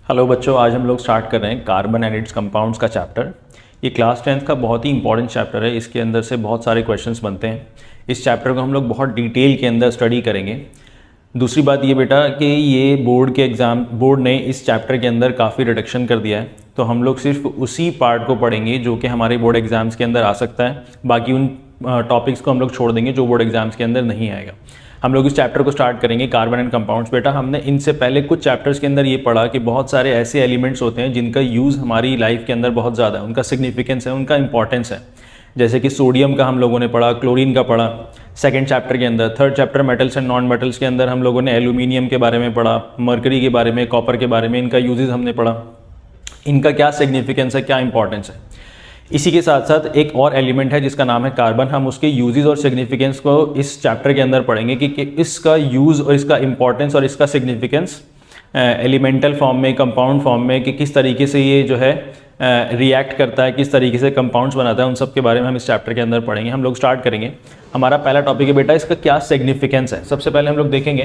Hello बच्चों, आज हम लोग स्टार्ट कर रहे हैं कार्बन एंड इट्स कंपाउंड्स का चैप्टर। ये क्लास 10th का बहुत ही इंपॉर्टेंट चैप्टर है। इसके अंदर से बहुत सारे क्वेश्चंस बनते हैं। इस चैप्टर को हम लोग बहुत डिटेल के अंदर स्टडी करेंगे। दूसरी बात ये बेटा कि ये बोर्ड ने इस चैप्टर के अंदर काफ़ी रिडक्शन कर दिया है, तो हम लोग सिर्फ उसी पार्ट को पढ़ेंगे जो कि हमारे बोर्ड एग्जाम्स के अंदर आ सकता है। बाकी उन टॉपिक्स को हम लोग छोड़ देंगे जो बोर्ड एग्जाम्स के अंदर नहीं आएगा। हम लोग इस चैप्टर को स्टार्ट करेंगे कार्बन एंड कंपाउंड्स। बेटा हमने इनसे पहले कुछ चैप्टर्स के अंदर ये पढ़ा कि बहुत सारे ऐसे एलिमेंट्स होते हैं जिनका यूज़ हमारी लाइफ के अंदर बहुत ज़्यादा है, उनका सिग्निफिकेंस है, उनका इंपॉर्टेंस है। जैसे कि सोडियम का हम लोगों ने पढ़ा, क्लोरीन का पढ़ा सेकेंड चैप्टर के अंदर। Third chapter metals and non metals के अंदर हम लोगों ने एल्यूमिनियम के बारे में पढ़ा, मरकरी के बारे में, कॉपर के बारे में, इनका यूजेस हमने पढ़ा, इनका क्या सिग्निफिकेंस है, क्या इंपॉर्टेंस है। इसी के साथ साथ एक और एलिमेंट है जिसका नाम है कार्बन। हम उसके यूजेस और सिग्निफिकेंस को इस चैप्टर के अंदर पढ़ेंगे कि इसका यूज़ और इसका इंपॉर्टेंस और इसका सिग्निफिकेंस एलिमेंटल फॉर्म में, कंपाउंड फॉर्म में, कि किस तरीके से ये जो है रिएक्ट करता है, किस तरीके से कंपाउंड्स बनाता है, उन सब के बारे में हम इस चैप्टर के अंदर पढ़ेंगे। हम लोग स्टार्ट करेंगे। हमारा पहला टॉपिक है बेटा इसका क्या सिग्निफिकेंस है। सबसे पहले हम लोग देखेंगे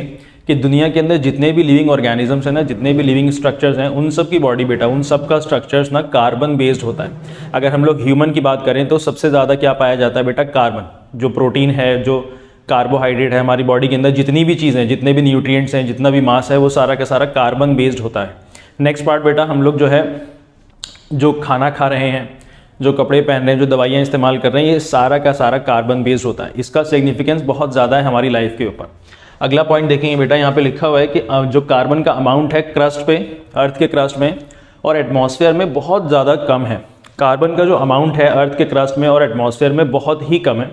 कि दुनिया के अंदर जितने भी लिविंग ऑर्गेनिजम्स हैं ना, जितने भी लिविंग स्ट्रक्चर्स हैं, उन सब की बॉडी बेटा, उन सब का स्ट्रक्चर्स ना कार्बन बेस्ड होता है। अगर हम लोग ह्यूमन की बात करें तो सबसे ज़्यादा क्या पाया जाता है बेटा? कार्बन। जो प्रोटीन है, जो कार्बोहाइड्रेट है, हमारी बॉडी के अंदर जितनी भी चीज़ें, जितने भी न्यूट्रिएंट्स हैं, जितना भी मास है, वो सारा का सारा कार्बन बेस्ड होता है। नेक्स्ट पार्ट बेटा, हम लोग जो है जो खाना खा रहे हैं, जो कपड़े पहन रहे हैं, जो दवाइयाँ इस्तेमाल कर रहे हैं, ये सारा का सारा कार्बन बेस्ड होता है। इसका सिग्निफिकेंस बहुत ज़्यादा है हमारी लाइफ के ऊपर। अगला पॉइंट देखेंगे बेटा, यहाँ पे लिखा हुआ है कि जो कार्बन का अमाउंट है क्रस्ट पे, अर्थ के क्रस्ट में और एटमॉस्फेयर में बहुत ज़्यादा कम है। कार्बन का जो अमाउंट है अर्थ के क्रस्ट में और एटमॉस्फेयर में बहुत ही कम है।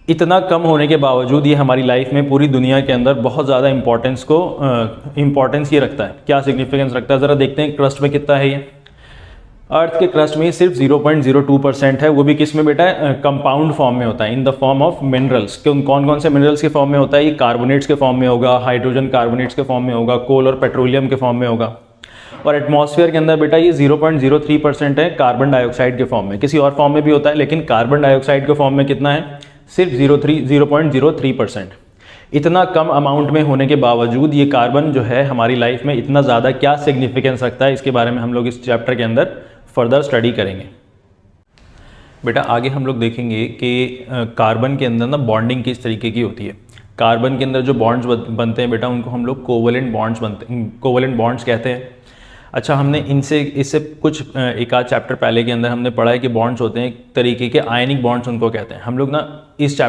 इतना कम होने के बावजूद ये हमारी लाइफ में, पूरी दुनिया के अंदर बहुत ज़्यादा इंपॉर्टेंस ये रखता है। क्या सिग्निफिकेंस रखता है ज़रा देखते हैं। क्रस्ट में कितना है ये? अर्थ के क्रस्ट में सिर्फ 0.02% है, वो भी किस में बेटा? कंपाउंड फॉर्म में होता है, इन द फॉर्म ऑफ मिनरल्स। कौन कौन से मिनरल्स के फॉर्म में होता है? ये कार्बोनेट्स के फॉर्म में होगा, हाइड्रोजन कार्बोनेट्स के फॉर्म में होगा, कोल और पेट्रोलियम के फॉर्म में होगा। और एटमॉस्फेयर के अंदर बेटा ये 0.03% है कार्बन डाइऑक्साइड के फॉर्म में। किसी और फॉर्म में भी होता है, लेकिन कार्बन डाइऑक्साइड के फॉर्म में कितना है? सिर्फ 0.03%। इतना कम अमाउंट में होने के बावजूद ये कार्बन जो है हमारी लाइफ में इतना ज़्यादा क्या सिग्निफिकेंस रखता है, इसके बारे में हम लोग इस चैप्टर के अंदर फर्दर स्टडी करेंगे। बेटा आगे हम लोग देखेंगे कि कार्बन के अंदर ना बॉन्डिंग किस तरीके की होती है। कार्बन के अंदर जो बॉन्ड्स बनते हैं बेटा, उनको हम लोग कोवेलेंट बॉन्ड्स कहते हैं। अच्छा, हमने इससे कुछ एक आध चैप्टर पहले के अंदर हमने पढ़ा है कि बॉन्ड्स होते हैं एक तरीके के आयनिक बॉन्ड्स, उनको कहते हैं। हम लोग ना इस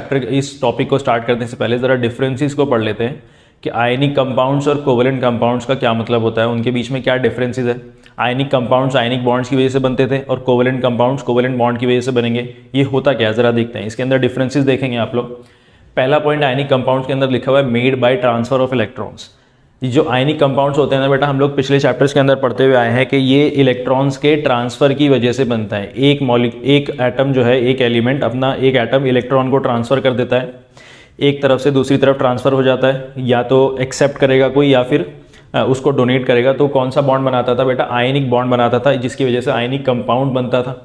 टॉपिक को स्टार्ट करने से पहले ज़रा डिफरेंसेस को पढ़ लेते हैं कि आयनिक कंपाउंड्स और कोवेलेंट कंपाउंड्स का क्या मतलब होता है, उनके बीच में क्या डिफरेंसेस है। आयनिक कंपाउंड्स आयनिक बॉन्ड्स की वजह से बनते थे और कोवेलेंट कंपाउंड्स कोवेलेंट बॉन्ड की वजह से बनेंगे। ये होता क्या है ज़रा देखते हैं। इसके अंदर डिफरेंसेस देखेंगे आप लोग। पहला पॉइंट, आयनिक कंपाउंड्स के अंदर लिखा हुआ है made by transfer of electrons. ये जो आयनिक कंपाउंड्स होते हैं ना बेटा, हम लोग पिछले चैप्टर्स के अंदर पढ़ते हुए आए हैं कि ये इलेक्ट्रॉन्स के ट्रांसफ़र की वजह से बनता है। एक एटम जो है, एक एलिमेंट अपना एक एटम इलेक्ट्रॉन को ट्रांसफ़र कर देता है, एक तरफ से दूसरी तरफ ट्रांसफ़र हो जाता है। या तो एक्सेप्ट करेगा कोई या फिर उसको डोनेट करेगा। तो कौन सा बॉन्ड बनाता था बेटा? आयनिक बॉन्ड बनाता था, जिसकी वजह से आयनिक कंपाउंड बनता था।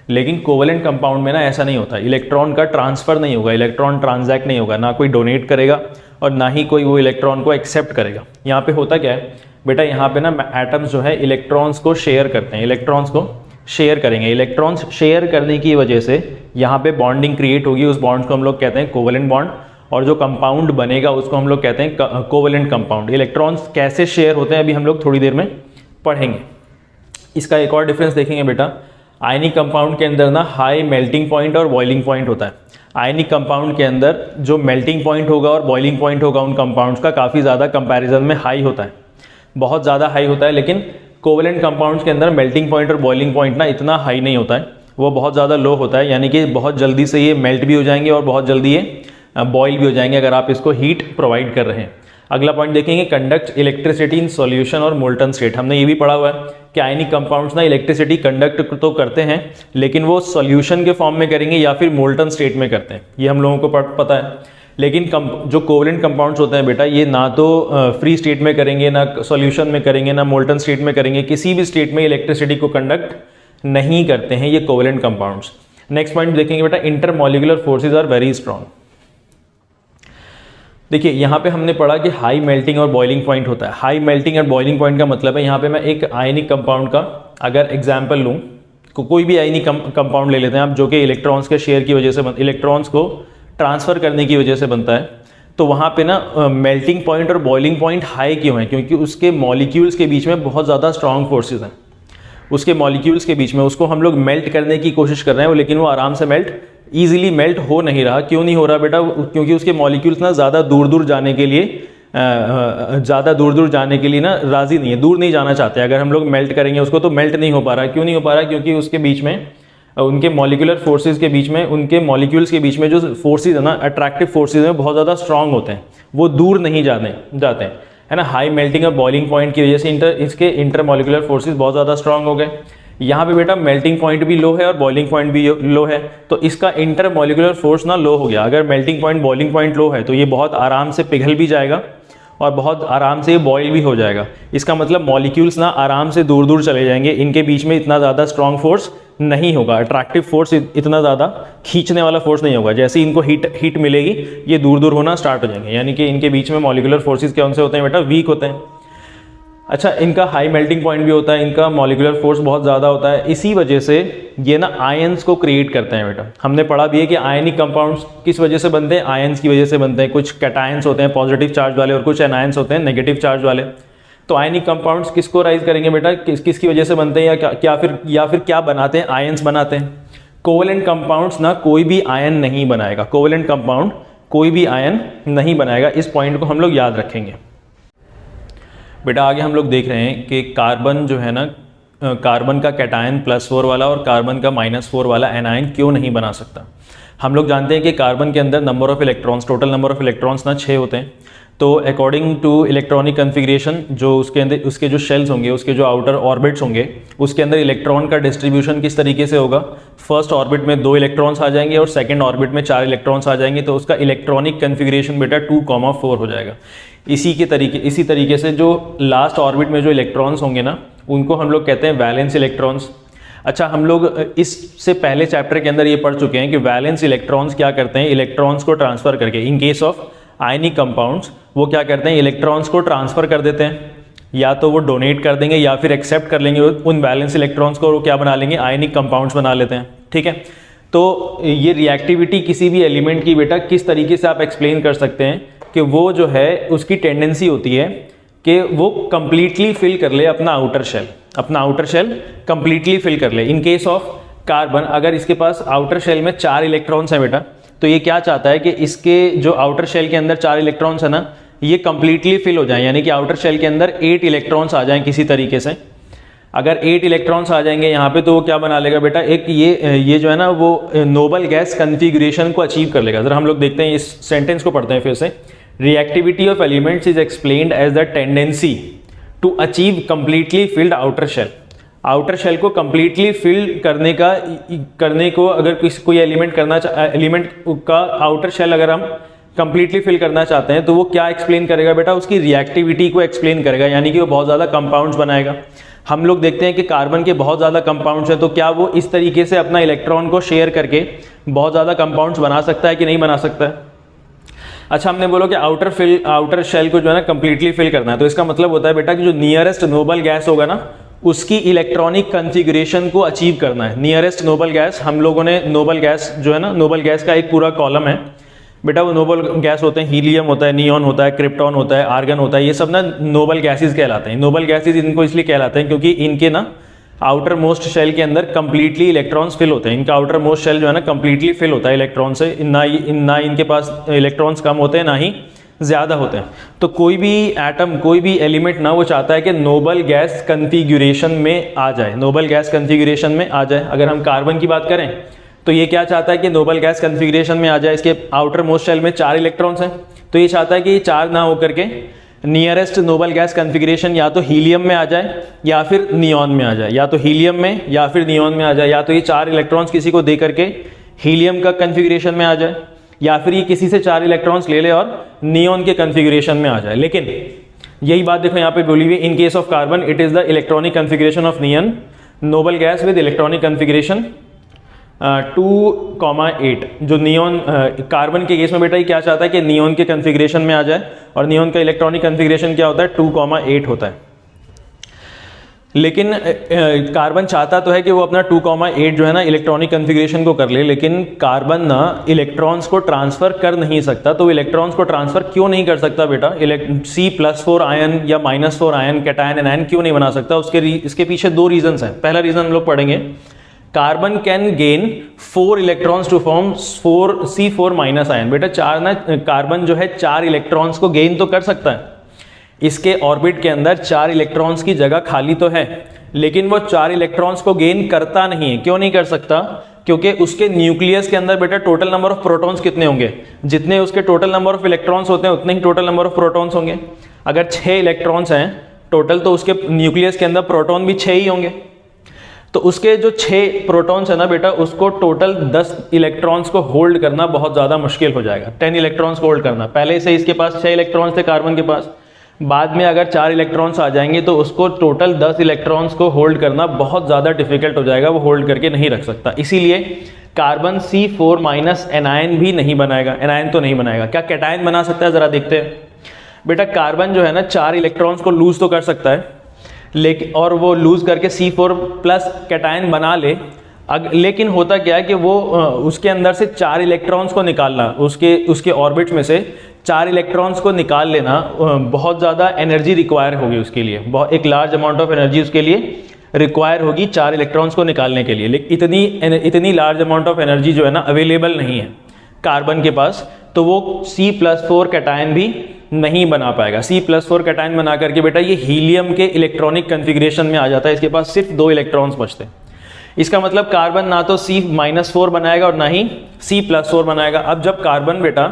लेकिन कोवेलेंट कंपाउंड में ना ऐसा नहीं होता। इलेक्ट्रॉन का ट्रांसफ़र नहीं होगा, इलेक्ट्रॉन ट्रांजैक्ट नहीं होगा, ना कोई डोनेट करेगा और ना ही कोई वो इलेक्ट्रॉन को एक्सेप्ट करेगा। यहाँ पे होता क्या है बेटा? यहाँ पे ना एटम्स जो है इलेक्ट्रॉन्स को शेयर करते हैं, इलेक्ट्रॉन्स को शेयर करेंगे। इलेक्ट्रॉन्स शेयर करने की वजह से यहाँ पे बॉन्डिंग क्रिएट होगी। उस बॉन्ड को हम लोग कहते हैं कोवेलेंट बॉन्ड, और जो कंपाउंड बनेगा उसको हम लोग कहते हैं कोवेलेंट कंपाउंड। इलेक्ट्रॉन्स कैसे शेयर होते हैं अभी हम लोग थोड़ी देर में पढ़ेंगे। इसका एक और डिफरेंस देखेंगे बेटा, आयनिक कंपाउंड के अंदर ना हाई मेल्टिंग पॉइंट और बॉइलिंग पॉइंट होता है। आयनिक कंपाउंड के अंदर जो मेल्टिंग पॉइंट होगा और बॉइलिंग पॉइंट होगा उन कंपाउंड्स का काफ़ी ज़्यादा कंपैरिजन में हाई होता है, बहुत ज़्यादा हाई होता है। लेकिन कोवेलेंट कंपाउंड्स के अंदर मेल्टिंग पॉइंट और बॉइलिंग पॉइंट ना इतना हाई नहीं होता है, वो बहुत ज़्यादा लो होता है। यानी कि बहुत जल्दी से ये मेल्ट भी हो जाएंगे और बहुत जल्दी ये बॉयल भी हो जाएंगे अगर आप इसको हीट प्रोवाइड कर रहे हैं। अगला पॉइंट देखेंगे, कंडक्ट इलेक्ट्रिसिटी इन सॉल्यूशन और मोल्टन स्टेट। हमने ये भी पढ़ा हुआ है कि आयनिक कंपाउंड्स ना इलेक्ट्रिसिटी कंडक्ट तो करते हैं, लेकिन वो सॉल्यूशन के फॉर्म में करेंगे या फिर मोल्टन स्टेट में करते हैं, ये हम लोगों को पता है। लेकिन जो कोवेलेंट कंपाउंड्स होते हैं बेटा, ये ना तो फ्री स्टेट में करेंगे, ना सॉल्यूशन में करेंगे, ना मोल्टन स्टेट में करेंगे। किसी भी स्टेट में इलेक्ट्रिसिटी को कंडक्ट नहीं करते हैं ये कोवेलेंट कंपाउंड्स। नेक्स्ट पॉइंट देखेंगे बेटा, intermolecular forces are very strong. देखिए यहाँ पे हमने पढ़ा कि हाई मेल्टिंग और बॉइलिंग पॉइंट होता है। हाई मेल्टिंग और बॉइलिंग पॉइंट का मतलब है, यहाँ पे मैं एक आयनिक कंपाउंड का अगर एग्जाम्पल लूँ, कोई भी आयनिक कंपाउंड ले लेते हैं आप, जो कि इलेक्ट्रॉन्स के शेयर की वजह से इलेक्ट्रॉन्स को ट्रांसफ़र करने की वजह से बनता है, तो वहाँ पे ना मेल्टिंग पॉइंट और बॉइलिंग पॉइंट हाई क्यों है? क्योंकि उसके मॉलिक्यूल्स के बीच में बहुत ज़्यादा स्ट्रॉन्ग फोर्सेज हैं। उसके मॉलिक्यूल्स के बीच में उसको हम लोग मेल्ट करने की कोशिश कर रहे हैं, लेकिन वो आराम से ईजिली मेल्ट हो नहीं रहा। क्यों नहीं हो रहा बेटा? क्योंकि उसके मॉलिक्यूल्स ना ज़्यादा दूर दूर जाने के लिए ना राज़ी नहीं है, दूर नहीं जाना चाहते। अगर हम लोग मेल्ट करेंगे उसको तो मेल्ट नहीं हो पा रहा। क्यों नहीं हो पा रहा? क्योंकि उसके बीच में उनके मॉलिक्यूलर फोर्सेज के बीच में, उनके मॉलिक्यूल्स के बीच में जो फोर्सेज है ना, अट्रैक्टिव फोर्सेज हैं, बहुत ज़्यादा स्ट्रांग होते हैं, वो दूर नहीं जाते हैं, है ना। हाई मेल्टिंग और बॉइलिंग पॉइंट की वजह से इसके इंटर मॉलिक्यूलर फोर्सेज बहुत ज़्यादा स्ट्रांग हो गए। यहाँ पे बेटा मेल्टिंग पॉइंट भी लो है और बॉइलिंग पॉइंट भी लो है, तो इसका इंटर मॉलिक्यूलर फोर्स ना लो हो गया। अगर मेल्टिंग पॉइंट बॉइलिंग पॉइंट लो है तो ये बहुत आराम से पिघल भी जाएगा और बहुत आराम से बॉयल भी हो जाएगा। इसका मतलब मॉलिक्यूल्स ना आराम से दूर दूर चले जाएंगे, इनके बीच में इतना ज़्यादा स्ट्रॉन्ग फोर्स नहीं होगा, अट्रैक्टिव फोर्स इतना ज़्यादा खींचने वाला फोर्स नहीं होगा। जैसे इनको हीट मिलेगी ये दूर दूर होना स्टार्ट हो जाएंगे, यानी कि इनके बीच में मॉलिक्यूलर फोर्सेज कौन से होते हैं बेटा? वीक होते हैं। अच्छा, इनका हाई मेल्टिंग पॉइंट भी होता है, इनका मॉलिक्यूलर फोर्स बहुत ज़्यादा होता है, इसी वजह से ये ना आयंस को क्रिएट करते हैं बेटा। हमने पढ़ा भी है कि आयनिक कंपाउंड्स किस वजह से बनते हैं? आयंस की वजह से बनते हैं। कुछ कैटायंस होते हैं पॉजिटिव चार्ज वाले और कुछ एनायंस होते हैं नेगेटिव चार्ज वाले। तो आयनिक कंपाउंड्स किसको राइज करेंगे बेटा? किसकी वजह से बनते हैं, या फिर क्या बनाते हैं? आयंस बनाते हैं। कोवेलेंट कंपाउंड्स ना कोई भी आयन नहीं बनाएगा, कोवेलेंट कंपाउंड कोई भी आयन नहीं बनाएगा। इस पॉइंट को हम लोग याद रखेंगे बेटा। आगे हम लोग देख रहे हैं कि कार्बन जो है ना, कार्बन का कैटायन +4 वाला और कार्बन का -4 वाला एनायन क्यों नहीं बना सकता। हम लोग जानते हैं कि कार्बन के अंदर number of electrons, total number of electrons ना 6 होते हैं। तो अकॉर्डिंग टू इलेक्ट्रॉनिक कन्फिग्रेशन, जो उसके अंदर उसके जो शेल्स होंगे, उसके जो आउटर ऑर्बिट्स होंगे, उसके अंदर इलेक्ट्रॉन का डिस्ट्रीब्यूशन किस तरीके से होगा? फर्स्ट ऑर्बिट में 2 इलेक्ट्रॉन्स आ जाएंगे और सेकंड ऑर्बिट में 4 इलेक्ट्रॉन्स आ जाएंगे, तो उसका इलेक्ट्रॉनिक कन्फिग्रेशन बेटा 2,4 हो जाएगा। इसी तरीके से जो लास्ट ऑर्बिट में जो इलेक्ट्रॉन्स होंगे ना, उनको हम लोग कहते हैं वैलेंस इलेक्ट्रॉन्स। अच्छा, हम लोग इससे पहले चैप्टर के अंदर ये पढ़ चुके हैं कि वैलेंस इलेक्ट्रॉन्स क्या करते हैं? इलेक्ट्रॉन्स को ट्रांसफर करके, in case of ionic compounds वो क्या करते हैं? इलेक्ट्रॉन्स को ट्रांसफर कर देते हैं, या तो वो डोनेट कर देंगे या फिर एक्सेप्ट कर लेंगे उन वैलेंस इलेक्ट्रॉन्स को, और वो क्या बना लेंगे? आयनिक कंपाउंड्स बना लेते हैं। ठीक है, तो ये रिएक्टिविटी किसी भी एलिमेंट की बेटा किस तरीके से आप एक्सप्लेन कर सकते हैं कि वो जो है उसकी टेंडेंसी होती है कि वो कंप्लीटली फिल कर ले अपना आउटर शेल कंप्लीटली फिल कर ले। इन केस ऑफ कार्बन, अगर इसके पास आउटर शेल में 4 इलेक्ट्रॉन्स हैं बेटा, तो ये क्या चाहता है कि इसके जो आउटर शेल के अंदर 4 इलेक्ट्रॉन्स है ना, ये कंप्लीटली फिल हो जाएं, यानी कि आउटर शेल के अंदर 8 इलेक्ट्रॉन्स आ जाएं किसी तरीके से। अगर 8 इलेक्ट्रॉन्स आ जाएंगे यहाँ पे, तो वो क्या बना लेगा बेटा? एक ये जो है ना, वो नोबल गैस कन्फिगरेशन को अचीव कर लेगा। जरा हम लोग देखते हैं, इस सेंटेंस को पढ़ते हैं फिर से। Reactivity of elements is explained as the tendency to achieve completely filled outer shell. Outer shell को कंप्लीटली फिल करने को अगर कोई एलिमेंट का आउटर शेल अगर हम कंप्लीटली फिल करना चाहते हैं, तो वो क्या एक्सप्लेन करेगा बेटा? उसकी रिएक्टिविटी को एक्सप्लेन करेगा, यानी कि वो बहुत ज़्यादा कंपाउंड्स बनाएगा। हम लोग देखते हैं कि कार्बन के बहुत ज़्यादा कंपाउंड्स हैं, तो क्या वो इस तरीके से अपना इलेक्ट्रॉन को शेयर करके बहुत ज़्यादा कंपाउंड्स बना सकता है कि नहीं बना सकता है? अच्छा, हमने बोला कि आउटर शेल को जो है ना कंप्लीटली फिल करना है, तो इसका मतलब होता है बेटा कि जो नियरेस्ट नोबल गैस होगा ना, उसकी इलेक्ट्रॉनिक कॉन्फ़िगरेशन को अचीव करना है। नियरेस्ट नोबल गैस, हम लोगों ने नोबल गैस जो है ना, नोबल गैस का एक पूरा कॉलम है बेटा। वो नोबल गैस होते हैं, हीलियम होता है, नियॉन होता है, क्रिप्टॉन होता है, आर्गन होता है, ये सब ना नोबल गैसेज कहलाते हैं। नोबल गैसेज इनको इसलिए कहलाते हैं क्योंकि इनके ना आउटर मोस्ट शेल के अंदर कंप्लीटली इलेक्ट्रॉन्स फिल होते हैं। इनका आउटर मोस्ट शेल जो है ना कंप्लीटली फिल होता है इलेक्ट्रॉन से, ना इनके पास इलेक्ट्रॉन्स कम होते हैं ना ही ज़्यादा होते हैं। तो कोई भी एटम, कोई भी एलिमेंट ना, वो चाहता है कि नोबल गैस कन्फिग्यूरेशन में आ जाए, नोबल गैस कन्फिग्यूरेशन में आ जाए। अगर हम कार्बन की बात करें तो ये क्या चाहता है कि नोबल गैस कन्फिग्यूरेशन में आ जाए। इसके आउटर मोस्ट शेल में 4 इलेक्ट्रॉन्स हैं, तो ये चाहता है कि ये 4 ना होकर के नियरेस्ट नोबल गैस कन्फिग्रेशन या तो हीलियम में आ जाए या फिर नियॉन में आ जाए, या तो हीलियम में या फिर नियॉन में आ जाए, या तो ये 4 इलेक्ट्रॉन्स किसी को दे करके हीलियम का कन्फिग्रेशन में आ जाए, या फिर ये किसी से 4 इलेक्ट्रॉन्स ले ले और नियॉन के कन्फिग्रेशन में आ जाए। लेकिन यही बात देखो यहाँ पे बोली हुई, in case of carbon it is the electronic configuration of neon noble gas with electronic configuration 2,8 जो नियॉन कार्बन के केस में बेटा ये क्या चाहता है कि नियॉन के कन्फिग्रेशन में आ जाए, और नियॉन का इलेक्ट्रॉनिक कन्फिग्रेशन क्या होता है 2,8 होता है। लेकिन कार्बन चाहता तो है कि वो अपना 2,8 जो है ना इलेक्ट्रॉनिक कन्फिग्रेशन को कर ले, लेकिन कार्बन ना इलेक्ट्रॉन्स को ट्रांसफर कर नहीं सकता। तो इलेक्ट्रॉन्स को ट्रांसफर क्यों नहीं कर सकता बेटा? C+4 आयन या -4 आयन कैटायन एनायन क्यों नहीं बना सकता? इसके पीछे दो रीजंस हैं। पहला रीजन हम लोग पढ़ेंगे, carbon can gain 4 electrons to form C4- ion. बेटा चार ना कार्बन जो है 4 इलेक्ट्रॉन्स को गेन तो कर सकता है, इसके ऑर्बिट के अंदर 4 इलेक्ट्रॉन्स की जगह खाली तो है, लेकिन वो 4 इलेक्ट्रॉन्स को गेन करता नहीं है। क्यों नहीं कर सकता? क्योंकि उसके न्यूक्लियस के अंदर बेटा टोटल नंबर ऑफ प्रोटॉन्स कितने होंगे? जितने उसके टोटल नंबर ऑफ इलेक्ट्रॉन्स होते हैं उतने ही टोटल नंबर ऑफ प्रोटॉन्स होंगे। अगर 6 इलेक्ट्रॉन्स हैं टोटल, तो उसके न्यूक्लियस के अंदर प्रोटॉन भी 6 ही होंगे। तो उसके जो 6 प्रोटॉन्स है ना बेटा, उसको टोटल 10 इलेक्ट्रॉन्स को होल्ड करना बहुत ज़्यादा मुश्किल हो जाएगा। 10 इलेक्ट्रॉन्स को होल्ड करना, पहले से इसके पास 6 इलेक्ट्रॉन्स थे कार्बन के पास, बाद में अगर 4 इलेक्ट्रॉन्स आ जाएंगे तो उसको टोटल 10 इलेक्ट्रॉन्स को होल्ड करना बहुत ज़्यादा डिफिकल्ट हो जाएगा, वो होल्ड करके नहीं रख सकता। इसीलिए कार्बन C4- एनायन भी नहीं बनाएगा, एनायन तो नहीं बनाएगा। क्या कैटायन बना सकता है? ज़रा देखते हैं। बेटा कार्बन जो है ना 4 इलेक्ट्रॉन्स को लूज तो कर सकता है, लेकिन और वो लूज करके C4+ कैटायन बना ले। लेकिन होता क्या है कि वो उसके अंदर से 4 इलेक्ट्रॉन्स को निकालना, उसके ऑर्बिट में से 4 इलेक्ट्रॉन्स को निकाल लेना बहुत ज़्यादा एनर्जी रिक्वायर होगी उसके लिए, बहुत एक लार्ज अमाउंट ऑफ एनर्जी उसके लिए रिक्वायर होगी 4 इलेक्ट्रॉन्स को निकालने के लिए। लेकिन इतनी लार्ज अमाउंट ऑफ एनर्जी जो है ना अवेलेबल नहीं है कार्बन के पास, तो वो C+4 कैटायन भी नहीं बना पाएगा। C+4 कैटायन बना करके बेटा ये हीलियम के इलेक्ट्रॉनिक कन्फिग्रेशन में आ जाता है, इसके पास सिर्फ 2 इलेक्ट्रॉन्स बचते हैं। इसका मतलब कार्बन ना तो C-4 बनाएगा और ना ही C+4 बनाएगा। अब जब कार्बन बेटा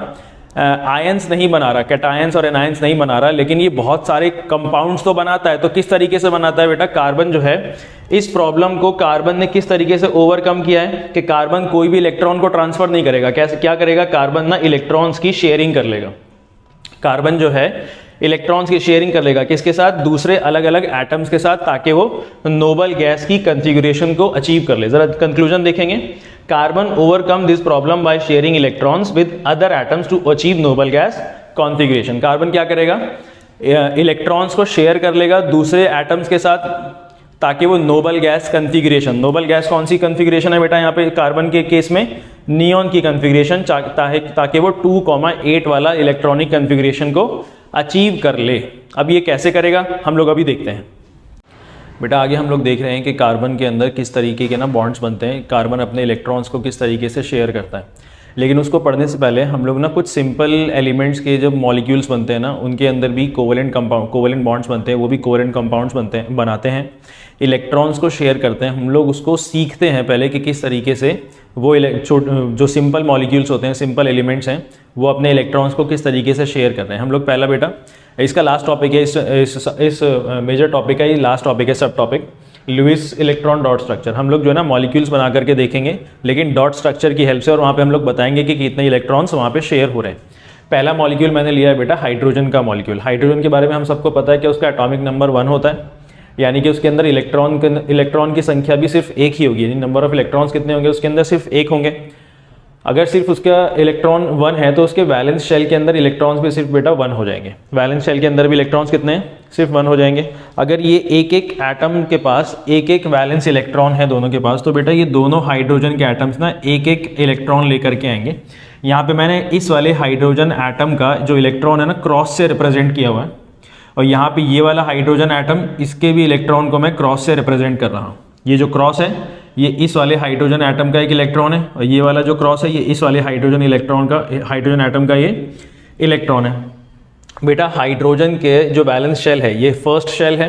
आयंस नहीं बना रहा, कैटायंस और एनायंस नहीं बना रहा, लेकिन ये बहुत सारे कंपाउंड्स तो बनाता है, तो किस तरीके से बनाता है बेटा? कार्बन जो है इस प्रॉब्लम को कार्बन ने किस तरीके से ओवरकम किया है कि कार्बन कोई भी इलेक्ट्रॉन को ट्रांसफर नहीं करेगा। कैसे क्या करेगा? कार्बन ना इलेक्ट्रॉन्स की शेयरिंग कर लेगा। कार्बन जो है इलेक्ट्रॉन्स की शेयरिंग कर लेगा किसके साथ? दूसरे अलग अलग एटम्स के साथ, ताकि वो नोबल गैस की कॉन्फ़िगरेशन को अचीव कर ले। जरा कंक्लूजन देखेंगे। Carbon overcome this problem by sharing electrons with other atoms to achieve noble gas configuration. Carbon क्या करेगा? इलेक्ट्रॉन्स को शेयर कर लेगा दूसरे एटम्स के साथ, ताकि वो noble gas configuration, noble gas कौन सी कॉन्फ़िगरेशन है बेटा? यहाँ पे कार्बन के केस में नियॉन की कॉन्फ़िगरेशन, ताकि वो 2,8 वाला इलेक्ट्रॉनिक कॉन्फ़िगरेशन को अचीव कर ले। अब ये कैसे करेगा हम लोग अभी देखते हैं। बेटा आगे हम लोग देख रहे हैं कि कार्बन के अंदर किस तरीके के ना बॉन्ड्स बनते हैं, कार्बन अपने इलेक्ट्रॉन्स को किस तरीके से शेयर करता है। लेकिन उसको पढ़ने से पहले हम लोग ना कुछ सिंपल एलिमेंट्स के जब मॉलिक्यूल्स बनते हैं ना, उनके अंदर भी कोवेलेंट बॉन्ड्स बनते हैं, वो भी कोवेलेंट कंपाउंड्स बनाते हैं, इलेक्ट्रॉन्स को शेयर करते हैं। हम लोग उसको सीखते हैं पहले कि किस तरीके से वो जो सिंपल मॉलिक्यूल्स होते हैं, सिंपल एलिमेंट्स हैं, वो अपने इलेक्ट्रॉन्स को किस तरीके से शेयर करते हैं। हम लोग पहला बेटा इसका लास्ट टॉपिक है, इस मेजर टॉपिक का ये लास्ट टॉपिक है, subtopic Lewis electron dot structure. हम लोग जो है ना मॉलिक्यूल्स बना करके देखेंगे, लेकिन डॉट स्ट्रक्चर की हेल्प से, और वहाँ पे हम लोग बताएंगे कि कितने इलेक्ट्रॉन्स वहाँ पे शेयर हो रहे हैं। पहला मॉलिक्यूल मैंने लिया है बेटा हाइड्रोजन का मॉलिक्यूल। हाइड्रोजन के बारे में हम सबको पता है कि उसका एटॉमिक नंबर 1 होता है, यानी कि उसके अंदर इलेक्ट्रॉन की संख्या भी सिर्फ एक ही होगी, यानी नंबर ऑफ इलेक्ट्रॉन्स कितने होंगे उसके अंदर? सिर्फ एक होंगे। अगर सिर्फ उसका इलेक्ट्रॉन 1 है तो उसके वैलेंस शेल के अंदर इलेक्ट्रॉन्स भी सिर्फ बेटा 1 हो जाएंगे। वैलेंस शेल के अंदर भी इलेक्ट्रॉन्स कितने हैं? सिर्फ 1 हो जाएंगे। अगर ये एक एटम के पास एक वैलेंस इलेक्ट्रॉन है दोनों के पास, तो बेटा ये दोनों हाइड्रोजन के एटम्स ना एक इलेक्ट्रॉन लेकर के आएंगे। यहाँ पे मैंने इस वाले हाइड्रोजन एटम का जो इलेक्ट्रॉन है ना क्रॉस से रिप्रेजेंट किया हुआ है, और यहाँ पे ये वाला हाइड्रोजन एटम, इसके भी इलेक्ट्रॉन को मैं क्रॉस से रिप्रेजेंट कर रहा हूँ। ये जो क्रॉस है ये इस वाले हाइड्रोजन एटम का एक इलेक्ट्रॉन है, और ये वाला जो क्रॉस है ये इस वाले हाइड्रोजन एटम का ये इलेक्ट्रॉन है। बेटा हाइड्रोजन के जो बैलेंस शेल है ये फर्स्ट शेल है,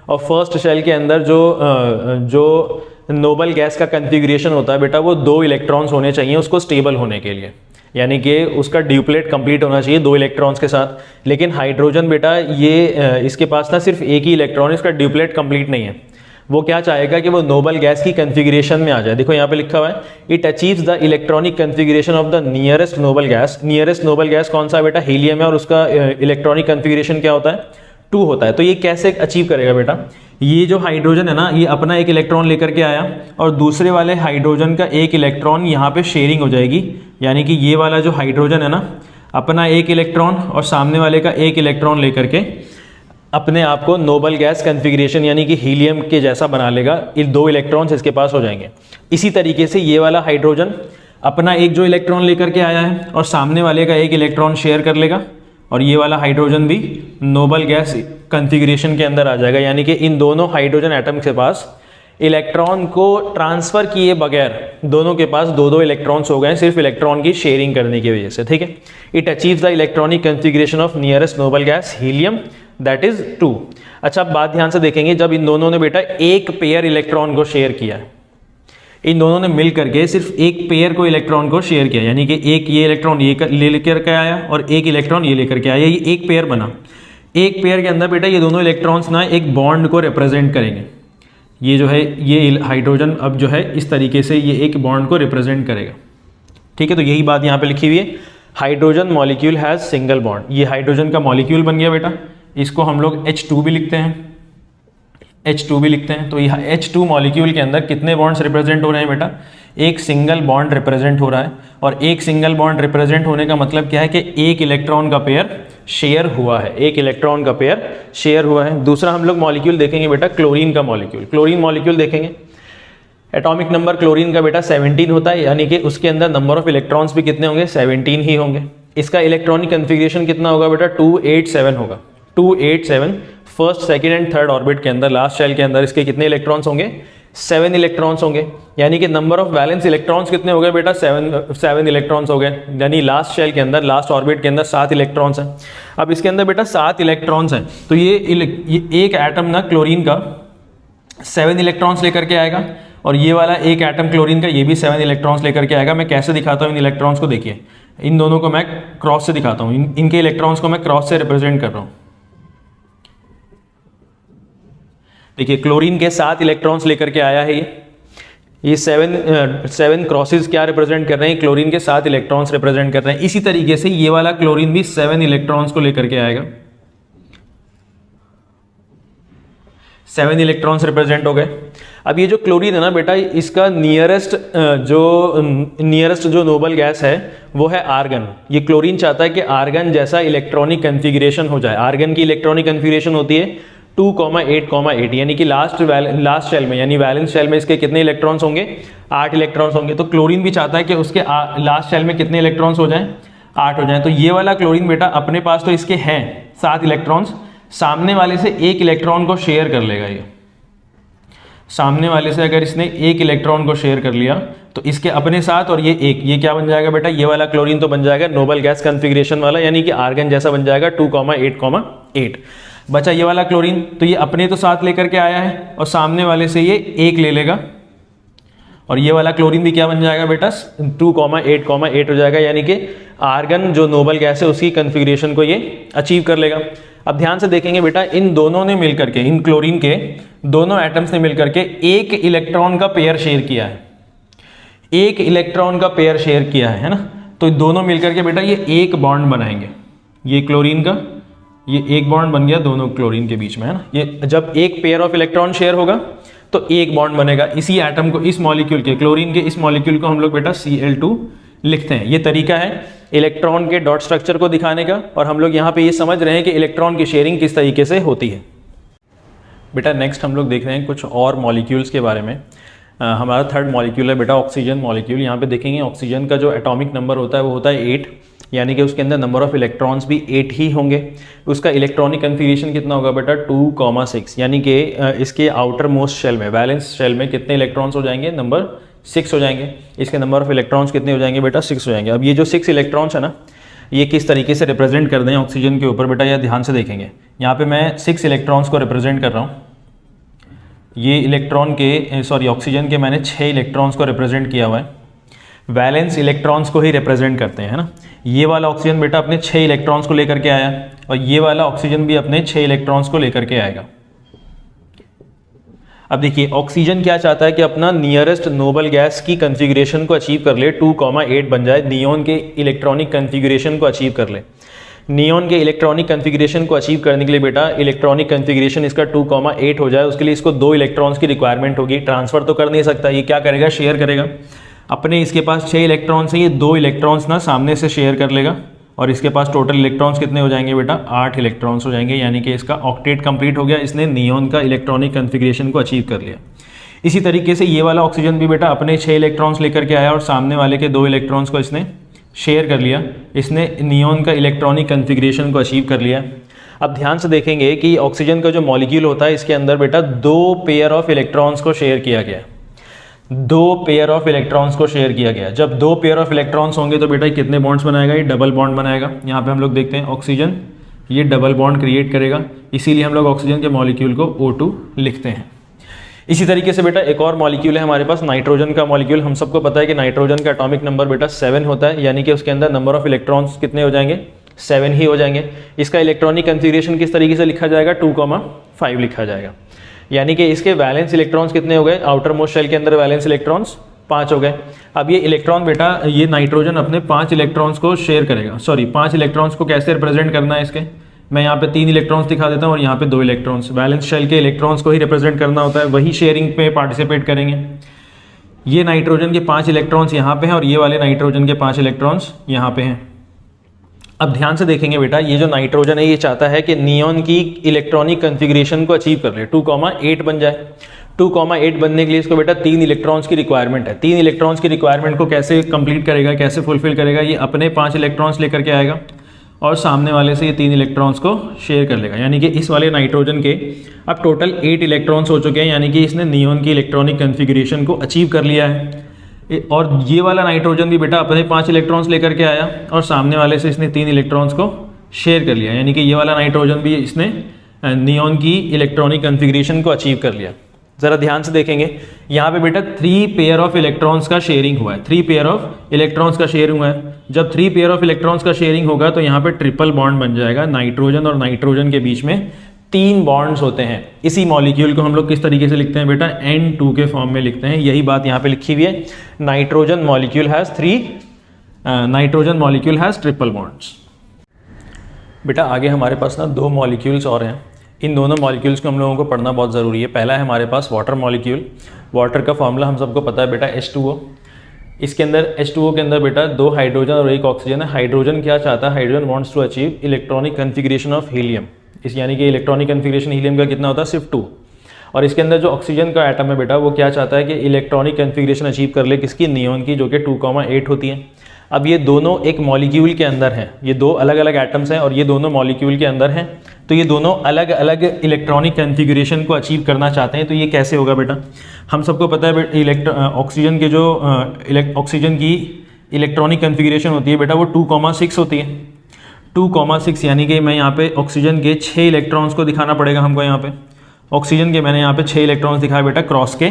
और फर्स्ट शेल के अंदर जो नोबल गैस का कॉन्फ़िगरेशन होता है बेटा, वो 2 इलेक्ट्रॉन्स होने चाहिए उसको स्टेबल होने के लिए, यानी कि उसका ड्यूप्लेट कंप्लीट होना चाहिए 2 इलेक्ट्रॉन्स के साथ। लेकिन हाइड्रोजन बेटा ये इसके पास ना सिर्फ एक ही इलेक्ट्रॉन, इसका ड्यूप्लेट कंप्लीट नहीं है। वो क्या चाहेगा कि वो नोबल गैस की कॉन्फ़िगरेशन में आ जाए। देखो यहाँ पे लिखा हुआ है, it achieves the electronic configuration of the nearest noble gas. Nearest noble gas कौन सा बेटा? हीलियम है, और उसका इलेक्ट्रॉनिक कॉन्फ़िगरेशन क्या होता है? 2 होता है। तो ये कैसे अचीव करेगा बेटा, ये जो हाइड्रोजन है ना, ये अपना एक इलेक्ट्रॉन लेकर के आया और दूसरे वाले हाइड्रोजन का एक इलेक्ट्रॉन यहाँ पे शेयरिंग हो जाएगी, यानी कि ये वाला जो हाइड्रोजन है ना, अपना एक इलेक्ट्रॉन और सामने वाले का एक इलेक्ट्रॉन लेकर के अपने आप को नोबल गैस कॉन्फ़िगरेशन यानी कि हीलियम के जैसा बना लेगा। ये 2 इलेक्ट्रॉन्स इसके पास हो जाएंगे। इसी तरीके से ये वाला हाइड्रोजन अपना एक जो इलेक्ट्रॉन लेकर के आया है और सामने वाले का एक इलेक्ट्रॉन शेयर कर लेगा और ये वाला हाइड्रोजन भी नोबल गैस कॉन्फ़िगरेशन के अंदर आ जाएगा, यानी कि इन दोनों हाइड्रोजन एटम के पास इलेक्ट्रॉन को ट्रांसफ़र किए बगैर दोनों के पास 2-2 इलेक्ट्रॉन्स हो गए सिर्फ इलेक्ट्रॉन की शेयरिंग करने की वजह से। ठीक है, it achieves the electronic configuration of nearest noble gas helium that is 2। अच्छा, अब बात ध्यान से देखेंगे, जब इन दोनों ने बेटा एक पेयर इलेक्ट्रॉन को शेयर किया है, इन दोनों ने मिल करके सिर्फ एक पेयर को इलेक्ट्रॉन को शेयर किया, यानी कि एक ये इलेक्ट्रॉन ये लेकर के आया और एक इलेक्ट्रॉन ये लेकर के आया, ये एक पेयर बना। एक पेयर के अंदर बेटा ये दोनों इलेक्ट्रॉन्स ना एक बॉन्ड को रिप्रेजेंट करेंगे। ये जो है ये हाइड्रोजन अब जो है इस तरीके से ये एक बॉन्ड को रिप्रेजेंट करेगा। ठीक है, तो यही बात यहाँ पे लिखी हुई है, hydrogen molecule has single bond. ये हाइड्रोजन का मॉलिक्यूल बन गया बेटा, इसको हम लोग H2 भी लिखते हैं, H2 भी लिखते हैं। तो यह H2 मॉलिक्यूल के अंदर कितने बॉन्ड्स रिप्रेजेंट हो रहे हैं बेटा, एक सिंगल बॉन्ड रिप्रेजेंट हो रहा है। और एक सिंगल बॉन्ड रिप्रेजेंट होने का मतलब क्या है कि एक इलेक्ट्रॉन का पेयर शेयर हुआ है, एक इलेक्ट्रॉन का पेयर शेयर हुआ है। दूसरा हम लोग मॉलिक्यूल देखेंगे बेटा, क्लोरीन का मॉलिक्यूल। क्लोरीन मॉलिक्यूल देखेंगे, एटॉमिक नंबर क्लोरीन का बेटा 17 होता है, यानी कि उसके अंदर नंबर ऑफ इलेक्ट्रॉन्स भी कितने होंगे, 17 ही होंगे। इसका इलेक्ट्रॉनिक कन्फिग्रेशन कितना होगा बेटा, 287 होगा, 287। First, second and third orbit के अंदर, लास्ट शेल के अंदर इसके कितने इलेक्ट्रॉन्स होंगे, 7 इलेक्ट्रॉन्स होंगे, यानी कि नंबर ऑफ वैलेंस इलेक्ट्रॉन्स कितने हो गए बेटा, 7 इलेक्ट्रॉन्स हो गए, यानी लास्ट शेल के अंदर, लास्ट ऑर्बिट के अंदर 7 इलेक्ट्रॉन्स हैं। अब इसके अंदर बेटा 7 इलेक्ट्रॉन्स हैं, तो ये एक एटम ना क्लोरीन का 7 इलेक्ट्रॉन्स लेकर के आएगा और ये वाला एक एटम क्लोरीन का ये भी 7 इलेक्ट्रॉन्स लेकर के आएगा। मैं कैसे दिखाता हूँ इन इलेक्ट्रॉन्स को, देखिए इन दोनों को मैं क्रॉस से दिखाता हूँ, इनके इलेक्ट्रॉन्स को मैं क्रॉस से रिप्रेजेंट कर रहा हूँ। देखिए क्लोरीन के 7 इलेक्ट्रॉन्स लेकर के आया है ये 7 क्रॉसेस क्या रिप्रेजेंट कर रहे हैं, क्लोरीन के 7 इलेक्ट्रॉन्स रिप्रेजेंट कर रहे हैं। इसी तरीके से ये वाला क्लोरीन भी 7 इलेक्ट्रॉन्स को लेकर के आएगा, 7 इलेक्ट्रॉन्स रिप्रेजेंट हो गए। अब ये जो क्लोरीन है ना बेटा, इसका नियरेस्ट जो नोबल गैस है वो है आर्गन। ये क्लोरीन चाहता है कि आर्गन जैसा इलेक्ट्रॉनिक कन्फिग्रेशन हो जाए। आर्गन की इलेक्ट्रॉनिक कन्फिग्रेशन होती है 2,8,8, यानी कि लास्ट शेल में, यानी वैलेंस शेल में इसके कितने इलेक्ट्रॉन्स होंगे, 8 इलेक्ट्रॉन्स होंगे। तो क्लोरीन भी चाहता है कि उसके लास्ट शेल में कितने इलेक्ट्रॉन्स हो जाएं, 8 हो जाएं। तो ये वाला क्लोरीन बेटा अपने पास तो इसके हैं 7 इलेक्ट्रॉन्स, सामने वाले से एक इलेक्ट्रॉन को शेयर कर लेगा। ये सामने वाले से अगर इसने एक इलेक्ट्रॉन को शेयर कर लिया तो इसके अपने साथ और ये एक, ये क्या बन जाएगा बेटा, ये वाला क्लोरीन तो बन जाएगा नोबल गैस कॉन्फ़िगरेशन वाला, यानी कि आर्गन जैसा बन जाएगा 2,8,8। बचा ये वाला क्लोरीन, तो ये अपने तो साथ लेकर के आया है और सामने वाले से ये एक ले लेगा और ये वाला क्लोरीन भी क्या बन जाएगा बेटा, 2,8,8 हो जाएगा, यानी कि आर्गन जो नोबल गैस है उसकी कन्फिग्रेशन को ये अचीव कर लेगा। अब ध्यान से देखेंगे बेटा, इन दोनों ने मिलकर के, इन क्लोरीन के दोनों एटम्स ने मिलकर के एक इलेक्ट्रॉन का पेयर शेयर किया है, एक इलेक्ट्रॉन का पेयर शेयर किया है ना। तो दोनों मिलकर के बेटा ये एक बॉन्ड बनाएंगे, ये क्लोरीन का ये एक बॉन्ड बन गया दोनों क्लोरीन के बीच में, है ना। ये जब एक पेयर ऑफ इलेक्ट्रॉन शेयर होगा तो एक बॉन्ड बनेगा। इसी एटम को, इस मॉलिक्यूल के, क्लोरीन के इस मॉलिक्यूल को हम लोग बेटा Cl2 लिखते हैं। ये तरीका है इलेक्ट्रॉन के डॉट स्ट्रक्चर को दिखाने का, और हम लोग यहाँ पे ये समझ रहे हैं कि इलेक्ट्रॉन की शेयरिंग किस तरीके से होती है। बेटा नेक्स्ट हम लोग देख रहे हैं कुछ और मॉलिक्यूल्स के बारे में। हमारा थर्ड मॉलिक्यूल है बेटा ऑक्सीजन मॉलिक्यूल। यहाँ पे देखेंगे ऑक्सीजन का जो एटॉमिक नंबर होता है वो होता है 8, यानी कि उसके अंदर नंबर ऑफ इलेक्ट्रॉन्स भी 8 ही होंगे। उसका इलेक्ट्रॉनिक कन्फिग्रेशन कितना होगा बेटा, 2,6, यानी कि इसके आउटर मोस्ट शेल में, वैलेंस शेल में कितने इलेक्ट्रॉन्स हो जाएंगे, नंबर 6 हो जाएंगे। इसके नंबर ऑफ इलेक्ट्रॉन्स कितने हो जाएंगे बेटा, 6 हो जाएंगे। अब ये जो 6 इलेक्ट्रॉन्स है ना, ये किस तरीके से रिप्रेजेंट कर दें ऑक्सीजन के ऊपर बेटा, यह ध्यान से देखेंगे। यहाँ पे मैं 6 इलेक्ट्रॉन्स को रिप्रेजेंट कर रहा हूँ। ये इलेक्ट्रॉन के ऑक्सीजन के मैंने 6 इलेक्ट्रॉन्स को रिप्रेजेंट किया हुआ है। वैलेंस इलेक्ट्रॉन्स को ही रिप्रेजेंट करते हैं, है ना। ये वाला ऑक्सीजन बेटा अपने 6 इलेक्ट्रॉन्स को लेकर के आया और ये वाला ऑक्सीजन भी अपने 6 इलेक्ट्रॉन्स को लेकर के आएगा। अब देखिए ऑक्सीजन क्या चाहता है कि अपना नियरेस्ट नोबल गैस की कन्फिग्रेशन को अचीव कर ले, 2,8 बन जाए, नियोन के इलेक्ट्रॉनिक कन्फिग्रेशन को अचीव कर ले। नियॉन के इलेक्ट्रॉनिक कन्फिग्रेशन को अचीव करने के लिए बेटा इलेक्ट्रॉनिक कन्फिग्रेशन इसका 2,8 हो जाए, उसके लिए इसको 2 इलेक्ट्रॉन्स की रिक्वायरमेंट होगी। ट्रांसफर तो कर नहीं सकता, ये क्या करेगा, शेयर करेगा। अपने इसके पास 6 इलेक्ट्रॉन्स हैं, ये 2 इलेक्ट्रॉन्स ना सामने से शेयर कर लेगा और इसके पास टोटल इलेक्ट्रॉन्स कितने हो जाएंगे बेटा, 8 इलेक्ट्रॉन्स हो जाएंगे, यानी कि इसका ऑक्टेट कंप्लीट हो गया। इसने नियॉन का इलेक्ट्रॉनिक कन्फिग्रेशन को अचीव कर लिया। इसी तरीके से ये वाला ऑक्सीजन भी बेटा अपने 6 इलेक्ट्रॉन्स लेकर के आया और सामने वाले के 2 इलेक्ट्रॉन्स को इसने शेयर कर लिया। इसने नियॉन का इलेक्ट्रॉनिक कन्फिग्रेशन को अचीव कर लिया। अब ध्यान से देखेंगे कि ऑक्सीजन का जो मॉलिक्यूल होता है इसके अंदर बेटा 2 पेयर ऑफ इलेक्ट्रॉन्स को शेयर किया गया, 2 पेयर ऑफ इलेक्ट्रॉन्स को शेयर किया गया। जब 2 पेयर ऑफ इलेक्ट्रॉन्स होंगे तो बेटा कितने बॉन्ड्स बनाएगा, ये डबल बॉन्ड बनाएगा। यहाँ पे हम लोग देखते हैं ऑक्सीजन ये डबल बॉन्ड क्रिएट करेगा, इसीलिए हम लोग ऑक्सीजन के मॉलिक्यूल को O2 लिखते हैं। इसी तरीके से बेटा एक और मॉलिक्यूल है हमारे पास, नाइट्रोजन का मॉलिक्यूल। हम सबको पता है कि नाइट्रोजन का एटॉमिक नंबर बेटा 7 होता है, यानी कि उसके अंदर नंबर ऑफ इलेक्ट्रॉन्स कितने हो जाएंगे, 7 ही हो जाएंगे। इसका इलेक्ट्रॉनिक कन्फिग्रेशन किस तरीके से लिखा जाएगा, 2,5 लिखा जाएगा, यानी कि इसके वैलेंस इलेक्ट्रॉन्स कितने हो गए, आउटर मोस्ट शेल के अंदर वैलेंस इलेक्ट्रॉन्स 5 हो गए। अब ये इलेक्ट्रॉन बेटा, ये नाइट्रोजन अपने 5 इलेक्ट्रॉन्स को शेयर करेगा, 5 इलेक्ट्रॉन्स को कैसे रिप्रेजेंट करना है इसके, मैं यहाँ पे 3 इलेक्ट्रॉन्स दिखा देता हूँ और यहाँ पे 2 इलेक्ट्रॉन्स। वैलेंस शेल के इलेक्ट्रॉन्स को ही रिप्रेजेंट करना होता है, वही शेयरिंग पे पार्टिसिपेट करेंगे। ये नाइट्रोजन के 5 इलेक्ट्रॉन्स यहाँ पे हैं और ये वाले नाइट्रोजन के 5 इलेक्ट्रॉन्स यहाँ पे हैं। अब ध्यान से देखेंगे बेटा, ये जो नाइट्रोजन है ये चाहता है कि नियॉन की इलेक्ट्रॉनिक कन्फिग्रेशन को अचीव कर ले, 2,8 बन जाए। 2,8 बनने के लिए इसको बेटा 3 इलेक्ट्रॉन्स की रिक्वायरमेंट है। 3 इलेक्ट्रॉन्स की रिक्वायरमेंट को कैसे कंप्लीट करेगा, कैसे फुलफिल करेगा, ये अपने 5 इलेक्ट्रॉन्स लेकर के आएगा और सामने वाले से ये 3 इलेक्ट्रॉन्स को शेयर कर लेगा, यानी कि इस वाले नाइट्रोजन के अब टोटल 8 इलेक्ट्रॉन्स हो चुके हैं, यानी कि इसने नियॉन की इलेक्ट्रॉनिक कन्फिग्रेशन को अचीव कर लिया है। और ये वाला नाइट्रोजन भी बेटा अपने 5 इलेक्ट्रॉन्स लेकर के आया और सामने वाले से इसने 3 इलेक्ट्रॉन्स को शेयर कर लिया, यानी कि ये वाला नाइट्रोजन भी इसने नियॉन की इलेक्ट्रॉनिक कन्फिग्रेशन को अचीव कर लिया। जरा ध्यान से देखेंगे, यहाँ पे बेटा 3 पेयर ऑफ इलेक्ट्रॉन्स का शेयरिंग हुआ है, 3 पेयर ऑफ इलेक्ट्रॉन्स का शेयरिंग हुआ है। जब 3 पेयर ऑफ इलेक्ट्रॉन्स का शेयरिंग होगा तो यहाँ पे ट्रिपल बॉन्ड बन जाएगा, नाइट्रोजन और नाइट्रोजन के बीच में 3 बॉन्ड्स होते हैं। इसी मॉलिक्यूल को हम लोग किस तरीके से लिखते हैं बेटा, N2 के फॉर्म में लिखते हैं। यही बात यहाँ पे लिखी हुई है, nitrogen molecule has triple bonds. बेटा आगे हमारे पास ना 2 मॉलिक्यूल्स और हैं, इन दोनों मॉलिक्यूल्स को हम लोगों को पढ़ना बहुत ज़रूरी है। पहला है हमारे पास वाटर मॉलिक्यूल। वाटर का फॉर्मूला हम सबको पता है बेटा, H2O। इसके अंदर H2O के अंदर बेटा 2 हाइड्रोजन और 1 ऑक्सीजन है। हाइड्रोजन क्या चाहता है, hydrogen wants to achieve electronic configuration of helium, इस यानी कि इलेक्ट्रॉनिक कन्फिग्रेशन हीलियम का कितना होता है, सिर्फ 2। और इसके अंदर जो ऑक्सीजन का एटम है बेटा वो क्या चाहता है कि इलेक्ट्रॉनिक कन्फिग्रेशन अचीव कर ले, किसकी, नियॉन की, जो कि 2,8 होती है। अब ये दोनों एक मॉलिक्यूल के अंदर हैं, ये 2 अलग अलग एटम्स हैं और ये दोनों मॉलिक्यूल के अंदर हैं, तो ये दोनों अलग अलग इलेक्ट्रॉनिक कन्फिग्रेशन को अचीव करना चाहते हैं। तो ये कैसे होगा बेटा, हम सबको पता है ऑक्सीजन के जो ऑक्सीजन की इलेक्ट्रॉनिक कन्फिग्रेशन होती है बेटा वो 2,6 होती है। 2,6 यानी कि मैं यहाँ पे ऑक्सीजन के 6 इलेक्ट्रॉन्स को दिखाना पड़ेगा हमको। यहाँ पे ऑक्सीजन के मैंने यहाँ पे 6 इलेक्ट्रॉन्स दिखाए बेटा क्रॉस के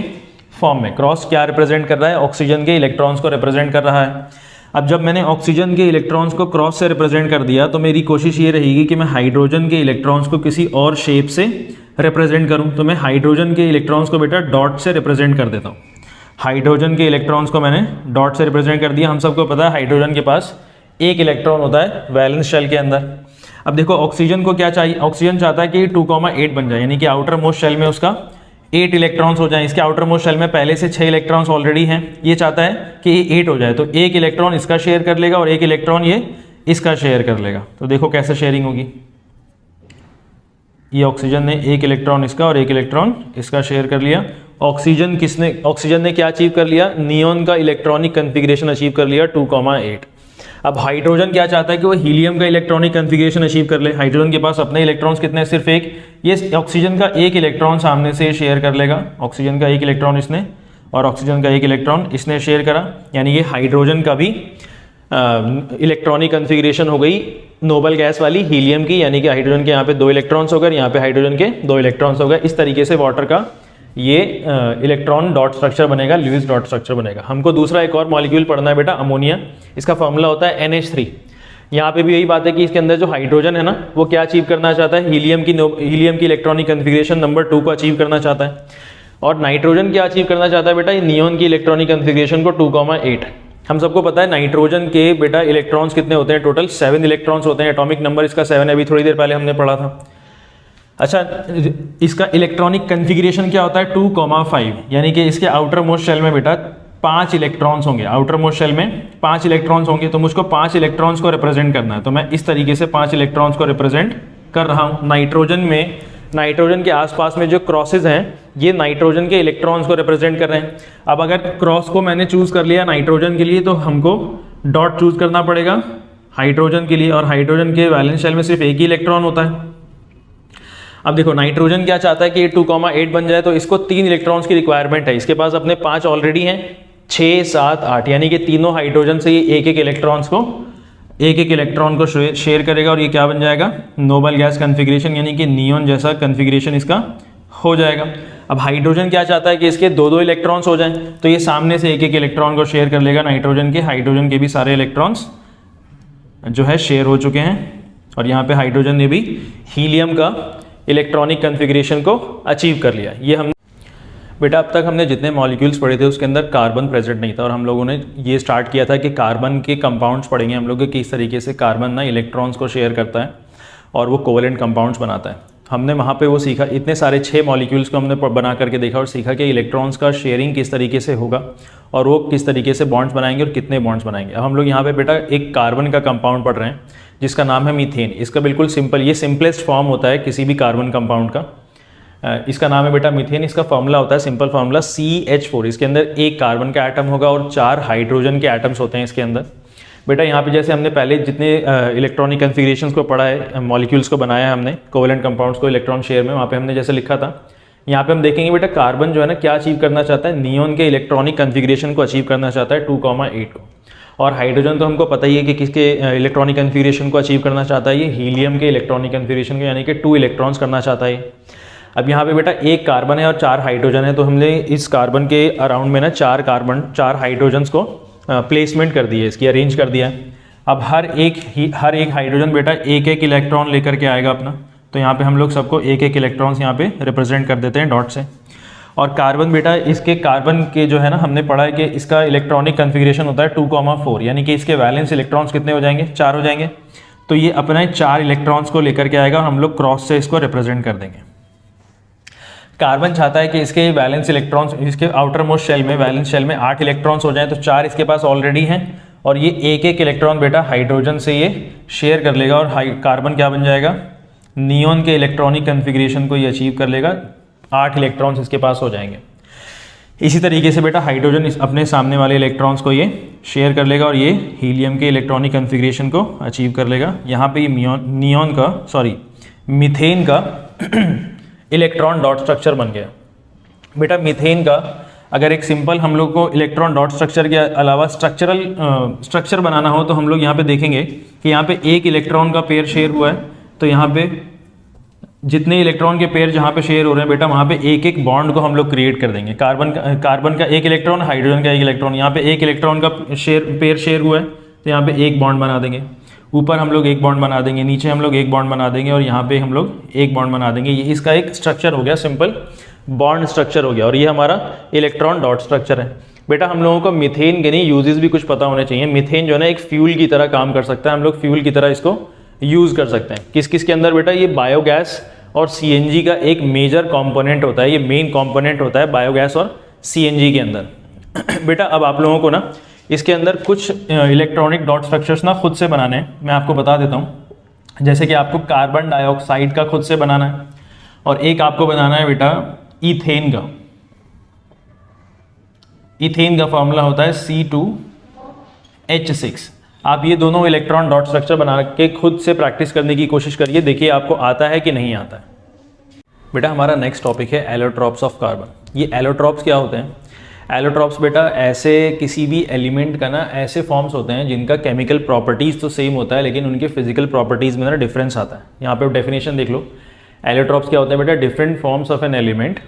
फॉर्म में। क्रॉस क्या रिप्रेजेंट कर रहा है, ऑक्सीजन के इलेक्ट्रॉन्स को रिप्रेजेंट कर रहा है। अब जब मैंने ऑक्सीजन के इलेक्ट्रॉन्स को क्रॉस से रिप्रेजेंट कर दिया तो मेरी कोशिश ये रहेगी कि मैं हाइड्रोजन के इलेक्ट्रॉन्स को किसी और शेप से रिप्रेजेंट करूं। तो मैं हाइड्रोजन के इलेक्ट्रॉन्स को बेटा डॉट से रिप्रेजेंट कर देता हूं। हाइड्रोजन के इलेक्ट्रॉन्स को मैंने डॉट से रिप्रेजेंट कर दिया। हम सबको पता है हाइड्रोजन के पास 1 इलेक्ट्रॉन होता है वैलेंस शेल के अंदर। अब देखो ऑक्सीजन को क्या चाहिए, ऑक्सीजन चाहता है कि 2,8 बन जाए, यानी कि आउटर मोस्ट शेल में उसका 8 इलेक्ट्रॉन्स हो जाए। इसके आउटर मोस्ट शेल में पहले से 6 इलेक्ट्रॉन्स ऑलरेडी हैं, ये चाहता है कि ये 8 हो जाए। तो 1 इलेक्ट्रॉन इसका शेयर कर लेगा और 1 इलेक्ट्रॉन ये इसका शेयर कर लेगा। तो देखो कैसे शेयरिंग होगी, ये ऑक्सीजन ने 1 इलेक्ट्रॉन इसका और 1 इलेक्ट्रॉन इसका शेयर कर लिया। ऑक्सीजन ने क्या अचीव कर लिया, नियॉन का इलेक्ट्रॉनिक कन्फिग्रेशन अचीव कर लिया 2,8। अब हाइड्रोजन क्या चाहता है कि वो हीलियम का इलेक्ट्रॉनिक कन्फिग्रेशन अचीव कर ले। हाइड्रोजन के पास अपने इलेक्ट्रॉन्स कितने, सिर्फ 1। ये ऑक्सीजन का 1 इलेक्ट्रॉन सामने से शेयर कर लेगा, ऑक्सीजन का 1 इलेक्ट्रॉन इसने और ऑक्सीजन का 1 इलेक्ट्रॉन इसने शेयर करा, यानी ये हाइड्रोजन का भी इलेक्ट्रॉनिक कन्फिग्रेशन हो गई नोबल गैस वाली हीलियम की, यानी कि हाइड्रोजन के यहाँ पे 2 इलेक्ट्रॉन्स हो गए, यहाँ पे हाइड्रोजन के 2 इलेक्ट्रॉन्स हो गए। इस तरीके से वाटर का ये इलेक्ट्रॉन डॉट स्ट्रक्चर बनेगा, लुईस डॉट स्ट्रक्चर बनेगा। हमको दूसरा एक और मॉलिक्यूल पढ़ना है बेटा, अमोनिया। इसका फॉर्मूला होता है NH3। यहाँ पे भी यही बात है कि इसके अंदर जो हाइड्रोजन है ना वो क्या अचीव करना चाहता है, हीलियम की इलेक्ट्रॉनिक कन्फिग्रेशन नंबर 2 को अचीव करना चाहता है। और नाइट्रोजन क्या अचीव करना चाहता है बेटा, नियॉन की इलेक्ट्रॉनिक कन्फिग्रेशन को 2,8। हम सबको पता है नाइट्रोजन के बेटा इलेक्ट्रॉन्स कितने होते हैं, टोटल 7 इलेक्ट्रॉन्स होते हैं, एटॉमिक नंबर इसका 7 है, अभी थोड़ी देर पहले हमने पढ़ा था। अच्छा, इसका इलेक्ट्रॉनिक कन्फिग्रेशन क्या होता है 2,5, यानी कि इसके आउटर मोस्ट शेल में बेटा 5 इलेक्ट्रॉन्स होंगे, आउटर मोस्ट शेल में 5 इलेक्ट्रॉन्स होंगे। तो मुझको 5 इलेक्ट्रॉन्स को रिप्रेजेंट करना है, तो मैं इस तरीके से 5 इलेक्ट्रॉन्स को रिप्रेजेंट कर रहा हूँ। नाइट्रोजन में, नाइट्रोजन के आसपास में जो क्रॉसेज हैं ये नाइट्रोजन के इलेक्ट्रॉन्स को रिप्रेजेंट कर रहे हैं। अब अगर क्रॉस को मैंने चूज कर लिया नाइट्रोजन के लिए तो हमको डॉट चूज करना पड़ेगा हाइड्रोजन के लिए, और हाइड्रोजन के वैलेंस शेल में सिर्फ एक ही इलेक्ट्रॉन होता है। अब देखो नाइट्रोजन क्या चाहता है कि ये 2,8 बन जाए, तो इसको 3 इलेक्ट्रॉन्स की रिक्वायरमेंट है। इसके पास अपने 5 ऑलरेडी हैं, 6, 7, 8, यानी कि तीनों हाइड्रोजन से ये एक एक इलेक्ट्रॉन को शेयर करेगा और ये क्या बन जाएगा, नोबल गैस कन्फिग्रेशन, यानी कि नियॉन जैसा कन्फिग्रेशन इसका हो जाएगा। अब हाइड्रोजन क्या चाहता है कि इसके 2-2 इलेक्ट्रॉन्स हो जाएं, तो ये सामने से एक एक इलेक्ट्रॉन को शेयर कर लेगा नाइट्रोजन के। हाइड्रोजन के भी सारे इलेक्ट्रॉन्स जो है शेयर हो चुके हैं, और यहाँ पे हाइड्रोजन ने भी हीलियम का इलेक्ट्रॉनिक कन्फिग्रेशन को अचीव कर लिया। ये हम बेटा अब तक हमने जितने मॉलिक्यूल्स पढ़े थे उसके अंदर कार्बन प्रेजेंट नहीं था, और हम लोगों ने ये स्टार्ट किया था कि कार्बन के कंपाउंड्स पढ़ेंगे हम लोग कि किस तरीके से कार्बन ना इलेक्ट्रॉन्स को शेयर करता है और वो कोवेलेंट कंपाउंड्स बनाता है। हमने वहाँ पे वो सीखा, इतने सारे 6 मॉलिक्यूल्स को हमने बना करके देखा और सीखा कि इलेक्ट्रॉन्स का शेयरिंग किस तरीके से होगा और वो किस तरीके से बॉन्ड्स बनाएंगे और कितने बॉन्ड्स बनाएंगे। अब हम लोग यहाँ पे बेटा एक कार्बन का कंपाउंड पढ़ रहे हैं जिसका नाम है मीथेन। इसका बिल्कुल सिंपल, ये सिंपलेस्ट फॉर्म होता है किसी भी कार्बन कंपाउंड का, इसका नाम है बेटा मीथेन। इसका फॉर्मूला होता है सिंपल फॉर्मूला CH4। इसके अंदर एक कार्बन का एटम होगा और 4 हाइड्रोजन के एटम्स होते हैं इसके अंदर। बेटा यहाँ पे जैसे हमने पहले जितने इलेक्ट्रॉनिक कन्फिग्रेशंस को पढ़ा है, मॉलिक्यूल्स को बनाया है हमने, कोवेलेंट कंपाउंड्स को इलेक्ट्रॉन शेयर में, वहाँ पे हमने जैसे लिखा था, यहाँ पे हम देखेंगे बेटा कार्बन जो है ना क्या अचीव करना चाहता है, नियॉन के इलेक्ट्रॉनिक कन्फिग्रेशन को अचीव करना चाहता है 2,8 को। और हाइड्रोजन तो हमको पता ही है कि किसके इलेक्ट्रॉनिक कन्फिग्रेशन को अचीव करना चाहता है, ये हीलियम के इलेक्ट्रॉनिक कन्फिग्रेशन को, यानी कि 2 इलेक्ट्रॉन्स करना चाहता है। अब यहाँ पे बेटा एक कार्बन है और 4 हाइड्रोजन है, तो हमने इस कार्बन के अराउंड में ना 4 हाइड्रोजन्स को प्लेसमेंट कर दिया है, इसकी अरेंज कर दिया है। अब हर एक हाइड्रोजन बेटा एक एक इलेक्ट्रॉन लेकर के आएगा अपना, तो यहाँ पे हम लोग सबको एक एक इलेक्ट्रॉन्स यहाँ पे रिप्रेजेंट कर देते हैं डॉट से। और कार्बन बेटा, इसके कार्बन के जो है ना हमने पढ़ा है कि इसका इलेक्ट्रॉनिक कन्फिग्रेशन होता है 2,4, यानी कि इसके वैलेंस इलेक्ट्रॉन्स कितने हो जाएंगे, 4 हो जाएंगे। तो ये अपने 4 इलेक्ट्रॉन्स को लेकर के आएगा और हम लोग क्रॉस से इसको रिप्रेजेंट कर देंगे। कार्बन चाहता है कि इसके वैलेंस इलेक्ट्रॉन्स, इसके आउटर मोस्ट शेल में, वैलेंस शेल में 8 इलेक्ट्रॉन्स हो जाएं, तो 4 इसके पास ऑलरेडी हैं और ये एक एक इलेक्ट्रॉन बेटा हाइड्रोजन से ये शेयर कर लेगा और कार्बन क्या बन जाएगा, नियॉन के इलेक्ट्रॉनिक कन्फिग्रेशन को ये अचीव कर लेगा, 8 इलेक्ट्रॉन्स इसके पास हो जाएंगे। इसी तरीके से बेटा हाइड्रोजन अपने सामने वाले इलेक्ट्रॉन्स को ये शेयर कर लेगा और ये हीलियम के इलेक्ट्रॉनिक कन्फिग्रेशन को अचीव कर लेगा। यहाँ पे ये मीथेन का इलेक्ट्रॉन डॉट स्ट्रक्चर बन गया। बेटा मीथेन का अगर एक सिंपल हम लोग को इलेक्ट्रॉन डॉट स्ट्रक्चर के अलावा स्ट्रक्चर बनाना हो तो हम लोग यहाँ पे देखेंगे कि यहाँ पे एक इलेक्ट्रॉन का पेयर शेयर हुआ है, तो यहाँ पे जितने इलेक्ट्रॉन के पेयर जहाँ पे शेयर हो रहे हैं बेटा वहाँ पे एक एक बॉन्ड को हम लोग क्रिएट कर देंगे। कार्बन का एक इलेक्ट्रॉन, हाइड्रोजन का एक इलेक्ट्रॉन, यहाँ पे एक इलेक्ट्रॉन का पेयर शेयर हुआ है तो यहाँ पे एक बॉन्ड बना देंगे, ऊपर हम लोग एक बॉन्ड बना देंगे, नीचे हम लोग एक बॉन्ड बना देंगे और यहाँ पे हम लोग एक बॉन्ड बना देंगे। ये इसका एक स्ट्रक्चर हो गया, सिंपल बॉन्ड स्ट्रक्चर हो गया और ये हमारा इलेक्ट्रॉन डॉट स्ट्रक्चर है। बेटा हम लोगों को मीथेन के नहीं यूजेस भी कुछ पता होने चाहिए। मीथेन जो है ना एक फ्यूल की तरह काम कर सकता है, हम लोग फ्यूल की तरह इसको यूज़ कर सकते हैं। किस किस के अंदर बेटा, ये बायोगैस और CNG का एक मेजर कंपोनेंट होता है, ये मेन कंपोनेंट होता है बायोगैस और CNG के अंदर। बेटा अब आप लोगों को ना इसके अंदर कुछ इलेक्ट्रॉनिक डॉट स्ट्रक्चर्स ना खुद से बनाने हैं, मैं आपको बता देता हूँ। जैसे कि आपको कार्बन डाइऑक्साइड का खुद से बनाना है और एक आपको बनाना है बेटा ईथेन का। ईथेन का फॉर्मूला होता है C2H6। आप ये दोनों इलेक्ट्रॉन डॉट स्ट्रक्चर बना के खुद से प्रैक्टिस करने की कोशिश करिए, देखिए आपको आता है कि नहीं आता है। बेटा हमारा नेक्स्ट टॉपिक है एलोट्रॉप्स ऑफ कार्बन। ये एलोट्रॉप्स क्या होते हैं? एलोट्रॉप्स बेटा ऐसे किसी भी एलिमेंट का ना ऐसे फॉर्म्स होते हैं जिनका केमिकल प्रॉपर्टीज़ तो सेम होता है लेकिन उनके फिजिकल प्रॉपर्टीज़ में ना डिफरेंस आता है। यहाँ पे डेफिनेशन देख लो, एलोट्रॉप्स क्या होते हैं बेटा, different forms of an element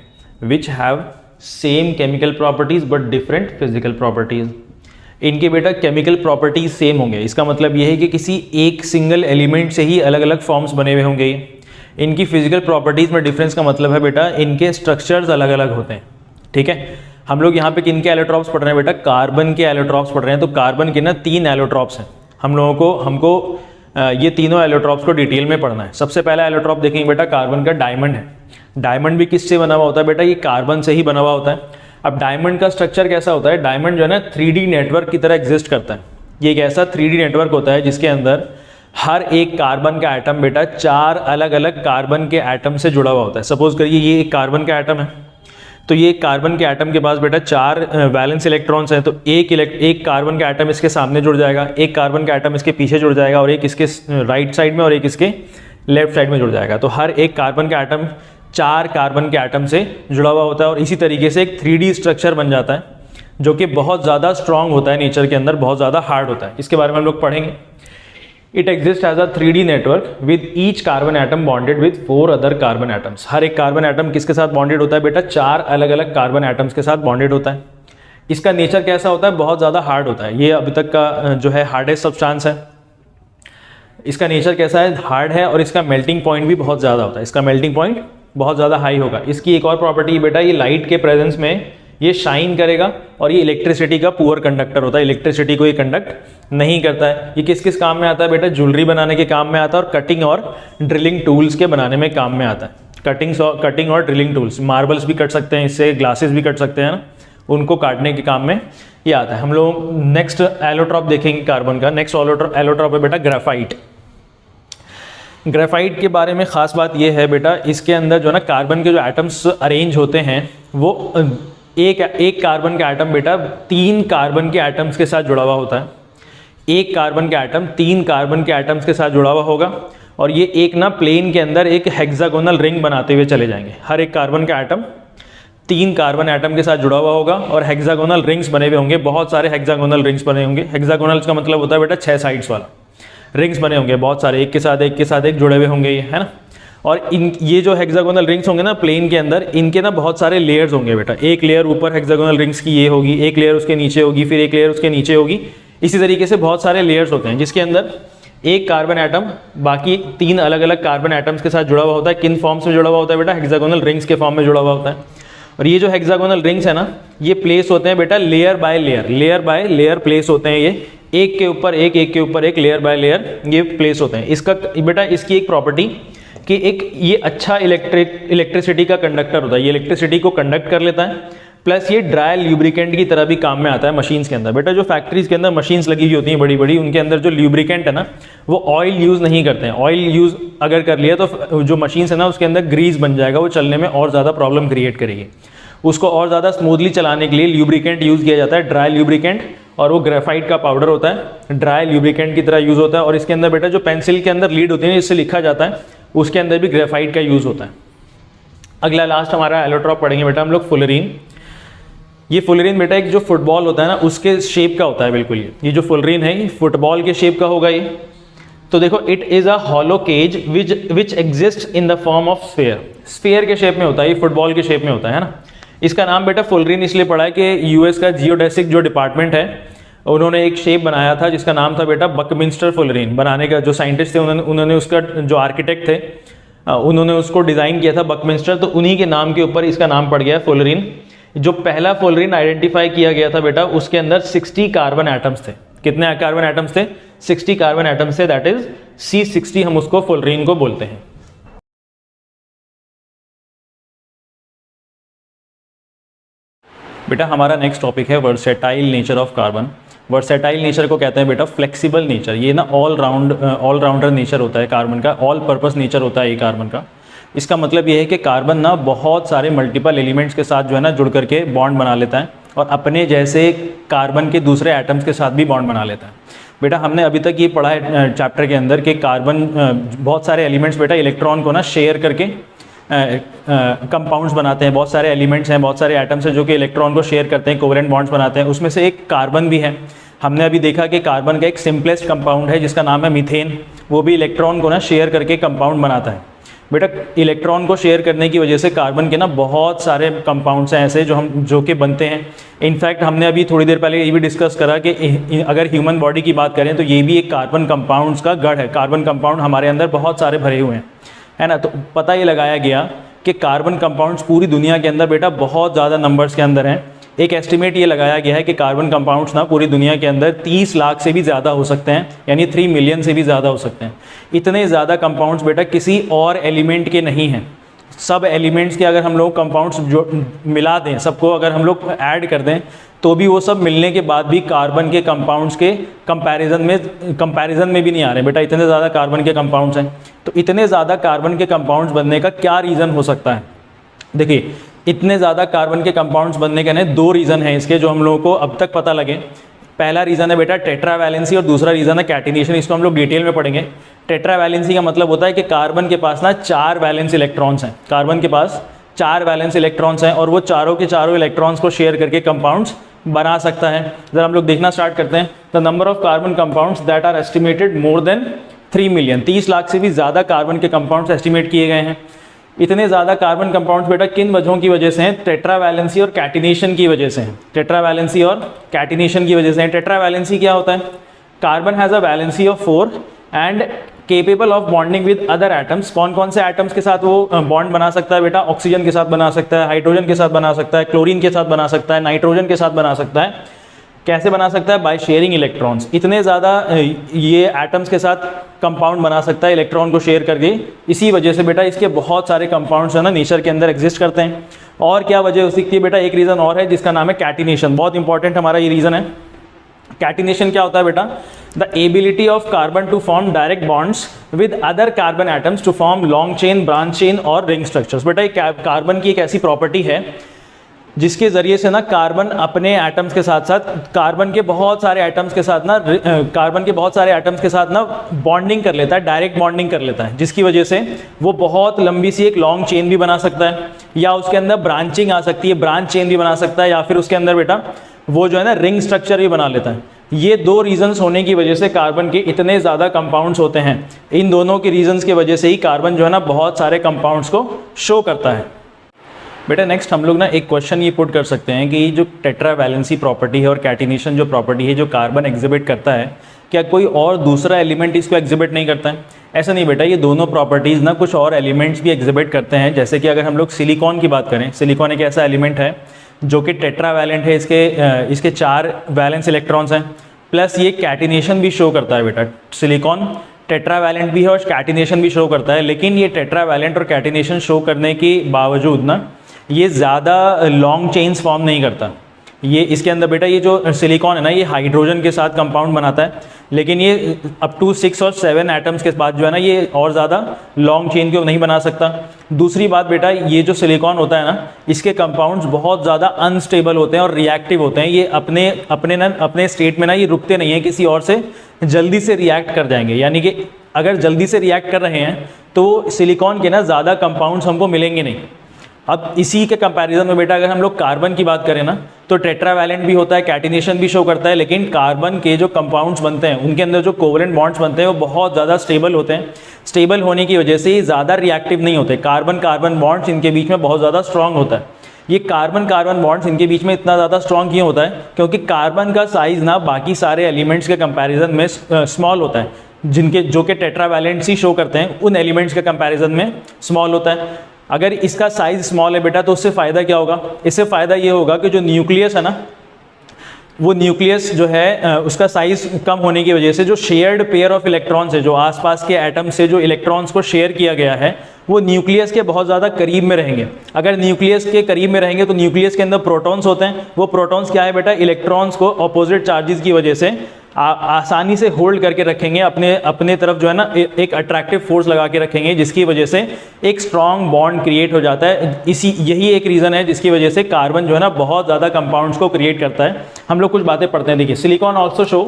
which have same chemical properties but different physical properties. इनके बेटा केमिकल प्रॉपर्टीज सेम होंगे, इसका मतलब यह है कि किसी एक सिंगल एलिमेंट से ही अलग अलग फॉर्म्स बने हुए होंगे। इनकी फिजिकल प्रॉपर्टीज में डिफरेंस का मतलब है बेटा इनके स्ट्रक्चर्स अलग अलग होते हैं। ठीक है, हम लोग यहाँ पे किन के एलोट्रॉप्स पढ़ रहे हैं बेटा? कार्बन के एलोट्रॉप्स पढ़ रहे हैं। तो कार्बन के ना 3 एलोट्रॉप्स हैं। हमको ये तीनों एलोट्रॉप्स को डिटेल में पढ़ना है। सबसे पहला एलोट्रॉप देखेंगे बेटा, कार्बन का डायमंड है। डायमंड भी किससे बना हुआ होता है बेटा? ये कार्बन से ही बना हुआ होता है। अब डायमंड का स्ट्रक्चर कैसा होता है? डायमंड जो है ना 3D नेटवर्क की तरह एग्जिस्ट करता है। ये एक ऐसा 3D नेटवर्क होता है जिसके अंदर हर एक कार्बन का एटम बेटा 4 अलग अलग कार्बन के एटम से जुड़ा हुआ होता है। सपोज करिए ये एक कार्बन का एटम है, तो ये कार्बन के एटम के पास बेटा 4 वैलेंस इलेक्ट्रॉन्स हैं। तो एक कार्बन का एटम इसके सामने जुड़ जाएगा, एक कार्बन का एटम इसके पीछे जुड़ जाएगा, और एक इसके राइट साइड में और एक इसके लेफ्ट साइड में जुड़ जाएगा। तो हर एक कार्बन का एटम 4 कार्बन के एटम से जुड़ा हुआ होता है, और इसी तरीके से एक 3D स्ट्रक्चर बन जाता है जो कि बहुत ज़्यादा स्ट्रांग होता है, नेचर के अंदर बहुत ज़्यादा हार्ड होता है। इसके बारे में हम लोग पढ़ेंगे। It exist as a 3D network with each carbon atom bonded with 4 other carbon atoms. हर एक कार्बन एटम किसके साथ बॉन्डेड होता है बेटा? 4 अलग अलग कार्बन एटम्स के साथ बॉन्डेड होता है। इसका नेचर कैसा होता है? बहुत ज़्यादा हार्ड होता है। ये अभी तक का जो है हार्डेस्ट सब्सटेंस है। इसका नेचर कैसा है? हार्ड है, और इसका मेल्टिंग पॉइंट भी बहुत ज़्यादा होता है। इसका मेल्टिंग पॉइंट बहुत ज़्यादा हाई होगा। इसकी एक और प्रॉपर्टी बेटा, ये लाइट के प्रेजेंस में ये शाइन करेगा, और ये इलेक्ट्रिसिटी का पुअर कंडक्टर होता है। इलेक्ट्रिसिटी को ये कंडक्ट नहीं करता है। ये किस किस काम में आता है बेटा? ज्वेलरी बनाने के काम में आता है, और कटिंग और ड्रिलिंग टूल्स के बनाने में काम में आता है। कटिंग और ड्रिलिंग टूल्स, मार्बल्स भी कट सकते हैं इससे, ग्लासेस भी कट सकते हैं ना, उनको काटने के काम में ये आता है। हम लोग नेक्स्ट एलोट्रॉप देखेंगे कार्बन का। नेक्स्ट एलोट्रॉप है बेटा ग्रेफाइट। ग्रेफाइट के बारे में ख़ास बात यह है बेटा, इसके अंदर जो है ना कार्बन के जो एटम्स अरेंज होते हैं वो एक कार्बन का एटम बेटा 3 कार्बन के एटम्स के साथ जुड़ा हुआ होता है। एक कार्बन का एटम 3 कार्बन के एटम्स के साथ जुड़ा हुआ होगा, और ये एक ना प्लेन के अंदर एक हेक्सागोनल रिंग बनाते हुए चले जाएंगे। हर एक कार्बन का एटम 3 कार्बन एटम के साथ जुड़ा हुआ होगा, और हेक्सागोनल रिंग्स बने हुए होंगे। बहुत सारे हेक्सागोनल रिंग्स बने होंगे। हेक्सागोनल का मतलब होता है बेटा 6 साइड्स वाला। रिंग्स बने होंगे बहुत सारे, एक के साथ एक जुड़े हुए होंगे ये, है ना। और ये जो हेक्सागोनल रिंग्स होंगे ना प्लेन के अंदर, इनके ना बहुत सारे लेयर्स होंगे बेटा। एक लेयर ऊपर हेक्सागोनल रिंग्स की ये होगी, एक लेयर उसके नीचे होगी, फिर एक लेयर उसके नीचे होगी। इसी तरीके से बहुत सारे लेयर्स होते हैं, जिसके अंदर एक कार्बन एटम बाकी 3 अलग अलग कार्बन एटम्स के साथ जुड़ा हुआ होता है। किन फॉर्म्स में जुड़ा हुआ होता है बेटा? हेक्सागोनल रिंग्स के फॉर्म में जुड़ा हुआ होता है। और ये जो हेक्सागोनल रिंग्स है ना, ये प्लेस होते हैं बेटा लेयर बाय लेयर प्लेस होते हैं। ये एक के ऊपर एक लेयर बाय लेयर ये प्लेस होते हैं। इसका बेटा इसकी एक प्रॉपर्टी कि ये अच्छा इलेक्ट्रिसिटी का कंडक्टर होता है। ये इलेक्ट्रिसिटी को कंडक्ट कर लेता है, प्लस ये ड्राई ल्यूब्रिकेंट की तरह भी काम में आता है मशीन्स के अंदर। बेटा जो फैक्ट्रीज के अंदर मशीन्स लगी हुई होती हैं बड़ी बड़ी, उनके अंदर जो ल्यूब्रिकेंट है ना, वो ऑयल यूज़ नहीं करते हैं। ऑयल यूज़ अगर कर लिया तो जो मशीन्स है ना, उसके अंदर ग्रीस बन जाएगा, वो चलने में और ज़्यादा प्रॉब्लम क्रिएट करेगी। उसको और ज़्यादा स्मूथली चलाने के लिए ल्यूब्रिकेंट यूज़ किया जाता है, ड्राई ल्यूब्रिकेंट, और वो ग्रेफाइट का पाउडर होता है, ड्राई ल्यूब्रिकेंट की तरह यूज़ होता है। और इसके अंदर बेटा जो पेंसिल के अंदर लीड होती है जिससे लिखा जाता है, उसके अंदर भी ग्रेफाइट का यूज़ होता है। अगला लास्ट हमारा एलोट्रॉप पढ़ेंगे बेटा हम लोग फुलरीन। ये फुलरीन बेटा एक जो फुटबॉल होता है ना, उसके शेप का होता है बिल्कुल। ये जो फुलरीन है ये फुटबॉल के शेप का होगा ये। तो देखो, it is a hollow cage which exist in the form of sphere के शेप में होता है। ये फुटबॉल के शेप में होता है ना। इसका नाम बेटा फुलरीन इसलिए पड़ा है कि यूएस का जियोडेसिक जो डिपार्टमेंट है, उन्होंने एक शेप बनाया था जिसका नाम था बेटा बकमिंस्टर फुलरीन। बनाने का जो साइंटिस्ट थे उन्होंने उसका जो आर्किटेक्ट थे उन्होंने उसको डिज़ाइन किया था बकमिंस्टर, तो उन्हीं के नाम के ऊपर इसका नाम पड़ गया फुलरीन। जो पहला फुलरीन आइडेंटिफाई किया गया था बेटा, उसके अंदर 60 कार्बन एटम्स थे। कितने कार्बन एटम्स थे? 60 कार्बन एटम्स थे। दैट इज C60, हम उसको फुलरीन को बोलते हैं। बेटा हमारा नेक्स्ट टॉपिक है versatile nature of carbon. Versatile nature को कहते हैं बेटा फ्लेक्सिबल नेचर। ये ना ऑल राउंडर नेचर होता है कार्बन का, ऑल पर्पस नेचर होता है ये कार्बन का। इसका मतलब ये है कि कार्बन ना बहुत सारे मल्टीपल एलिमेंट्स के साथ जो है ना जुड़ करके बॉन्ड बना लेता है, और अपने जैसे कार्बन के दूसरे एटम्स के साथ भी बॉन्ड बना लेता है। बेटा हमने अभी तक ये पढ़ा है चैप्टर के अंदर कि कार्बन बहुत सारे एलिमेंट्स बेटा इलेक्ट्रॉन को ना शेयर करके कंपाउंड्स बनाते हैं। बहुत सारे एलिमेंट्स हैं, बहुत सारे एटम्स हैं जो कि इलेक्ट्रॉन को शेयर करते हैं, कोवेलेंट बॉन्ड्स बनाते हैं। उसमें से एक कार्बन भी है। हमने अभी देखा कि कार्बन का एक सिंपलेस्ट कंपाउंड है जिसका नाम है मीथेन, वो भी इलेक्ट्रॉन को ना शेयर करके कंपाउंड बनाता है। बेटा इलेक्ट्रॉन को शेयर करने की वजह से कार्बन के ना बहुत सारे कंपाउंड्स हैं ऐसे जो कि बनते हैं। इनफैक्ट हमने अभी थोड़ी देर पहले ये भी डिस्कस करा कि अगर ह्यूमन बॉडी की बात करें तो ये भी एक कार्बन कंपाउंड्स का गढ़ है। कार्बन कंपाउंड हमारे अंदर बहुत सारे भरे हुए हैं, है ना। तो पता ये लगाया गया कि कार्बन कंपाउंड्स पूरी दुनिया के अंदर बेटा बहुत ज़्यादा नंबर्स के अंदर हैं। एक एस्टिमेट ये लगाया गया है कि कार्बन कंपाउंड्स ना पूरी दुनिया के अंदर 30 लाख से भी ज़्यादा हो सकते हैं, यानी 3 मिलियन से भी ज़्यादा हो सकते हैं। इतने ज़्यादा कंपाउंड्स बेटा किसी और एलिमेंट के नहीं हैं। सब एलिमेंट्स के अगर हम लोग कंपाउंड्स जो मिला दें, सबको अगर हम लोग ऐड कर दें, तो भी वो सब मिलने के बाद भी कार्बन के कंपाउंड्स के कंपैरिजन में भी नहीं आ रहे बेटा। इतने ज़्यादा कार्बन के कंपाउंड्स हैं। तो इतने ज़्यादा कार्बन के कंपाउंड्स बनने का क्या रीज़न हो सकता है? देखिए, इतने ज़्यादा कार्बन के कंपाउंड्स बनने के ना 2 रीज़न हैं इसके, जो हम लोगों को अब तक पता लगे। पहला रीज़न है बेटा टेट्रावैलेंसी और दूसरा रीज़न है कैटिनेशन। इसको हम लोग डिटेल में पढ़ेंगे। टेट्रावैलेंसी का मतलब होता है कि कार्बन के पास ना 4 वैलेंस इलेक्ट्रॉन्स हैं। कार्बन के पास 4 वैलेंस इलेक्ट्रॉन्स हैं और वो चारों के चारों इलेक्ट्रॉन्स को शेयर करके कंपाउंड्स बना सकता है। जरा हम लोग देखना स्टार्ट करते हैं। The number of carbon compounds that are estimated more than 3 million. 30 lakh से भी ज़्यादा कार्बन के कंपाउंड्स एस्टिमेट किए गए हैं। इतने ज़्यादा कार्बन कंपाउंड्स बेटा किन वजहों की वजह से हैं? टेट्रावैलेंसी और कैटिनेशन की वजह से हैं। टेट्रावैलेंसी और कैटिनेशन की वजह से हैं। टेट्रावैलेंसी क्या होता है? Carbon has a valency of 4 and capable of bonding with other atoms. कौन कौन से एटम्स के साथ वो बॉन्ड बना सकता है बेटा? ऑक्सीजन के साथ बना सकता है, हाइड्रोजन के साथ बना सकता है, क्लोरीन के साथ बना सकता है, नाइट्रोजन के साथ बना सकता है। कैसे बना सकता है? Bye sharing electrons. इतने ज़्यादा ये एटम्स के साथ कंपाउंड बना सकता है इलेक्ट्रॉन को शेयर करके। इसी वजह से बेटा इसके बहुत सारे कंपाउंड्स है ना नेचर के अंदर एग्जिस्ट करते हैं। और क्या वजह हो सकती है बेटा? एक रीज़न और है जिसका नाम है कैटिनेशन। बहुत इंपॉर्टेंट हमारा ये रीज़न है। कैटिनेशन क्या होता है बेटा? The ability of carbon to form direct bonds with other carbon atoms to form long chain, branch chain और रिंग स्ट्रक्चर्स। बेटा ये कार्बन की एक ऐसी प्रॉपर्टी है जिसके ज़रिए से ना कार्बन अपने एटम्स के साथ साथ कार्बन के बहुत सारे एटम्स के साथ ना बॉन्डिंग कर लेता है, डायरेक्ट बॉन्डिंग कर लेता है, जिसकी वजह से वो बहुत लंबी सी एक लॉन्ग चेन भी बना सकता है, या उसके अंदर ब्रांचिंग आ सकती है, ब्रांच चेन भी बना सकता है, या फिर उसके अंदर बेटा वो जो है ना रिंग स्ट्रक्चर भी बना लेता है। ये 2 रीजंस होने की वजह से कार्बन के इतने ज़्यादा कंपाउंड्स होते हैं। इन दोनों के रीजंस की वजह से ही कार्बन जो है ना बहुत सारे कंपाउंड्स को शो करता है। बेटा नेक्स्ट हम लोग ना एक क्वेश्चन ये पुट कर सकते हैं कि जो टेट्रावैलेंसी प्रॉपर्टी है और कैटिनेशन जो प्रॉपर्टी है जो कार्बन एग्जिबिट करता है, क्या कोई और दूसरा एलिमेंट इसको एग्जिबिट नहीं करता है? ऐसा नहीं बेटा, ये दोनों प्रॉपर्टीज़ ना कुछ और एलिमेंट्स भी एग्जिबिट करते हैं। जैसे कि अगर हम लोग सिलिकॉन की बात करें, सिलिकॉन एक ऐसा एलिमेंट है जो कि टेट्रावैलेंट है। इसके 4 वैलेंस इलेक्ट्रॉन्स हैं, प्लस ये कैटिनेशन भी शो करता है बेटा। सिलिकॉन टेट्रावैलेंट भी है और कैटिनेशन भी शो करता है, लेकिन ये टेट्रावैलेंट और कैटिनेशन शो करने के बावजूद ना ये ज़्यादा लॉन्ग चेन्स फॉर्म नहीं करता। ये इसके अंदर बेटा ये जो सिलिकॉन है ना, ये हाइड्रोजन के साथ कंपाउंड बनाता है, लेकिन ये अप टू 6 और 7 एटम्स के बाद जो है ना ये और ज़्यादा लॉन्ग चेन को नहीं बना सकता। दूसरी बात बेटा, ये जो सिलिकॉन होता है ना, इसके कंपाउंड्स बहुत ज़्यादा अनस्टेबल होते हैं और रिएक्टिव होते हैं। ये अपने स्टेट में ना ये रुकते नहीं हैं, किसी और से जल्दी से रिएक्ट कर जाएंगे। यानी कि अगर जल्दी से रिएक्ट कर रहे हैं तो सिलिकॉन के ना ज़्यादा कंपाउंड्स हमको मिलेंगे नहीं। अब इसी के कंपैरिजन में बेटा अगर हम लोग कार्बन की बात करें ना, तो टेट्रावैलेंट भी होता है, कैटिनेशन भी शो करता है, लेकिन कार्बन के जो कंपाउंड्स बनते हैं उनके अंदर जो कोवलेंट बॉन्ड्स बनते हैं वो बहुत ज़्यादा स्टेबल होते हैं। स्टेबल होने की वजह से ये ज़्यादा रिएक्टिव नहीं होते। कार्बन कार्बन बॉन्ड्स इनके बीच में बहुत ज़्यादा स्ट्रॉन्ग होता है। ये कार्बन कार्बन बॉन्ड्स इनके बीच में इतना ज़्यादा स्ट्रॉन्ग क्यों होता है? क्योंकि कार्बन का साइज़ ना बाकी सारे एलिमेंट्स के कंपैरिजन में स्मॉल होता है, जो कि टेट्रावैलेंसी शो करते हैं उन एलिमेंट्स के कंपैरिजन में स्मॉल होता है। अगर इसका साइज स्मॉल है बेटा तो उससे फ़ायदा क्या होगा? इससे फ़ायदा ये होगा कि जो न्यूक्लियस है ना, वो न्यूक्लियस जो है उसका साइज़ कम होने की वजह से जो शेयर्ड पेयर ऑफ इलेक्ट्रॉन्स है, जो आसपास के एटम से जो इलेक्ट्रॉन्स को शेयर किया गया है, वो न्यूक्लियस के बहुत ज़्यादा करीब में रहेंगे। अगर न्यूक्लियस के करीब में रहेंगे तो न्यूक्लियस के अंदर प्रोटॉन्स होते हैं। वो प्रोटॉन्स क्या है बेटा? इलेक्ट्रॉन्स को अपोजिट चार्जेस की वजह से आसानी से होल्ड करके रखेंगे अपने तरफ, जो है ना एक अट्रैक्टिव फोर्स लगा के रखेंगे, जिसकी वजह से एक स्ट्रॉन्ग बॉन्ड क्रिएट हो जाता है। यही एक रीज़न है जिसकी वजह से कार्बन जो है ना बहुत ज़्यादा कंपाउंड्स को क्रिएट करता है। हम लोग कुछ बातें पढ़ते हैं। देखिए, silicon also show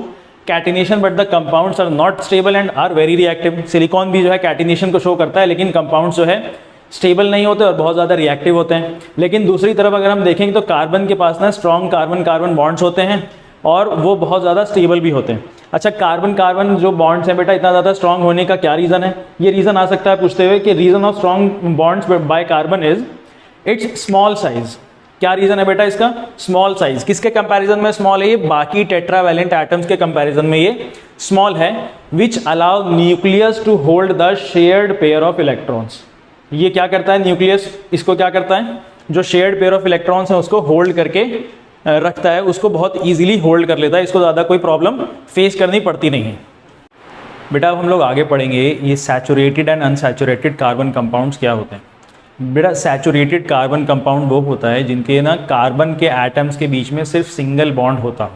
catenation but the compounds are not stable and are very reactive. Silicon भी जो है कैटिनेशन को शो करता है, लेकिन कंपाउंड्स जो है स्टेबल नहीं होते और बहुत ज़्यादा रिएक्टिव होते हैं। लेकिन दूसरी तरफ अगर हम देखेंगे तो कार्बन के पास ना स्ट्रॉन्ग कार्बन कार्बन बॉन्ड्स होते हैं और वो बहुत ज़्यादा स्टेबल भी होते हैं। अच्छा, कार्बन कार्बन जो बॉन्ड्स हैं बेटा, इतना ज़्यादा स्ट्रॉन्ग होने का क्या रीज़न है? ये रीज़न आ सकता है पूछते हुए कि reason of strong bonds by carbon is it's small size. क्या रीज़न है बेटा इसका? Small size. किसके कंपैरिजन में स्मॉल है? ये बाकी टेट्रावैलेंट एटम्स के कंपैरिजन में ये स्मॉल है। Which allow nucleus to hold the shared pair of electrons. ये क्या करता है न्यूक्लियस? इसको क्या करता है? जो शेयर्ड पेयर ऑफ इलेक्ट्रॉन्स है उसको होल्ड करके रखता है उसको बहुत ईजिली होल्ड कर लेता है, इसको ज़्यादा कोई प्रॉब्लम फेस करनी पड़ती नहीं है। बेटा अब हम लोग आगे पढ़ेंगे ये saturated and unsaturated carbon compounds क्या होते हैं। बेटा सैचुरेटेड कार्बन कंपाउंड वो होता है जिनके ना कार्बन के एटम्स के बीच में सिर्फ सिंगल बॉन्ड होता हो,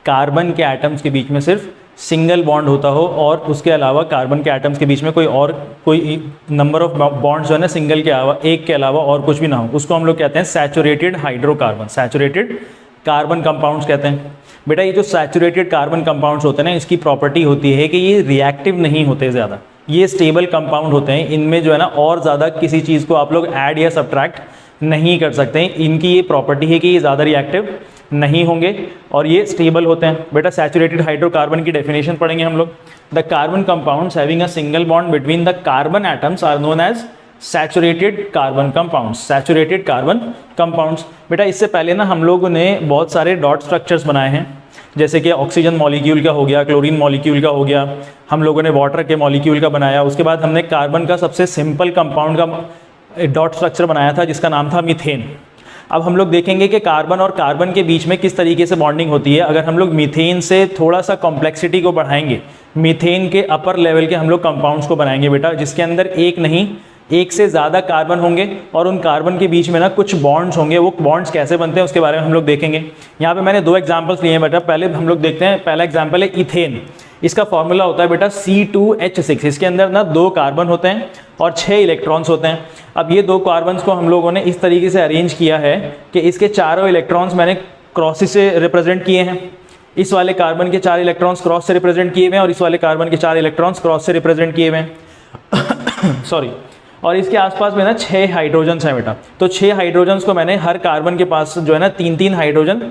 कार्बन के एटम्स के बीच में सिर्फ सिंगल बॉन्ड होता हो और उसके अलावा कार्बन के एटम्स के बीच में कोई नंबर ऑफ बॉन्ड्स जो है ना सिंगल के अलावा, एक के अलावा और कुछ भी ना हो, उसको हम लोग कहते हैं saturated hydrocarbon, saturated carbon compounds कहते हैं। बेटा ये जो सैचुरेटेड कार्बन कंपाउंड्स होते हैं ना, इसकी प्रॉपर्टी होती है कि ये रिएक्टिव नहीं होते ज़्यादा, ये स्टेबल कंपाउंड होते हैं, इनमें जो है ना और ज़्यादा किसी चीज़ को आप लोग ऐड या सब्ट्रैक्ट नहीं कर सकते हैं। इनकी ये प्रॉपर्टी है कि ये ज़्यादा रिएक्टिव नहीं होंगे और ये स्टेबल होते हैं। बेटा सैचुरेटेड हाइड्रोकार्बन की डेफिनेशन पढ़ेंगे हम लोग। The carbon compounds having a single bond between the carbon atoms are known as saturated carbon compounds, saturated carbon compounds. बेटा इससे पहले ना हम लोगों ने बहुत सारे डॉट स्ट्रक्चर्स बनाए हैं, जैसे कि ऑक्सीजन मॉलिक्यूल का हो गया, क्लोरीन मॉलिक्यूल का हो गया, हम लोगों ने वाटर के मॉलिक्यूल का बनाया। उसके बाद हमने कार्बन का सबसे सिंपल कंपाउंड का डॉट स्ट्रक्चर बनाया था जिसका नाम था मीथेन। अब हम लोग देखेंगे कि कार्बन और कार्बन के बीच में किस तरीके से बॉन्डिंग होती है। अगर हम लोग मीथेन से थोड़ा सा कॉम्प्लेक्सिटी को बढ़ाएंगे, मीथेन के अपर लेवल के हम लोग कंपाउंड्स को बनाएंगे बेटा, जिसके अंदर एक नहीं एक से ज़्यादा कार्बन होंगे और उन कार्बन के बीच में ना कुछ बॉन्ड्स होंगे। वो बॉन्ड्स कैसे बनते हैं उसके बारे में हम लोग देखेंगे। यहाँ पे मैंने दो एग्जांपल्स लिए हैं बेटा। पहले हम लोग देखते हैं, पहला एग्जांपल है इथेन। इसका फॉर्मूला होता है बेटा C2H6। इसके अंदर ना 2 कार्बन होते हैं और 6 इलेक्ट्रॉन्स होते हैं। अब ये 2 कार्बन्स को हम लोगों ने इस तरीके से अरेंज किया है कि इसके चारों इलेक्ट्रॉन्स मैंने क्रॉस से रिप्रेजेंट किए हैं। इस वाले कार्बन के 4 इलेक्ट्रॉन्स क्रॉस से रिप्रेजेंट किए हुए हैं और इस वाले कार्बन के 4 इलेक्ट्रॉन्स क्रॉस से रिप्रेजेंट किए हुए हैं सॉरी। और इसके आसपास में ना 6 हाइड्रोजन्स हैं बेटा। तो 6 हाइड्रोजन्स को मैंने हर कार्बन के पास जो है ना 3-3 हाइड्रोजन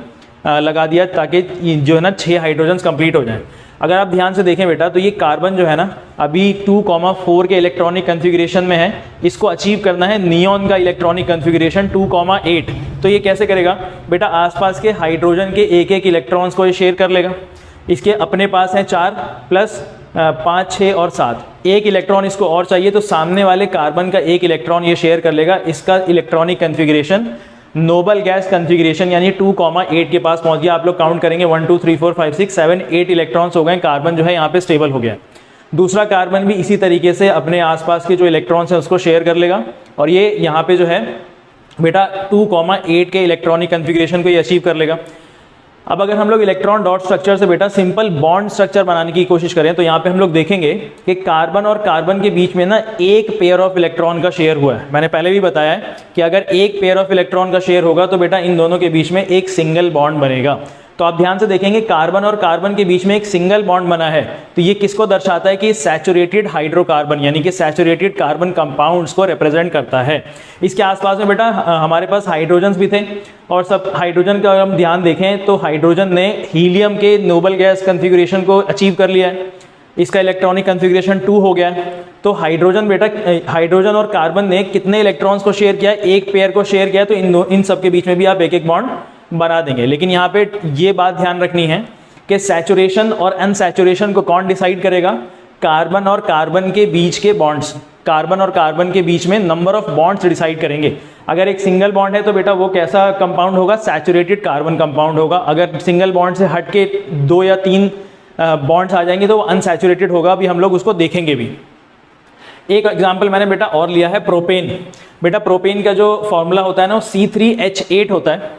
लगा दिया ताकि जो है ना 6 हाइड्रोजन्स कंप्लीट हो जाएं। अगर आप ध्यान से देखें बेटा तो ये कार्बन जो है ना अभी 2,4 के इलेक्ट्रॉनिक कन्फिग्रेशन में है। इसको अचीव करना है नियॉन का इलेक्ट्रॉनिक कन्फिग्रेशन 2,8। तो ये कैसे करेगा बेटा, आसपास के हाइड्रोजन के एक इलेक्ट्रॉन्स को ये शेयर कर लेगा। इसके अपने पास हैं 4 प्लस 5, 6 और 7, एक इलेक्ट्रॉन इसको और चाहिए तो सामने वाले कार्बन का एक इलेक्ट्रॉन ये शेयर कर लेगा। इसका electronic configuration noble gas configuration यानी 2,8 के पास पहुंच गया। आप लोग काउंट करेंगे 1 2 3 4 5 6 7 8 इलेक्ट्रॉन्स हो गए। कार्बन जो है यहाँ पे स्टेबल हो गया। दूसरा कार्बन भी इसी तरीके से अपने आसपास के जो इलेक्ट्रॉन्स हैं उसको शेयर कर लेगा और ये यहाँ पे जो है बेटा 2,8 के इलेक्ट्रॉनिक कन्फिग्रेशन को ये अचीव कर लेगा। अब अगर हम लोग इलेक्ट्रॉन डॉट स्ट्रक्चर से बेटा सिंपल बॉन्ड स्ट्रक्चर बनाने की कोशिश करें तो यहाँ पे हम लोग देखेंगे कि कार्बन और कार्बन के बीच में ना एक पेयर ऑफ इलेक्ट्रॉन का शेयर हुआ है। मैंने पहले भी बताया है कि अगर एक पेयर ऑफ इलेक्ट्रॉन का शेयर होगा तो बेटा इन दोनों के बीच में एक सिंगल बॉन्ड बनेगा। तो आप ध्यान से देखेंगे कार्बन और कार्बन के बीच में एक सिंगल बॉन्ड बना है। तो ये किसको दर्शाता है कि सैचुरेटेड हाइड्रोकार्बन यानी कि सैचुरेटेड कार्बन कंपाउंड्स को रिप्रेजेंट करता है। इसके आसपास में बेटा हमारे पास हाइड्रोजन्स भी थे और सब हाइड्रोजन का अगर हम ध्यान देखें तो हाइड्रोजन ने हीलियम के नोबल गैस कन्फिग्रेशन को अचीव कर लिया है। इसका इलेक्ट्रॉनिक कन्फिग्रेशन 2 हो गया है। तो हाइड्रोजन बेटा हाइड्रोजन और कार्बन ने कितने इलेक्ट्रॉन्स को शेयर किया, एक पेयर को शेयर किया। तो इन सब के बीच में भी आप एक बॉन्ड बना देंगे। लेकिन यहाँ पे ये बात ध्यान रखनी है कि सैचुरेशन और अनसैचुरेशन को कौन डिसाइड करेगा, कार्बन और कार्बन के बीच के बॉन्ड्स, कार्बन और कार्बन के बीच में नंबर ऑफ बॉन्ड्स डिसाइड करेंगे। अगर एक सिंगल बॉन्ड है तो बेटा वो कैसा कंपाउंड होगा, सैचुरेटेड कार्बन कंपाउंड होगा। अगर सिंगल बॉन्ड से हट के 2 या 3 बॉन्ड्स आ जाएंगे तो वो अनसैचुरेटेड होगा। अभी हम लोग उसको देखेंगे भी। एक एग्जाम्पल मैंने बेटा और लिया है प्रोपेन। बेटा प्रोपेन का जो फॉर्मूला होता है ना वो C3H8 होता है।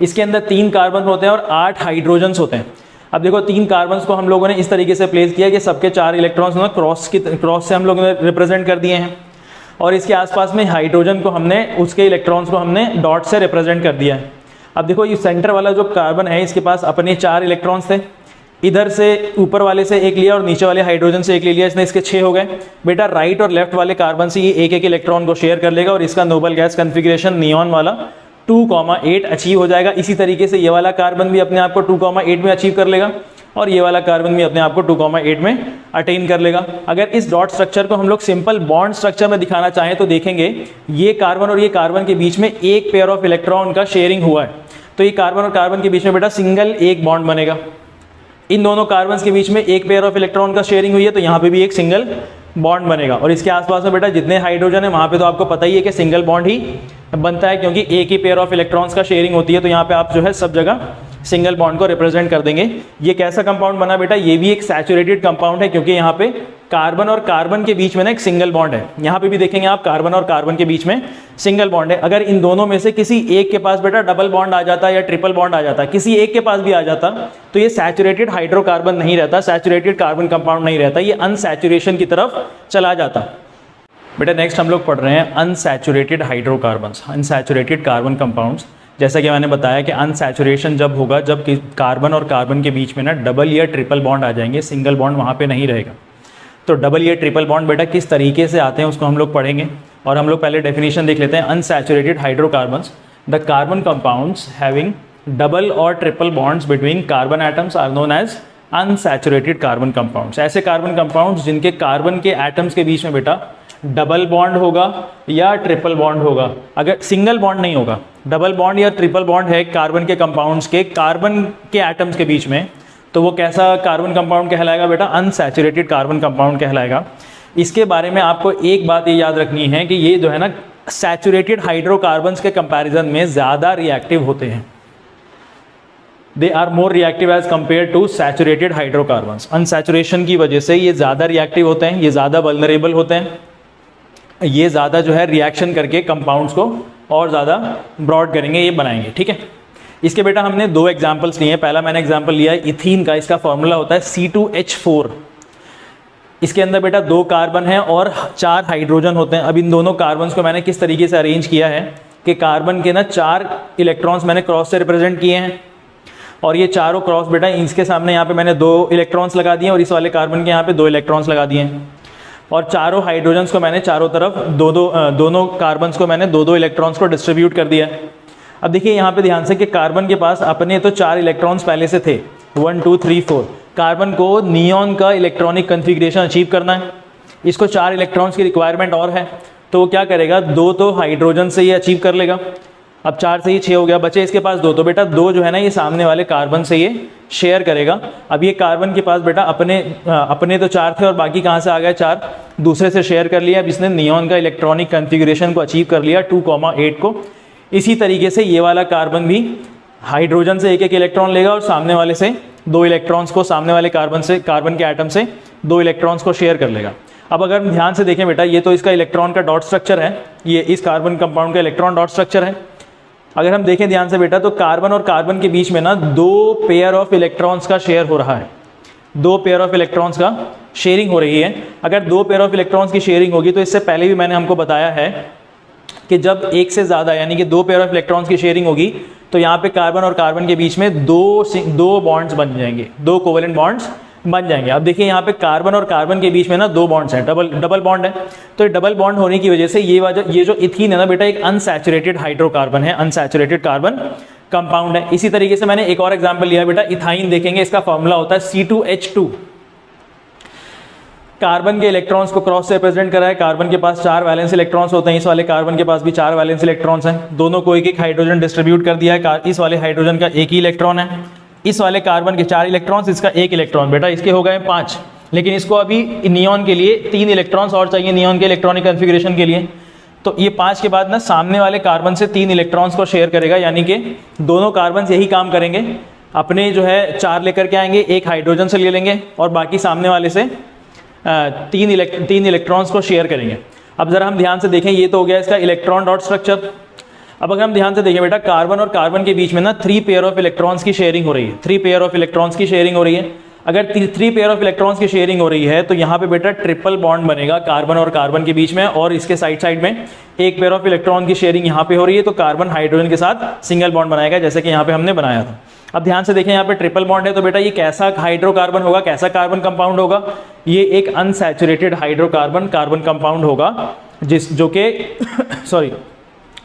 इसके अंदर 3 कार्बन होते हैं और 8 हाइड्रोजन्स होते हैं। अब देखो 3 कार्बन्स को हम लोगों ने इस तरीके से प्लेस किया कि सबके 4 इलेक्ट्रॉन्स ना क्रॉस से हम लोगों ने रिप्रेजेंट कर दिए हैं और इसके आसपास में हाइड्रोजन को हमने उसके इलेक्ट्रॉन्स को हमने डॉट से रिप्रेजेंट कर दिया है। अब देखो ये सेंटर वाला जो कार्बन है इसके पास अपने 4 इलेक्ट्रॉन्स थे। इधर से ऊपर वाले से एक लिया और नीचे वाले हाइड्रोजन से एक ले लिया, इसने इसके 6 हो गए। बेटा राइट और लेफ्ट वाले कार्बन से ये एक इलेक्ट्रॉन को शेयर कर लेगा और इसका नोबल गैस कन्फिग्रेशन नियॉन वाला 2,8 अचीव हो जाएगा। इसी तरीके से ये वाला कार्बन भी अपने आप को 2,8 में अचीव कर लेगा और ये वाला कार्बन भी अपने आप को 2,8 में अटेन कर लेगा। अगर इस डॉट स्ट्रक्चर को हम लोग सिंपल बॉन्ड स्ट्रक्चर में दिखाना चाहें तो देखेंगे ये कार्बन और ये कार्बन के बीच में एक पेयर ऑफ इलेक्ट्रॉन का शेयरिंग हुआ है। तो ये कार्बन और कार्बन के बीच में बेटा सिंगल एक बॉन्ड बनेगा। इन दोनों कार्बन के बीच में एक पेयर ऑफ इलेक्ट्रॉन का शेयरिंग हुई है तो यहाँ पे भी एक सिंगल बॉन्ड बनेगा। और इसके आसपास में बेटा जितने हाइड्रोजन है वहाँ पे तो आपको पता ही है कि सिंगल बॉन्ड ही बनता है, क्योंकि एक ही पेयर ऑफ इलेक्ट्रॉन्स का शेयरिंग होती है। तो यहाँ पे आप जो है सब जगह सिंगल बॉन्ड को रिप्रेजेंट कर देंगे। ये कैसा कंपाउंड बना बेटा, ये भी एक सैचुरेटेड कंपाउंड है, क्योंकि यहाँ पे कार्बन और कार्बन के बीच में ना एक सिंगल बॉन्ड है। यहाँ पे भी देखेंगे आप कार्बन और कार्बन के बीच में सिंगल बॉन्ड है। अगर इन दोनों में से किसी एक के पास बेटा डबल बॉन्ड आ जाता या ट्रिपल बॉन्ड आ जाता, किसी एक के पास भी आ जाता, तो ये सैचुरेटेड हाइड्रोकार्बन नहीं रहता, सैचुरेटेड कार्बन कंपाउंड नहीं रहता, ये अनसैचुरेशन की तरफ चला जाता। बेटा नेक्स्ट हम लोग पढ़ रहे हैं unsaturated hydrocarbons, unsaturated carbon compounds. जैसा कि मैंने बताया कि अनसैचुरेशन जब होगा जब कार्बन और कार्बन के बीच में ना डबल या ट्रिपल बॉन्ड आ जाएंगे, सिंगल बॉन्ड वहाँ पे नहीं रहेगा। तो डबल या ट्रिपल बॉन्ड बेटा किस तरीके से आते हैं उसको हम लोग पढ़ेंगे। और हम लोग पहले डेफिनेशन देख लेते हैं। Unsaturated hydrocarbons, the carbon compounds having double और triple bonds between carbon atoms are known as unsaturated carbon compounds. ऐसे कार्बन कंपाउंड्स जिनके कार्बन के एटम्स के बीच में बेटा डबल बॉन्ड होगा या ट्रिपल बॉन्ड होगा, अगर सिंगल बॉन्ड नहीं होगा, डबल बॉन्ड या ट्रिपल बॉन्ड है कार्बन के कंपाउंड्स के कार्बन के एटम्स के बीच में, तो वो कैसा कार्बन कंपाउंड कहलाएगा बेटा, अनसैचुरेटेड कार्बन कंपाउंड कहलाएगा। इसके बारे में आपको एक बात ये याद रखनी है कि ये जो है ना सैचुरेटेड हाइड्रोकार्बन्स के कंपैरिजन में ज़्यादा रिएक्टिव होते हैं। They are more reactive as compare to saturated hydrocarbons. Unsaturation की वजह से ये ज़्यादा रिएक्टिव होते हैं, ये ज़्यादा वल्नरेबल होते हैं, ये ज़्यादा जो है रिएक्शन करके कंपाउंड्स को और ज़्यादा ब्रॉड करेंगे, ये बनाएंगे। ठीक है, इसके बेटा हमने दो एग्जाम्पल्स लिए हैं। पहला मैंने एग्जाम्पल लिया है इथीन का, इसका फॉर्मूला होता है C2H4। इसके अंदर बेटा 2 कार्बन है और 4 हाइड्रोजन होते हैं। अब इन दोनों कार्बन्स को मैंने किस तरीके से अरेंज किया है कि कार्बन के ना 4 इलेक्ट्रॉन्स मैंने क्रॉस से रिप्रेजेंट किए हैं, और ये चारों क्रॉस बेटा इसके सामने यहाँ पे मैंने 2 इलेक्ट्रॉन्स लगा दिए और इस वाले कार्बन के यहाँ पे 2 इलेक्ट्रॉन्स लगा दिए हैं। और चारों हाइड्रोजन्स को मैंने चारों तरफ दोनों कार्बन्स को मैंने 2-2 इलेक्ट्रॉन्स को डिस्ट्रीब्यूट कर दिया। अब देखिए यहाँ पे ध्यान से कि कार्बन के पास अपने तो 4 इलेक्ट्रॉन्स पहले से थे, 1 2 3 4। कार्बन को नियॉन का इलेक्ट्रॉनिक कन्फिग्रेशन अचीव करना है, इसको 4 इलेक्ट्रॉन्स की रिक्वायरमेंट और है, तो वो क्या करेगा, 2 तो हाइड्रोजन से ये अचीव कर लेगा। अब 4 से ये 6 हो गया, बचे इसके पास 2, तो बेटा 2 जो है ना ये सामने वाले कार्बन से ये शेयर करेगा। अब ये कार्बन के पास बेटा अपने तो 4 थे और बाकी कहाँ से आ गए, 4 दूसरे से शेयर कर लिया। अब इसने नियॉन का इलेक्ट्रॉनिक कन्फिग्रेशन को अचीव कर लिया 2,8 को। इसी तरीके से ये वाला कार्बन भी हाइड्रोजन से 1-1 इलेक्ट्रॉन लेगा और सामने वाले से 2 इलेक्ट्रॉन्स को, सामने वाले कार्बन के एटम से 2 इलेक्ट्रॉन्स को शेयर कर लेगा। अब अगर हम ध्यान से देखें बेटा, ये तो इसका इलेक्ट्रॉन का डॉट स्ट्रक्चर है, ये इस कार्बन कंपाउंड का इलेक्ट्रॉन डॉट स्ट्रक्चर है। अगर हम देखें ध्यान से बेटा, तो कार्बन और कार्बन के बीच में ना 2 पेयर ऑफ इलेक्ट्रॉन्स का शेयर हो रहा है, 2 पेयर ऑफ इलेक्ट्रॉन्स का शेयरिंग हो रही है। अगर 2 पेयर ऑफ इलेक्ट्रॉन्स की शेयरिंग होगी तो इससे पहले भी मैंने हमको बताया है कि जब एक से ज़्यादा यानी कि 2 पेयर ऑफ इलेक्ट्रॉन्स की शेयरिंग होगी तो यहाँ पे कार्बन और कार्बन के बीच में दो बॉन्ड्स बन जाएंगे, 2 कोवेलेंट बॉन्ड्स बन जाएंगे। अब देखिए यहाँ पे कार्बन और कार्बन के बीच में ना 2 बॉन्ड्स हैं, डबल बॉन्ड है। तो डबल बॉन्ड होने की वजह से ये जो इथीन है ना बेटा, एक अनसैचुरेटेड हाइड्रोकार्बन है, अनसैचुरेटेड कार्बन कंपाउंड है। इसी तरीके से मैंने एक और एग्जांपल लिया बेटा, इथाइन देखेंगे, इसका फॉर्मूला होता है C2H2। कार्बन के इलेक्ट्रॉन्स को क्रॉस से रिप्रेजेंट करा है, कार्बन के पास 4 वैलेंस इलेक्ट्रॉन्स होते हैं, इस वाले कार्बन के पास भी 4 वैलेंस इलेक्ट्रॉन्स हैं। दोनों को 1-1 हाइड्रोजन डिस्ट्रीब्यूट कर दिया है, इस वाले हाइड्रोजन का 1 ही इलेक्ट्रॉन है, इस वाले कार्बन के 4 इलेक्ट्रॉन्स, इसका 1 इलेक्ट्रॉन। बेटा इसके हो गए 5, लेकिन इसको अभी नियॉन के लिए 3 इलेक्ट्रॉन्स और चाहिए नियॉन के इलेक्ट्रॉनिक कन्फिग्रेशन के लिए। तो ये 5 के बाद ना सामने वाले कार्बन से 3 इलेक्ट्रॉन्स को शेयर करेगा, यानी कि दोनों कार्बन यही काम करेंगे, अपने जो है 4 लेकर के आएंगे, 1 हाइड्रोजन से ले लेंगे और बाकी सामने वाले से 3 इलेक्ट्रॉन्स को शेयर करेंगे। अब जरा हम ध्यान से देखें, ये तो हो गया इसका इलेक्ट्रॉन डॉट स्ट्रक्चर। अब अगर हम ध्यान से देखें बेटा, कार्बन और कार्बन के बीच में ना 3 पेयर ऑफ इलेक्ट्रॉन्स की शेयरिंग हो रही है, 3 पेयर ऑफ इलेक्ट्रॉन्स की शेयरिंग हो रही है। अगर 3 पेयर ऑफ इलेक्ट्रॉन्स की शेयरिंग हो रही है तो यहाँ पे बेटा ट्रिपल बॉन्ड बनेगा कार्बन और कार्बन के बीच में, और इसके साइड में 1 पेयर ऑफ इलेक्ट्रॉन की शेयरिंग यहाँ पे हो रही है, तो कार्बन हाइड्रोजन के साथ सिंगल बॉन्ड बनाएगा, जैसे कि यहाँ पे हमने बनाया था। अब ध्यान से देखें, यहाँ पे ट्रिपल बॉन्ड है, तो बेटा ये कैसा हाइड्रोकार्बन होगा, कैसा कार्बन कंपाउंड होगा, ये एक अनसैचुरेटेड हाइड्रोकार्बन कार्बन कंपाउंड होगा,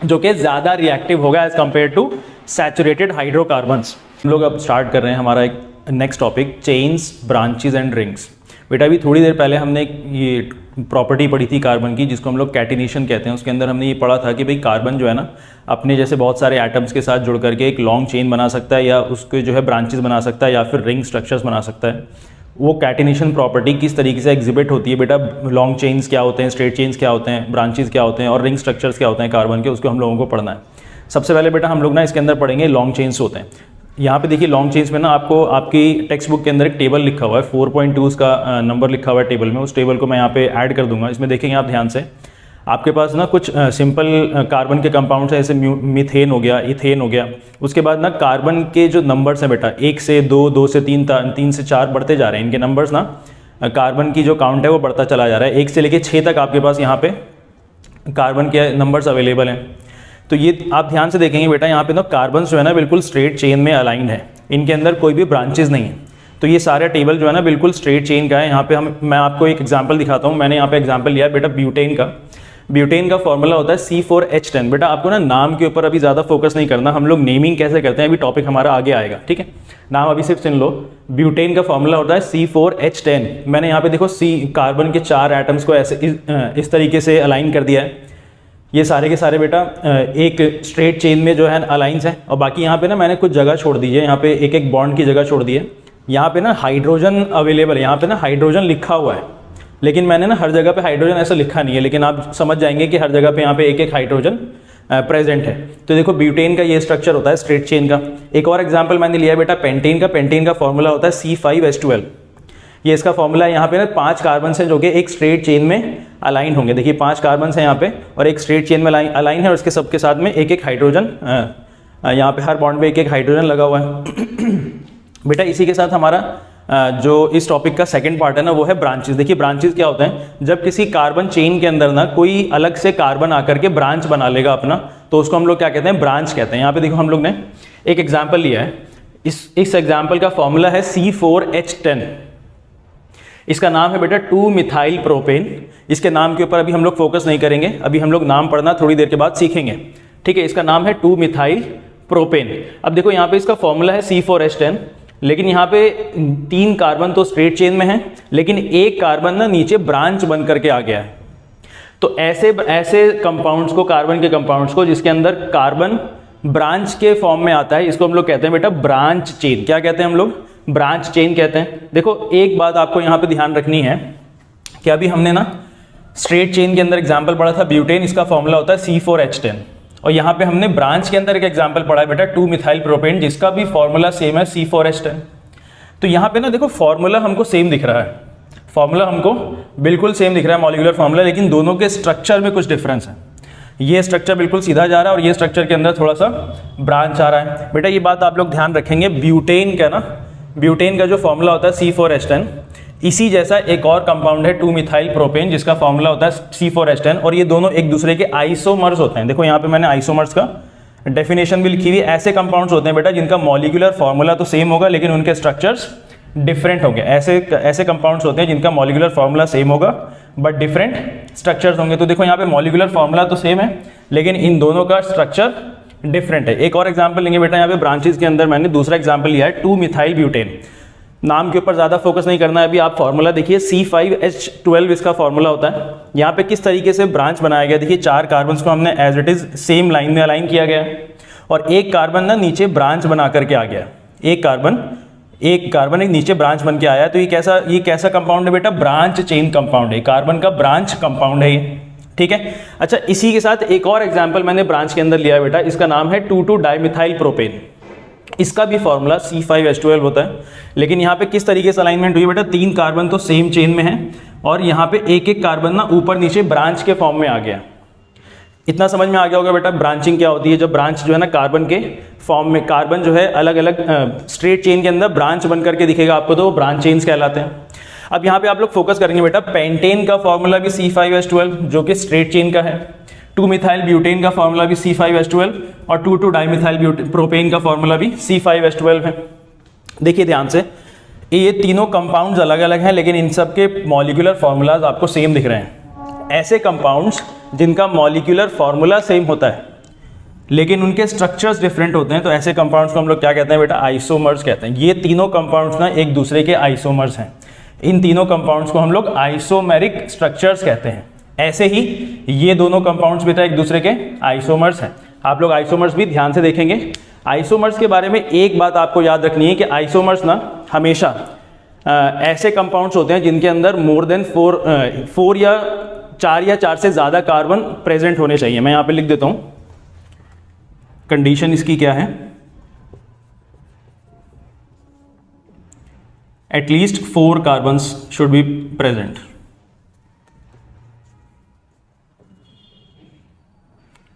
जो कि ज़्यादा रिएक्टिव होगा as compare to saturated hydrocarbons. हम लोग अब स्टार्ट कर रहे हैं हमारा एक next topic, chains, branches and rings. बेटा अभी थोड़ी देर पहले हमने ये प्रॉपर्टी पढ़ी थी कार्बन की, जिसको हम लोग कैटिनेशन कहते हैं। उसके अंदर हमने ये पढ़ा था कि भाई कार्बन जो है ना अपने जैसे बहुत सारे एटम्स के साथ जुड़ करके एक लॉन्ग चेन बना सकता है, या उसके जो है ब्रांचेस बना सकता है, या फिर रिंग स्ट्रक्चर्स बना सकता है। वो कैटिनेशन प्रॉपर्टी किस तरीके से एग्जिबिट होती है बेटा, लॉन्ग चेन्स क्या होते हैं, स्ट्रेट चेन्स क्या होते हैं, ब्रांचेस क्या होते हैं और रिंग स्ट्रक्चर्स क्या होते हैं कार्बन के, उसको हम लोगों को पढ़ना है। सबसे पहले बेटा हम लोग ना इसके अंदर पढ़ेंगे लॉन्ग चेन्स होते हैं। यहाँ पे देखिए लॉन्ग चेन्स में ना आपको आपकी टेक्स्ट बुक के अंदर एक टेबल लिखा हुआ है, 4.2 उसका नंबर लिखा हुआ है टेबल में। उस टेबल को मैं यहाँ पे ऐड कर दूंगा। इसमें देखेंगे आप ध्यान से, आपके पास ना कुछ सिंपल कार्बन के कंपाउंड्स हैं, जैसे मीथेन हो गया, इथेन हो गया। उसके बाद ना कार्बन के जो नंबर्स हैं बेटा 1 से 2, 2 से 3, 3 से 4 बढ़ते जा रहे हैं। इनके नंबर्स ना कार्बन की जो काउंट है वो बढ़ता चला जा रहा है। 1 से लेके 6 तक आपके पास यहाँ पे कार्बन के नंबर्स अवेलेबल हैं। तो ये आप ध्यान से देखेंगे बेटा, यहाँ पे ना कार्बन जो है ना बिल्कुल स्ट्रेट चेन में अलाइंड है, इनके अंदर कोई भी ब्रांचेज नहीं है। तो ये सारा टेबल जो है ना बिल्कुल स्ट्रेट चेन का है। यहाँ पे मैं आपको एक एग्जांपल दिखाता हूँ। मैंने यहाँ पे एग्जांपल लिया है बेटा ब्यूटेन का। ब्यूटेन का फॉर्मूला होता है C4H10। बेटा आपको ना नाम के ऊपर अभी ज़्यादा फोकस नहीं करना, हम लोग नेमिंग कैसे करते हैं अभी टॉपिक हमारा आगे आएगा, ठीक है। नाम अभी सिर्फ सुन लो। ब्यूटेन का फॉर्मूला होता है C4H10। मैंने यहाँ पे देखो कार्बन के 4 एटम्स को ऐसे इस तरीके से अलाइन कर दिया है। ये सारे के सारे बेटा एक स्ट्रेट चेन में जो है अलाइंस है, और बाकी यहाँ पे ना मैंने कुछ जगह छोड़ दी है, यहाँ पे एक एक बॉन्ड की जगह छोड़ दी है। यहाँ पे ना हाइड्रोजन अवेलेबल है, यहाँ पे ना हाइड्रोजन लिखा हुआ है, लेकिन मैंने ना हर जगह पे हाइड्रोजन ऐसा लिखा नहीं है, लेकिन आप समझ जाएंगे कि हर जगह पे यहाँ पे एक एक हाइड्रोजन प्रेजेंट है। तो देखो ब्यूटेन का ये स्ट्रक्चर होता है स्ट्रेट चेन का। एक और एग्जांपल मैंने लिया है बेटा पेंटेन का। पेंटेन का फॉर्मूला होता है C5H12। ये इसका फॉर्मूला है। यहाँ पे ना 5 कार्बन है जो कि एक स्ट्रेट चेन में अलाइन होंगे। देखिए 5 कार्बन है यहाँ पे और एक स्ट्रेट चेन में अलाइन है, और इसके सबके साथ में एक एक हाइड्रोजन, यहाँ पे हर बॉन्ड पे एक एक हाइड्रोजन लगा हुआ है। बेटा इसी के साथ हमारा जो इस टॉपिक का सेकंड पार्ट है ना वो है ब्रांचेस। देखिए ब्रांचेस क्या होते हैं, जब किसी कार्बन चेन के अंदर ना कोई अलग से कार्बन आकर के ब्रांच बना लेगा अपना, तो उसको हम लोग क्या कहते हैं, ब्रांच कहते हैं। यहाँ पे देखो हम लोग ने एक एग्जाम्पल लिया है। इस एग्जाम्पल का फॉर्मूला है C4H10। इसका नाम है बेटा 2-मिथाइल प्रोपेन। इसके नाम के ऊपर अभी हम लोग फोकस नहीं करेंगे, अभी हम लोग नाम पढ़ना थोड़ी देर के बाद सीखेंगे, ठीक है। इसका नाम है 2-मिथाइल प्रोपेन। अब देखो यहाँ पे इसका फॉर्मूला है C4H10, लेकिन यहाँ पे 3 कार्बन तो स्ट्रेट चेन में है, लेकिन एक कार्बन ना नीचे ब्रांच बन करके आ गया है। तो ऐसे कंपाउंड्स को, कार्बन के कंपाउंड्स को जिसके अंदर कार्बन ब्रांच के फॉर्म में आता है, इसको हम लोग कहते हैं बेटा ब्रांच चेन। क्या कहते हैं हम लोग, ब्रांच चेन कहते हैं। देखो एक बात आपको यहाँ पे ध्यान रखनी है कि अभी हमने ना स्ट्रेट चेन के अंदर एग्जाम्पल पढ़ा था ब्यूटेन, इसका फॉर्मूला होता है C4H10, और यहाँ पे हमने ब्रांच के अंदर एक एग्जाम्पल पढ़ा है बेटा 2-मिथाइल प्रोपेन, जिसका भी फॉर्मूला सेम है C4H10। तो यहाँ पे ना देखो फॉर्मूला हमको सेम दिख रहा है, फॉर्मूला हमको बिल्कुल सेम दिख रहा है मॉलिक्यूलर फॉर्मूला, लेकिन दोनों के स्ट्रक्चर में कुछ डिफरेंस है। ये स्ट्रक्चर बिल्कुल सीधा जा रहा है और ये स्ट्रक्चर के अंदर थोड़ा सा ब्रांच आ रहा है। बेटा ये बात आप लोग ध्यान रखेंगे, ब्यूटेन का ना, ब्यूटेन का जो फॉर्मूला होता है C4H10, इसी जैसा एक और कंपाउंड है 2-मिथाइल प्रोपेन, जिसका फॉर्मूला होता है C4H10, और ये दोनों एक दूसरे के आइसोमर्स होते हैं। देखो यहाँ पे मैंने आइसोमर्स का डेफिनेशन भी लिखी हुई है। ऐसे कंपाउंड्स होते हैं बेटा जिनका मॉलिक्यूलर फॉर्मूला तो सेम होगा लेकिन उनके स्ट्रक्चर्स डिफरेंट होंगे। ऐसे कंपाउंड्स होते हैं जिनका मॉलिक्यूलर फॉर्मूला सेम होगा बट डिफरेंट स्ट्रक्चर्स होंगे। तो देखो यहाँ पे मॉलिक्यूलर फॉर्मूला तो सेम है लेकिन इन दोनों का स्ट्रक्चर डिफरेंट है। एक और एग्जाम्पल लेंगे बेटा, यहाँ पे ब्रांचेस के अंदर मैंने दूसरा एग्जाम्पल लिया है 2-मिथाइल ब्यूटेन। नाम के ऊपर ज़्यादा फोकस नहीं करना है अभी, आप फॉर्मूला देखिए C5H12 इसका फॉर्मूला होता है। यहाँ पे किस तरीके से ब्रांच बनाया गया, देखिए 4 कार्बन को हमने as it is same line में अलाइन किया गया है और एक कार्बन ना नीचे ब्रांच बना करके आ गया। एक कार्बन एक नीचे ब्रांच बन के आया है। तो ये कैसा कंपाउंड है बेटा, ब्रांच चेन कंपाउंड है, कार्बन का ब्रांच कंपाउंड है ये, ठीक है। अच्छा इसी के साथ एक और एग्जाम्पल मैंने ब्रांच के अंदर लिया है बेटा, इसका नाम है 2,2-डाइमिथाइल प्रोपेन। इसका भी फॉर्मूला C5H12 होता है, लेकिन यहाँ पे किस तरीके से अलाइनमेंट हुई है बेटा, 3 कार्बन तो सेम चेन में है और यहाँ पे एक एक कार्बन ना ऊपर नीचे ब्रांच के फॉर्म में आ गया। इतना समझ में आ गया होगा बेटा ब्रांचिंग क्या होती है। जब ब्रांच जो है ना कार्बन के फॉर्म में, कार्बन जो है अलग अलग स्ट्रेट चेन के अंदर ब्रांच बन करके दिखेगा आपको, तो ब्रांच चेन्स कहलाते हैं। अब यहाँ पे आप लोग फोकस करेंगे बेटा, पेंटेन का फॉर्मूला भी C5H12 जो कि स्ट्रेट चेन का है, 2-मिथाइल ब्यूटेन का फॉर्मूला भी C5H12 और 2,2-डाइमिथाइल प्रोपेन का फॉर्मूला भी C5H12 है। देखिए ध्यान से, ये तीनों कंपाउंड्स अलग अलग हैं लेकिन इन सब के मॉलिक्यूलर फॉर्मूलाज आपको सेम दिख रहे हैं। ऐसे कंपाउंड्स जिनका मॉलिक्यूलर फॉर्मूला सेम होता है लेकिन उनके स्ट्रक्चर्स डिफरेंट होते हैं, तो ऐसे कंपाउंड्स को हम लोग क्या कहते हैं बेटा, आइसोमर्स कहते हैं। ये तीनों कंपाउंड्स ना एक दूसरे के आइसोमर्स हैं। इन तीनों कंपाउंड्स को हम लोग आइसोमेरिक स्ट्रक्चर्स कहते हैं। ऐसे ही ये दोनों कंपाउंड्स बेटा एक दूसरे के आइसोमर्स हैं। आप लोग आइसोमर्स भी ध्यान से देखेंगे। आइसोमर्स के बारे में एक बात आपको याद रखनी है कि आइसोमर्स ना हमेशा ऐसे कंपाउंड्स होते हैं जिनके अंदर मोर देन 4 या 4 से ज़्यादा कार्बन प्रेजेंट होने चाहिए। मैं यहाँ पे लिख देता हूँ कंडीशन इसकी क्या है, at least 4 carbons should be present.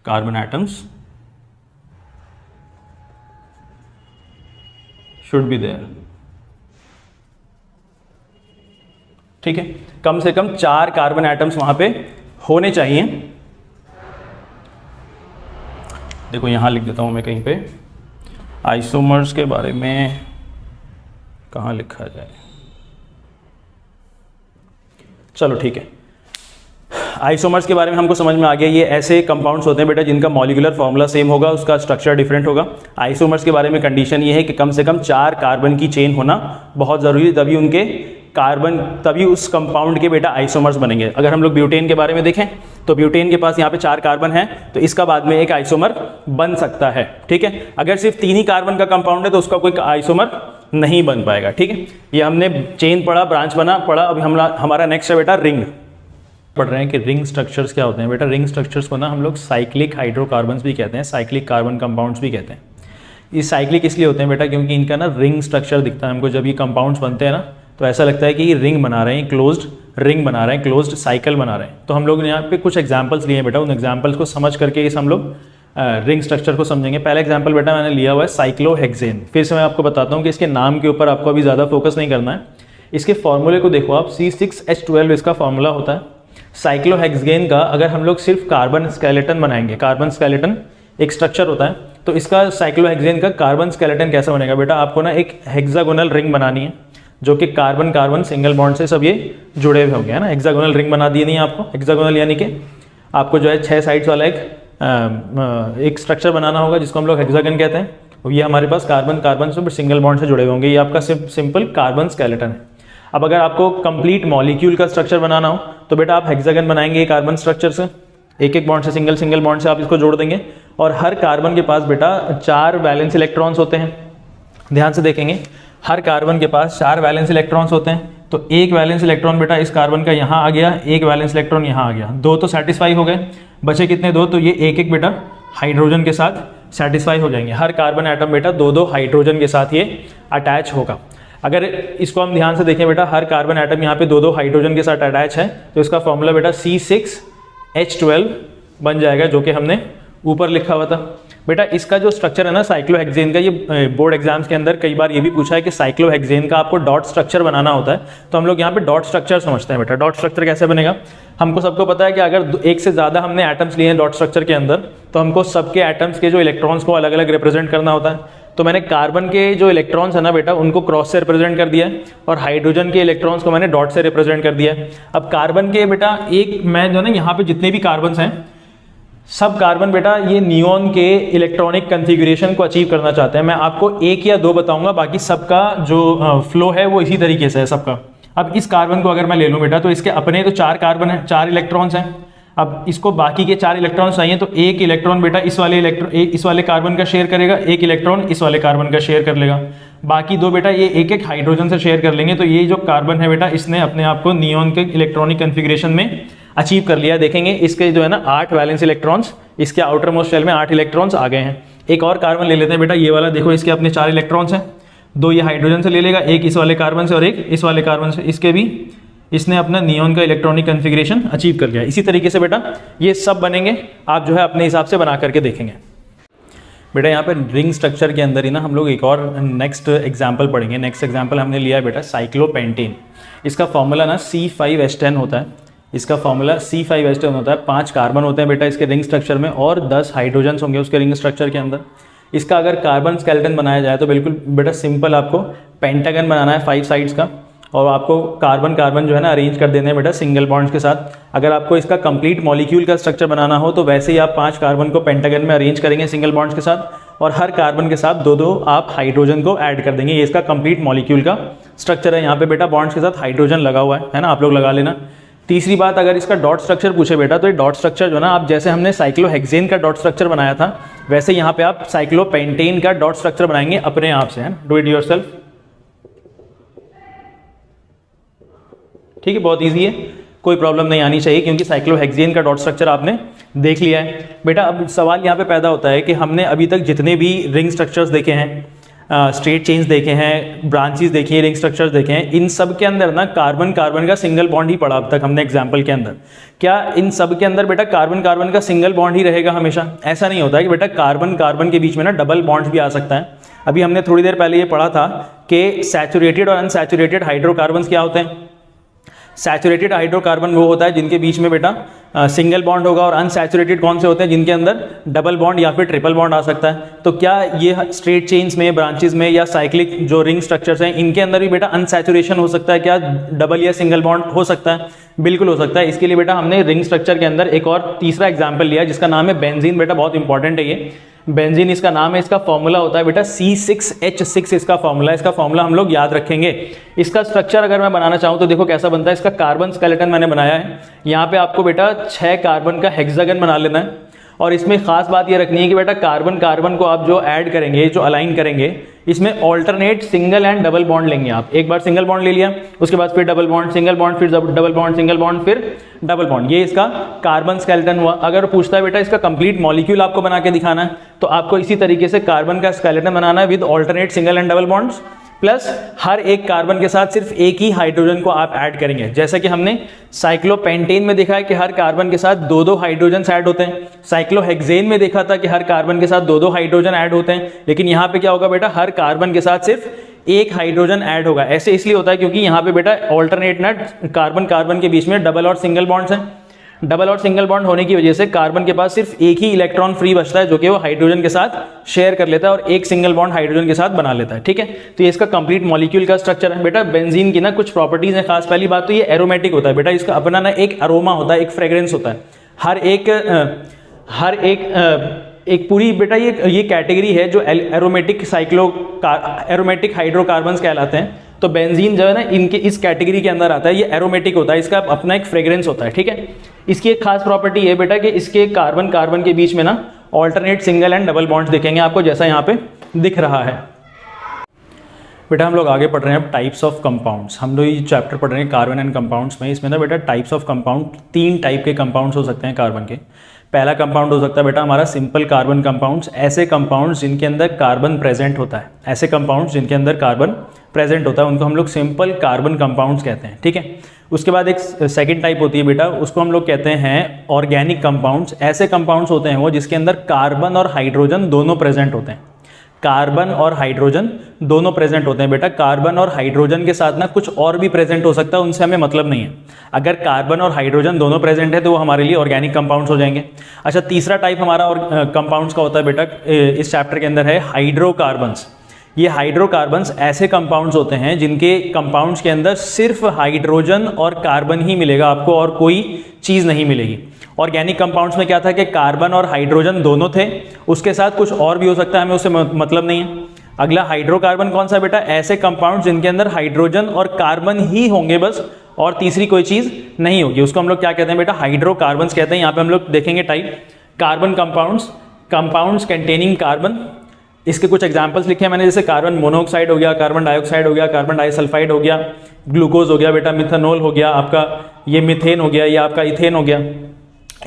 Carbon atoms should be there, ठीक है। कम से कम 4 कार्बन एटम्स वहां पे होने चाहिए। देखो यहां लिख देता हूं मैं कहीं पे, आइसोमर्स के बारे में कहां लिखा जाए, चलो ठीक है। आइसोमर्स के बारे में हमको समझ में आ गया, ये ऐसे कंपाउंड्स होते हैं बेटा जिनका मॉलिक्यूलर फॉर्मूला सेम होगा, उसका स्ट्रक्चर डिफरेंट होगा। आइसोमर्स के बारे में कंडीशन ये है कि कम से कम 4 कार्बन की चेन होना बहुत ज़रूरी है, तभी उनके कार्बन, तभी उस कंपाउंड के बेटा आइसोमर्स बनेंगे। अगर हम लोग ब्यूटेन के बारे में देखें तो ब्यूटेन के पास यहाँ पे 4 कार्बन है, तो इसका बाद में एक आइसोमर बन सकता है, ठीक है। अगर सिर्फ 3 ही कार्बन का कंपाउंड है तो उसका कोई आइसोमर नहीं बन पाएगा, ठीक है। ये हमने चेन पढ़ा, ब्रांच बना पढ़ा। अभी हमारा नेक्स्ट है बेटा रिंग। पढ़ रहे हैं कि रिंग स्ट्रक्चर्स क्या होते हैं बेटा। रिंग स्ट्रक्चर्स को ना हम लोग साइक्लिक हाइड्रोकार्बन्स भी कहते हैं, साइक्लिक कार्बन कंपाउंड्स भी कहते हैं। ये साइक्लिक इसलिए होते हैं बेटा क्योंकि इनका ना रिंग स्ट्रक्चर दिखता है हमको। जब ये कंपाउंड्स बनते हैं ना तो ऐसा लगता है कि ये रिंग बना रहे हैं, क्लोज्ड रिंग बना रहे हैं, क्लोज्ड साइकिल बना रहे हैं। तो हम लोग ने यहाँ पे कुछ एग्जाम्पल्स लिए हैं बेटा, उन एग्जाम्पल्स को समझ करके इस हम लोग रिंग स्ट्रक्चर को समझेंगे। पहला एग्जाम्पल बेटा मैंने लिया हुआ है साइक्लोहेक्सेन। फिर से मैं आपको बताता हूँ कि इसके नाम के ऊपर आपको अभी ज़्यादा फोकस नहीं करना है। इसके फॉर्मूले को देखो आप, C6H12 इसका फॉर्मूला होता है। साइक्लोहेक्सेन का अगर हम लोग सिर्फ कार्बन स्केलेटन बनाएंगे, कार्बन स्केलेटन एक स्ट्रक्चर होता है, तो इसका साइक्लोहेक्सेन का कार्बन स्केलेटन कैसा बनेगा बेटा। आपको ना एक हेक्सागोनल रिंग बनानी है जो कि कार्बन कार्बन सिंगल बॉन्ड से सब ये जुड़े हुए होंगे, है ना। हेक्सागोनल रिंग बना दी नहीं आपको। हेक्सागोनल यानी कि आपको जो है 6 साइड्स वाला एक स्ट्रक्चर बनाना होगा जिसको हम लोग हेक्सागन कहते हैं। ये हमारे पास कार्बन कार्बन से सिंगल बॉन्ड से जुड़े हुए होंगे। ये आपका सिंपल कार्बन स्केलेटन है। अब अगर आपको कंप्लीट मॉलिक्यूल का स्ट्रक्चर बनाना हो तो बेटा आप हेक्सागन बनाएंगे कार्बन स्ट्रक्चर से, एक बॉन्ड से सिंगल बॉन्ड से आप इसको जोड़ देंगे। और हर कार्बन के पास बेटा 4 वैलेंस इलेक्ट्रॉन्स होते हैं। ध्यान से देखेंगे, हर कार्बन के पास 4 वैलेंस इलेक्ट्रॉन्स होते हैं। तो एक वैलेंस इलेक्ट्रॉन बेटा इस कार्बन का यहाँ आ गया, एक वैलेंस इलेक्ट्रॉन यहाँ आ गया, 2 तो सेटिस्फाई हो गए। बचे कितने 2, तो ये एक बेटा हाइड्रोजन के साथ सेटिस्फाई हो जाएंगे। हर कार्बन एटम बेटा 2 हाइड्रोजन के साथ ये अटैच होगा। अगर इसको हम ध्यान से देखें बेटा, हर कार्बन एटम यहाँ पे 2 हाइड्रोजन के साथ अटैच है, तो इसका फॉर्मूला बेटा C6H12 बन जाएगा, जो कि हमने ऊपर लिखा हुआ था बेटा। इसका जो स्ट्रक्चर है ना साइक्लोहेक्सेन का, ये बोर्ड एग्जाम्स के अंदर कई बार ये भी पूछा है कि साइक्लोहेक्सेन का आपको डॉट स्ट्रक्चर बनाना होता है, तो हम लोग यहाँ पे डॉट स्ट्रक्चर समझते हैं बेटा। डॉट स्ट्रक्चर कैसे बनेगा, हमको सबको पता है कि अगर एक से ज़्यादा हमने एटम्स लिए हैं डॉट स्ट्रक्चर के अंदर, तो हमको सबके एटम्स के जो इलेक्ट्रॉन्स को अलग अलग रिप्रेजेंट करना होता है। तो मैंने कार्बन के जो इलेक्ट्रॉन्स है ना बेटा उनको क्रॉस से रिप्रेजेंट कर दिया है, और हाइड्रोजन के इलेक्ट्रॉन्स को मैंने डॉट से रिप्रेजेंट कर दिया है। अब कार्बन के बेटा मैं जो ना यहाँ पे जितने भी कार्बन हैं, सब कार्बन बेटा ये नियॉन के इलेक्ट्रॉनिक कॉन्फ़िगरेशन को अचीव करना चाहते हैं। मैं आपको 1 या 2 बताऊंगा, बाकी सबका जो फ्लो है वो इसी तरीके से है सबका। अब इस कार्बन को अगर मैं ले लूँ बेटा, तो इसके अपने तो 4 कार्बन है, 4 इलेक्ट्रॉन्स हैं। अब इसको बाकी के 4 इलेक्ट्रॉन्स चाहिए, तो एक इलेक्ट्रॉन बेटा इस वाले कार्बन का शेयर करेगा, एक इलेक्ट्रॉन इस वाले कार्बन का शेयर कर लेगा, बाकी 2 बेटा ये एक हाइड्रोजन से शेयर कर लेंगे। तो ये जो कार्बन है बेटा इसने अपने आप को नियॉन के इलेक्ट्रॉनिक कॉन्फ़िगरेशन में अचीव कर लिया। देखेंगे इसके जो है ना 8 वैलेंस इलेक्ट्रॉन्स, इसके आउटर मोस्ट शेल में 8 इलेक्ट्रॉन्स आ गए हैं। एक और कार्बन ले लेते हैं बेटा, ये वाला देखो, इसके अपने 4 इलेक्ट्रॉन्स हैं, 2 ये हाइड्रोजन से ले लेगा, एक इस वाले कार्बन से और एक इस वाले कार्बन से। इसके भी इसने अपना नियॉन का इलेक्ट्रॉनिक कॉन्फ़िगरेशन अचीव कर लिया। इसी तरीके से बेटा ये सब बनेंगे, आप जो है अपने हिसाब से बना करके देखेंगे बेटा। यहाँ पे रिंग स्ट्रक्चर के अंदर ही ना हम लोग एक और नेक्स्ट एग्जाम्पल पढ़ेंगे। नेक्स्ट एग्जाम्पल हमने लिया है बेटा साइक्लोपेंटेन। इसका फॉर्मूला ना C5H10 होता है। इसका फॉर्मूला C5H10 होता है। 5 कार्बन होते हैं बेटा इसके रिंग स्ट्रक्चर में, और 10 हाइड्रोजन्स होंगे उसके रिंग स्ट्रक्चर के अंदर। इसका अगर कार्बन स्केलेटन बनाया जाए तो बिल्कुल बेटा सिंपल आपको पेंटागन बनाना है 5 साइड्स का, और आपको कार्बन कार्बन जो है ना अरेंज कर देने हैं बेटा सिंगल बॉन्ड्स के साथ। अगर आपको इसका कंप्लीट मॉलिक्यूल का स्ट्रक्चर बनाना हो तो वैसे ही आप 5 कार्बन को पेंटागन में अरेंज करेंगे सिंगल बॉन्ड्स के साथ, और हर कार्बन के साथ 2 आप हाइड्रोजन को ऐड कर देंगे। ये इसका कंप्लीट मॉलिक्यूल का स्ट्रक्चर है। यहाँ पे बेटा बॉन्ड्स के साथ हाइड्रोजन लगा हुआ है ना, आप लोग लगा लेना। तीसरी बात, अगर इसका डॉट स्ट्रक्चर पूछे बेटा, तो ये डॉट स्ट्रक्चर जो ना आप जैसे हमने साइक्लोहेक्सेन का डॉट स्ट्रक्चर बनाया था, वैसे यहाँ पे आप साइक्लोपेंटेन का डॉट स्ट्रक्चर बनाएंगे अपने आप से, है ना, डू इट योरसेल्फ। ठीक है, बहुत ईजी है, कोई प्रॉब्लम नहीं आनी चाहिए क्योंकि साइक्लोहेक्सेन का डॉट स्ट्रक्चर आपने देख लिया है। बेटा अब सवाल यहाँ पे पैदा होता है कि हमने अभी तक जितने भी रिंग स्ट्रक्चर्स देखे हैं, स्ट्रेट चेन्स देखे हैं, ब्रांचेस देखी हैं, रिंग स्ट्रक्चर्स देखे हैं, इन सब के अंदर ना कार्बन कार्बन का सिंगल बॉन्ड ही पड़ा अब तक हमने एग्जाम्पल के अंदर। क्या इन सब के अंदर बेटा कार्बन कार्बन का सिंगल बॉन्ड ही रहेगा हमेशा? ऐसा नहीं होता है कि बेटा कार्बन कार्बन के बीच में ना डबल बॉन्ड्स भी आ सकता है। अभी हमने थोड़ी देर पहले ये पढ़ा था कि सैचुरेटेड और अनसैचुरेटेड हाइड्रोकार्बन्स क्या होते हैं। सैचुरेटेड हाइड्रोकार्बन वो होता है जिनके बीच में बेटा सिंगल बॉन्ड होगा, और अनसैचुरेटेड कौन से होते हैं? जिनके अंदर डबल बॉन्ड या फिर ट्रिपल बॉन्ड आ सकता है। तो क्या ये स्ट्रेट चेन्स में, ब्रांचेस में या साइक्लिक जो रिंग स्ट्रक्चर्स हैं इनके अंदर भी बेटा अनसैचुरेशन हो सकता है? क्या डबल या सिंगल बॉन्ड हो सकता है? बिल्कुल हो सकता है। इसके लिए बेटा हमने रिंग स्ट्रक्चर के अंदर एक और तीसरा एग्जाम्पल लिया जिसका नाम है बेंजीन। बेटा बहुत इंपॉर्टेंट है ये, बेंजीन इसका नाम है, इसका फॉर्मूला होता है बेटा C6H6 इसका फॉर्मूला। इसका फॉर्मूला हम लोग याद रखेंगे। इसका स्ट्रक्चर अगर मैं बनाना चाहूँ तो देखो कैसा बनता है। इसका कार्बन स्केलेटन मैंने बनाया है। यहाँ पे आपको बेटा 6 कार्बन का हेक्सागन बना लेना है, और इसमें खास बात ये रखनी है कि बेटा कार्बन कार्बन को आप जो ऐड करेंगे, जो अलाइन करेंगे, इसमें alternate single and double bond लेंगे आप। एक बार सिंगल बॉन्ड ले लिया, उसके बाद फिर डबल बॉन्ड, सिंगल बॉन्ड, फिर डबल बॉन्ड, सिंगल बॉन्ड, फिर डबल बॉन्ड। ये इसका कार्बन स्केलेटन हुआ। अगर पूछता है बेटा इसका कंप्लीट मॉलिक्यूल आपको बना के दिखाना है तो आपको इसी तरीके से कार्बन का स्केलेटन बनाना है with alternate single and double bonds, plus हर एक कार्बन के साथ सिर्फ एक ही हाइड्रोजन को आप ऐड करेंगे। जैसा कि हमने साइक्लोपेंटेन में देखा है कि हर कार्बन के साथ 2-2 हाइड्रोजन ऐड होते हैं। साइक्लोहेक्सेन में देखा था कि हर कार्बन के साथ 2-2 हाइड्रोजन ऐड होते हैं। लेकिन यहाँ पे क्या होगा बेटा, हर कार्बन के साथ सिर्फ एक हाइड्रोजन ऐड होगा। ऐसे इसलिए होता है क्योंकि यहाँ पे बेटा ऑल्टरनेट ना कार्बन कार्बन के बीच में डबल और सिंगल बॉन्ड्स हैं। डबल और सिंगल बॉन्ड होने की वजह से कार्बन के पास सिर्फ एक ही इलेक्ट्रॉन फ्री बचता है जो कि वो हाइड्रोजन के साथ शेयर कर लेता है और एक सिंगल बॉन्ड हाइड्रोजन के साथ बना लेता है। ठीक है, तो ये इसका कंप्लीट मॉलिक्यूल का स्ट्रक्चर है। बेटा बेंजीन की ना कुछ प्रॉपर्टीज हैं खास। पहली बात तो ये एरोमेटिक होता है बेटा, इसका अपना ना एक अरोमा होता है, एक फ्रेग्रेंस होता है। हर एक पूरी बेटा ये कैटेगरी है जो एरोमेटिक एरोमेटिक हाइड्रोकार्बन्स कहलाते हैं। तो बेंजीन जो है ना इनके इस कैटेगरी के अंदर आता है। ये एरोमेटिक होता है, इसका अपना एक फ्रेग्रेंस होता है। ठीक है, इसकी एक खास प्रॉपर्टी है बेटा कि इसके कार्बन कार्बन के बीच में ना alternate single and double bonds दिखेंगे आपको, जैसा यहाँ पे दिख रहा है। बेटा हम लोग आगे पढ़ रहे हैं अब टाइप्स ऑफ कंपाउंड्स। हम लोग ये चैप्टर पढ़ रहे हैं कार्बन एंड कंपाउंड्स में। इसमें ना बेटा टाइप्स ऑफ कंपाउंड, 3 टाइप के कंपाउंड्स हो सकते हैं कार्बन के। पहला कंपाउंड हो सकता है बेटा हमारा सिंपल कार्बन कंपाउंड्स, ऐसे कंपाउंड्स जिनके अंदर कार्बन प्रेजेंट होता है। ऐसे कंपाउंड्स जिनके अंदर कार्बन प्रेजेंट होता है उनको हम लोग सिंपल कार्बन कंपाउंड्स कहते हैं। ठीक है, उसके बाद एक सेकंड टाइप होती है बेटा, उसको हम लोग कहते हैं ऑर्गेनिक कंपाउंड्स। ऐसे कंपाउंड्स होते हैं वो जिसके अंदर कार्बन और हाइड्रोजन दोनों प्रेजेंट होते हैं। कार्बन और हाइड्रोजन दोनों प्रेजेंट होते हैं बेटा। कार्बन और हाइड्रोजन के साथ ना कुछ और भी प्रेजेंट हो सकता है, उनसे हमें मतलब नहीं है। अगर कार्बन और हाइड्रोजन दोनों प्रेजेंट है तो वो हमारे लिए ऑर्गेनिक कंपाउंड्स हो जाएंगे। अच्छा, तीसरा टाइप हमारा और कंपाउंड्स का होता है बेटा इस चैप्टर के अंदर है हाइड्रोकार्बन्स। ये हाइड्रोकार्बन्स ऐसे कंपाउंड्स होते हैं जिनके कंपाउंड्स के अंदर सिर्फ हाइड्रोजन और कार्बन ही मिलेगा आपको, और कोई चीज़ नहीं मिलेगी। ऑर्गेनिक कंपाउंड्स में क्या था कि कार्बन और हाइड्रोजन दोनों थे, उसके साथ कुछ और भी हो सकता है, हमें उससे मतलब नहीं है। अगला हाइड्रोकार्बन कौन सा बेटा, ऐसे कंपाउंड्स जिनके अंदर हाइड्रोजन और कार्बन ही होंगे बस, और तीसरी कोई चीज़ नहीं होगी। उसको हम लोग क्या कहते हैं बेटा, हाइड्रोकार्बन्स कहते हैं। यहाँ पे हम लोग देखेंगे type carbon compounds, compounds containing carbon. इसके कुछ एग्जांपल्स लिखे हैं मैंने, जैसे कार्बन मोनोऑक्साइड हो गया, कार्बन डाइऑक्साइड हो गया, कार्बन डाइसल्फाइड हो गया, ग्लूकोज हो गया बेटा, मिथेनॉल हो गया आपका, ये मीथेन हो गया, ये आपका इथेन हो गया।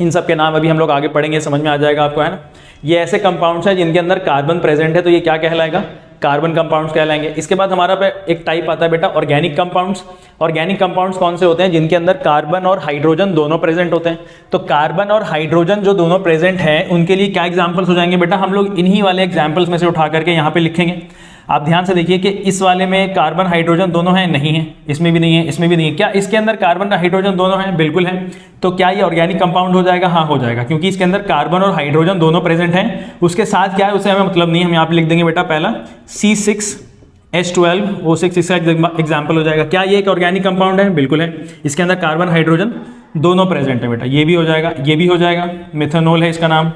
इन सब के नाम अभी हम लोग आगे पढ़ेंगे, समझ में आ जाएगा आपको, है ना। ये ऐसे कंपाउंड्स हैं जिनके अंदर कार्बन प्रेजेंट है, तो ये क्या कहलाएगा, कार्बन कंपाउंड्स कहलाएंगे। इसके बाद हमारा पे एक टाइप आता है बेटा ऑर्गेनिक कंपाउंड्स। ऑर्गेनिक कंपाउंड्स कौन से होते हैं, जिनके अंदर कार्बन और हाइड्रोजन दोनों प्रेजेंट होते हैं। तो कार्बन और हाइड्रोजन जो दोनों प्रेजेंट हैं उनके लिए क्या एग्जाम्पल्स हो जाएंगे बेटा, हम लोग इन्हीं वाले एग्जाम्पल्स में से उठा करके यहाँ पे लिखेंगे। आप ध्यान से देखिए कि इस वाले में कार्बन हाइड्रोजन दोनों हैं, नहीं है, इसमें भी नहीं है, इसमें भी नहीं है। क्या इसके अंदर कार्बन हाइड्रोजन दोनों हैं, बिल्कुल है। तो क्या ये ऑर्गेनिक कंपाउंड हो जाएगा, हाँ हो जाएगा, क्योंकि इसके अंदर कार्बन और हाइड्रोजन दोनों प्रेजेंट हैं। उसके साथ क्या है उसे हमें मतलब नहीं, हम यहाँ पे लिख देंगे बेटा पहला C6H12O6, इसका एग्जाम्पल हो जाएगा। क्या ये एक ऑर्गेनिक कंपाउंड है, बिल्कुल है। इसके अंदर कार्बन हाइड्रोजन दोनों प्रेजेंट है बेटा, ये भी हो जाएगा, ये भी हो जाएगा। मिथेनॉल है इसका नाम,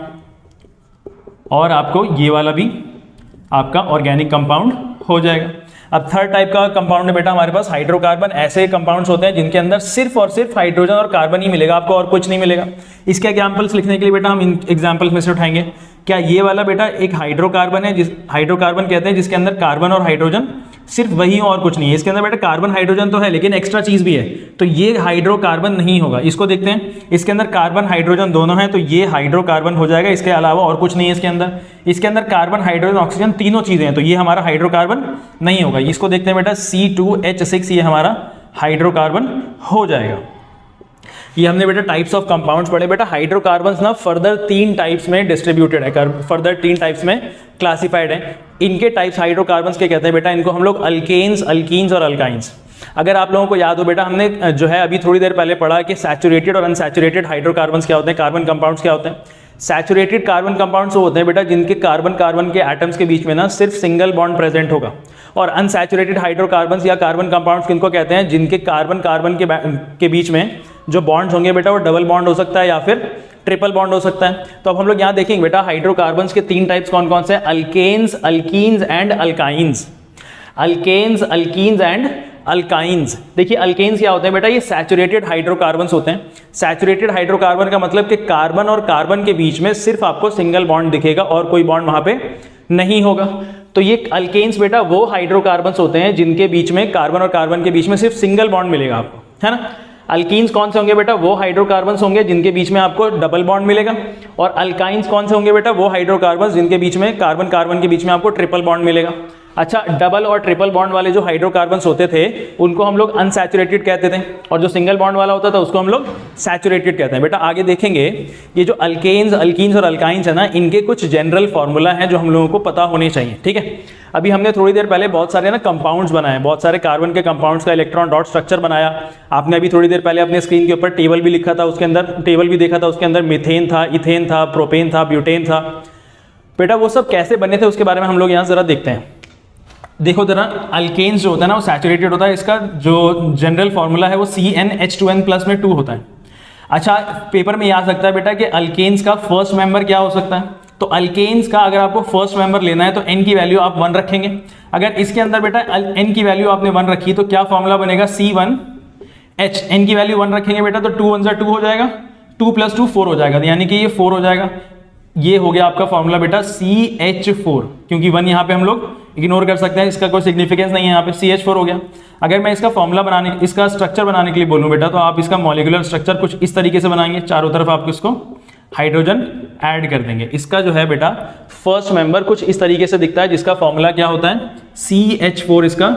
और आपको ये वाला भी आपका ऑर्गेनिक कंपाउंड हो जाएगा। अब थर्ड टाइप का कंपाउंड है बेटा हमारे पास हाइड्रोकार्बन। ऐसे कंपाउंड्स होते हैं जिनके अंदर सिर्फ और सिर्फ हाइड्रोजन और कार्बन ही मिलेगा आपको, और कुछ नहीं मिलेगा। इसके एग्जांपल्स लिखने के लिए बेटा हम इन एग्जांपल्स में से उठाएंगे। क्या ये वाला बेटा एक हाइड्रोकार्बन है, हाइड्रोकार्बन कहते हैं जिसके अंदर कार्बन और हाइड्रोजन सिर्फ वही और कुछ नहीं है। इसके अंदर बेटा कार्बन हाइड्रोजन तो है लेकिन एक्स्ट्रा चीज भी है, तो ये हाइड्रोकार्बन नहीं होगा। इसको देखते हैं, इसके अंदर कार्बन हाइड्रोजन दोनों हैं तो ये हाइड्रोकार्बन हो जाएगा, इसके अलावा और कुछ नहीं है इसके अंदर। इसके अंदर कार्बन हाइड्रोजन ऑक्सीजन तीनों चीजें हैं तो ये हमारा हाइड्रोकार्बन नहीं होगा। इसको देखते हैं बेटा C2H6, ये हमारा हाइड्रोकार्बन हो जाएगा। ये हमने बेटा टाइप्स ऑफ कंपाउंड्स पढ़े। बेटा हाइड्रोकार्बन्स ना फर्दर 3 टाइप्स में डिस्ट्रीब्यूटेड है, फर्दर 3 टाइप्स में क्लासिफाइड है। इनके टाइप्स हाइड्रोकार्बन्स के कहते हैं बेटा, इनको हम लोग अल्केन्स, अल्कीन्स और अल्काइंस। अगर आप लोगों को याद हो बेटा, हमने जो है अभी थोड़ी देर पहले पढ़ा कि सैचुरेटेड और अनसैचुरेटेड हाइड्रोकार्बन्स क्या होते हैं, कार्बन कंपाउंड्स क्या होते हैं। सैचुरेटेड कार्बन कंपाउंड्स होते हैं बेटा जिनके कार्बन कार्बन के एटम्स के बीच में ना सिर्फ सिंगल बॉन्ड प्रेजेंट होगा। और अनसैचुरेटेड हाइड्रोकार्बन्स या कार्बन कंपाउंड्स किनको कहते हैं, जिनके कार्बन कार्बन के बीच में जो बॉन्ड्स होंगे बेटा वो डबल बॉन्ड हो सकता है या फिर ट्रिपल बॉन्ड हो सकता है। तो अब हम लोग यहाँ देखेंगे बेटा हाइड्रोकार्बन्स के 3 टाइप्स कौन कौन से हैं, alkanes, alkenes and alkynes. Alkanes, alkenes and alkynes. देखिए अल्केन्स क्या होते हैं बेटा, ये सैचुरेटेड हाइड्रोकार्बन्स होते हैं। सैचुरेटेड हाइड्रोकार्बन का मतलब कि कार्बन और कार्बन के बीच में सिर्फ आपको सिंगल बॉन्ड दिखेगा और कोई बॉन्ड वहां पे नहीं होगा। तो ये अल्केन्स बेटा वो हाइड्रोकार्बन्स होते हैं जिनके बीच में कार्बन और कार्बन के बीच में सिर्फ सिंगल बॉन्ड मिलेगा आपको, है ना। अल्कीन्स कौन से होंगे बेटा, वो हाइड्रोकार्बन्स होंगे जिनके बीच में आपको डबल बॉन्ड मिलेगा। और अल्काइंस कौन से होंगे बेटा, वो हाइड्रोकार्बन्स जिनके बीच में कार्बन कार्बन के बीच में आपको ट्रिपल बॉन्ड मिलेगा। अच्छा, डबल और ट्रिपल बॉन्ड वाले जो हाइड्रोकार्बन्स होते थे उनको हम लोग अनसैचुरेटेड कहते थे, और जो सिंगल बॉन्ड वाला होता था उसको हम लोग सैचुरेटेड कहते हैं। बेटा आगे देखेंगे ये जो अल्केन्स, अल्कीन्स और अल्काइंस है ना, इनके कुछ जनरल फॉर्मूला है जो हम लोगों को पता होने चाहिए, ठीक है। अभी हमने थोड़ी देर पहले बहुत सारे ना कंपाउंड्स बनाए, बहुत सारे कार्बन के कंपाउंड्स का इलेक्ट्रॉन डॉट स्ट्रक्चर बनाया। आपने अभी थोड़ी देर पहले अपने स्क्रीन के ऊपर टेबल भी लिखा था, उसके अंदर टेबल भी देखा था, उसके अंदर मीथेन था, इथेन था, प्रोपेन था, ब्यूटेन था। बेटा वो सब कैसे बने थे उसके बारे में हम लोग यहाँ जरा देखते हैं। देखो जरा, अल्केन्स जो होता है ना वो सैचुरेटेड होता है, इसका जो जनरल फॉर्मूला है वो CnH2n+ में 2 होता है। अच्छा, पेपर में ये आ सकता है बेटा कि अल्केन्स का फर्स्ट मेंबर क्या हो सकता है, तो अल्केन्स का अगर आपको फर्स्ट मेंबर लेना है तो n की वैल्यू आप 1 रखेंगे। अगर इसके अंदर बेटा n की वैल्यू आपने 1 रखी तो क्या फॉर्मूला बनेगा, C1H। n की वैल्यू 1 रखेंगे बेटा तो 2 1 2 हो जाएगा, 2 + 2 4 हो जाएगा, यानी कि ये 4 हो जाएगा। ये हो गया आपका फॉर्मूला बेटा CH4, क्योंकि 1 यहाँ पे हम लोग इग्नोर कर सकते हैं, इसका कोई सिग्निफिकेंस नहीं है, यहाँ पे CH4 हो गया। अगर मैं इसका फॉर्मूला बनाने, इसका स्ट्रक्चर बनाने के लिए बोलूँ बेटा, तो आप इसका मॉलिक्यूलर स्ट्रक्चर कुछ इस तरीके से बनाएंगे, चारों तरफ आप इसको हाइड्रोजन ऐड कर देंगे। इसका जो है बेटा फर्स्ट मेंबर कुछ इस तरीके से दिखता है, जिसका फॉर्मूला क्या होता है, CH4 इसका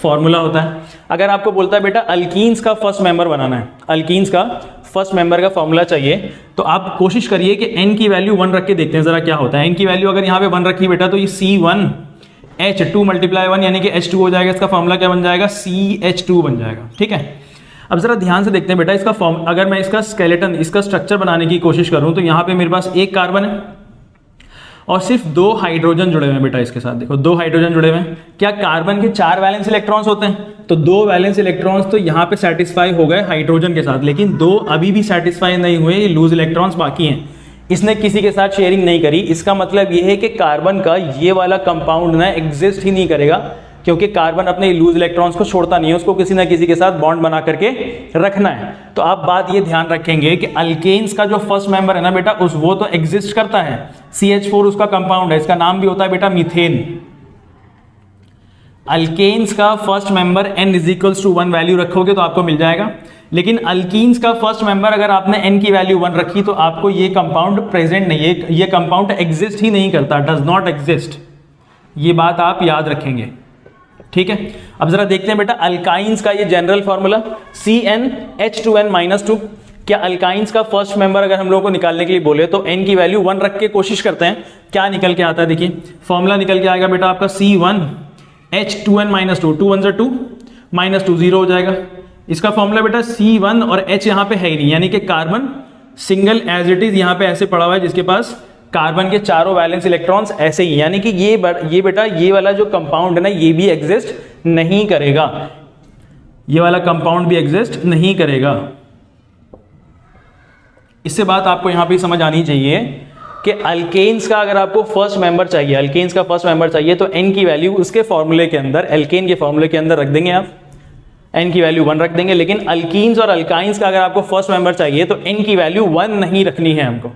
फॉर्मूला होता है। अगर आपको बोलता है बेटा अल्कीन्स का फर्स्ट मेंबर बनाना है, अल्कीन्स का फर्स्ट मेंबर का फॉर्मूला चाहिए, तो आप कोशिश करिए कि n की वैल्यू 1 रख के देखते हैं जरा क्या होता है। n की वैल्यू अगर यहाँ पे 1 रखी बेटा तो ये C1H2 × 1 यानी कि H2 हो जाएगा। इसका फॉर्मूला क्या बन जाएगा, CH2 बन जाएगा, ठीक है। अब जरा ध्यान से देखते हैं बेटा इसका फॉर्म, अगर मैं इसका स्केलेटन, इसका स्ट्रक्चर बनाने की कोशिश करूं तो यहाँ पे मेरे पास एक कार्बन है और सिर्फ 2 हाइड्रोजन जुड़े हुए हैं बेटा। इसके साथ देखो 2 हाइड्रोजन जुड़े हुए हैं। क्या कार्बन के 4 वैलेंस इलेक्ट्रॉन्स होते हैं, तो 2 वैलेंस इलेक्ट्रॉन्स तो यहाँ पे सेटिस्फाई हो गए हाइड्रोजन के साथ, लेकिन 2 अभी भी सेटिस्फाई नहीं हुए, ये लूज इलेक्ट्रॉन्स बाकी हैं। इसने किसी के साथ शेयरिंग नहीं करी। इसका मतलब ये है कि कार्बन का ये वाला कंपाउंड ना एग्जिस्ट ही नहीं करेगा, क्योंकि कार्बन अपने लूज इलेक्ट्रॉन्स को छोड़ता नहीं है, उसको किसी ना किसी के साथ बॉन्ड बना करके रखना है। तो आप बात ये ध्यान रखेंगे कि अल्केन्स का जो फर्स्ट मेंबर है ना बेटा, वो तो एग्जिस्ट करता है, CH4 उसका कंपाउंड है, इसका नाम भी होता है बेटा मीथेन। अल्केन्स का फर्स्ट मेंबर n = 1 वैल्यू रखोगे तो आपको मिल जाएगा, लेकिन अल्कीन्स का फर्स्ट मेंबर अगर आपने n की वैल्यू 1 रखी तो आपको ये कंपाउंड प्रेजेंट नहीं है, ये कंपाउंड एग्जिस्ट ही नहीं करता, डज नॉट एग्जिस्ट। ये बात आप याद रखेंगे, ठीक है। अब जरा देखते हैं बेटा अल्काइंस का ये जनरल फॉर्मूला CnH2n-2। क्या अल्काइंस का फर्स्ट मेंबर अगर हम लोगों को निकालने के लिए बोले तो n की वैल्यू 1 रख के कोशिश करते हैं, क्या निकल के आता है। देखिए फॉर्मूला निकल के आएगा बेटा आपका C1H2n-2, 2 1 2 -2 0 हो जाएगा। इसका फॉर्मूला बेटा C1 और H यहाँ पे है ही नहीं, यानी कि carbon single as it is यहाँ पे ऐसे पड़ा हुआ है, जिसके पास कार्बन के चारों वैलेंस इलेक्ट्रॉन्स ऐसे ही, यानी कि ये बेटा ये वाला जो कंपाउंड है ना ये भी एग्जिस्ट नहीं करेगा, ये वाला कंपाउंड भी एग्जिस्ट नहीं करेगा। इससे बात आपको यहां पे समझ आनी चाहिए कि अल्केन्स का अगर आपको फर्स्ट मेंबर चाहिए, अल्केन्स का फर्स्ट मेंबर चाहिए तो n की वैल्यू उसके फॉर्मूले के अंदर, एल्केन के फॉर्मूले के अंदर रख देंगे आप, n की वैल्यू 1 रख देंगे। लेकिन अल्कीन्स और अल्काइंस का अगर आपको फर्स्ट मेंबर चाहिए तो n की वैल्यू 1 नहीं रखनी है हमको,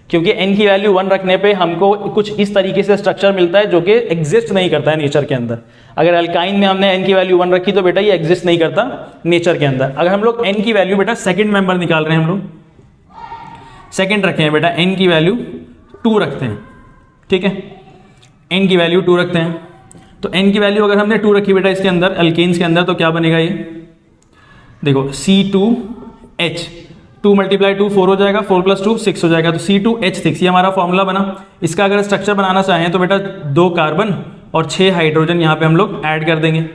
क्योंकि n की वैल्यू 1 रखने पे हमको कुछ इस तरीके से स्ट्रक्चर मिलता है जो कि एग्जिस्ट नहीं करता है नेचर के अंदर। अगर अल्काइन में हमने n की वैल्यू 1 रखी तो बेटा ये एग्जिस्ट नहीं करता नेचर के अंदर। अगर हम लोग n की वैल्यू बेटा सेकंड मेंबर निकाल रहे हैं, हम लोग सेकंड रखे हैं बेटा, n की वैल्यू 2 रखते हैं, ठीक है, n की वैल्यू 2 रखते हैं। तो n की वैल्यू अगर हमने 2 रखी बेटा इसके अंदर, अल्केन्स के अंदर, तो क्या बनेगा ये देखो C2H, 2 × 2 4 हो जाएगा, 4 + 2 6 हो जाएगा, तो C2H6 ये हमारा फॉर्मूला बना। इसका अगर स्ट्रक्चर बनाना चाहें तो बेटा 2 कार्बन और 6 हाइड्रोजन यहाँ पे हम लोग ऐड कर देंगे।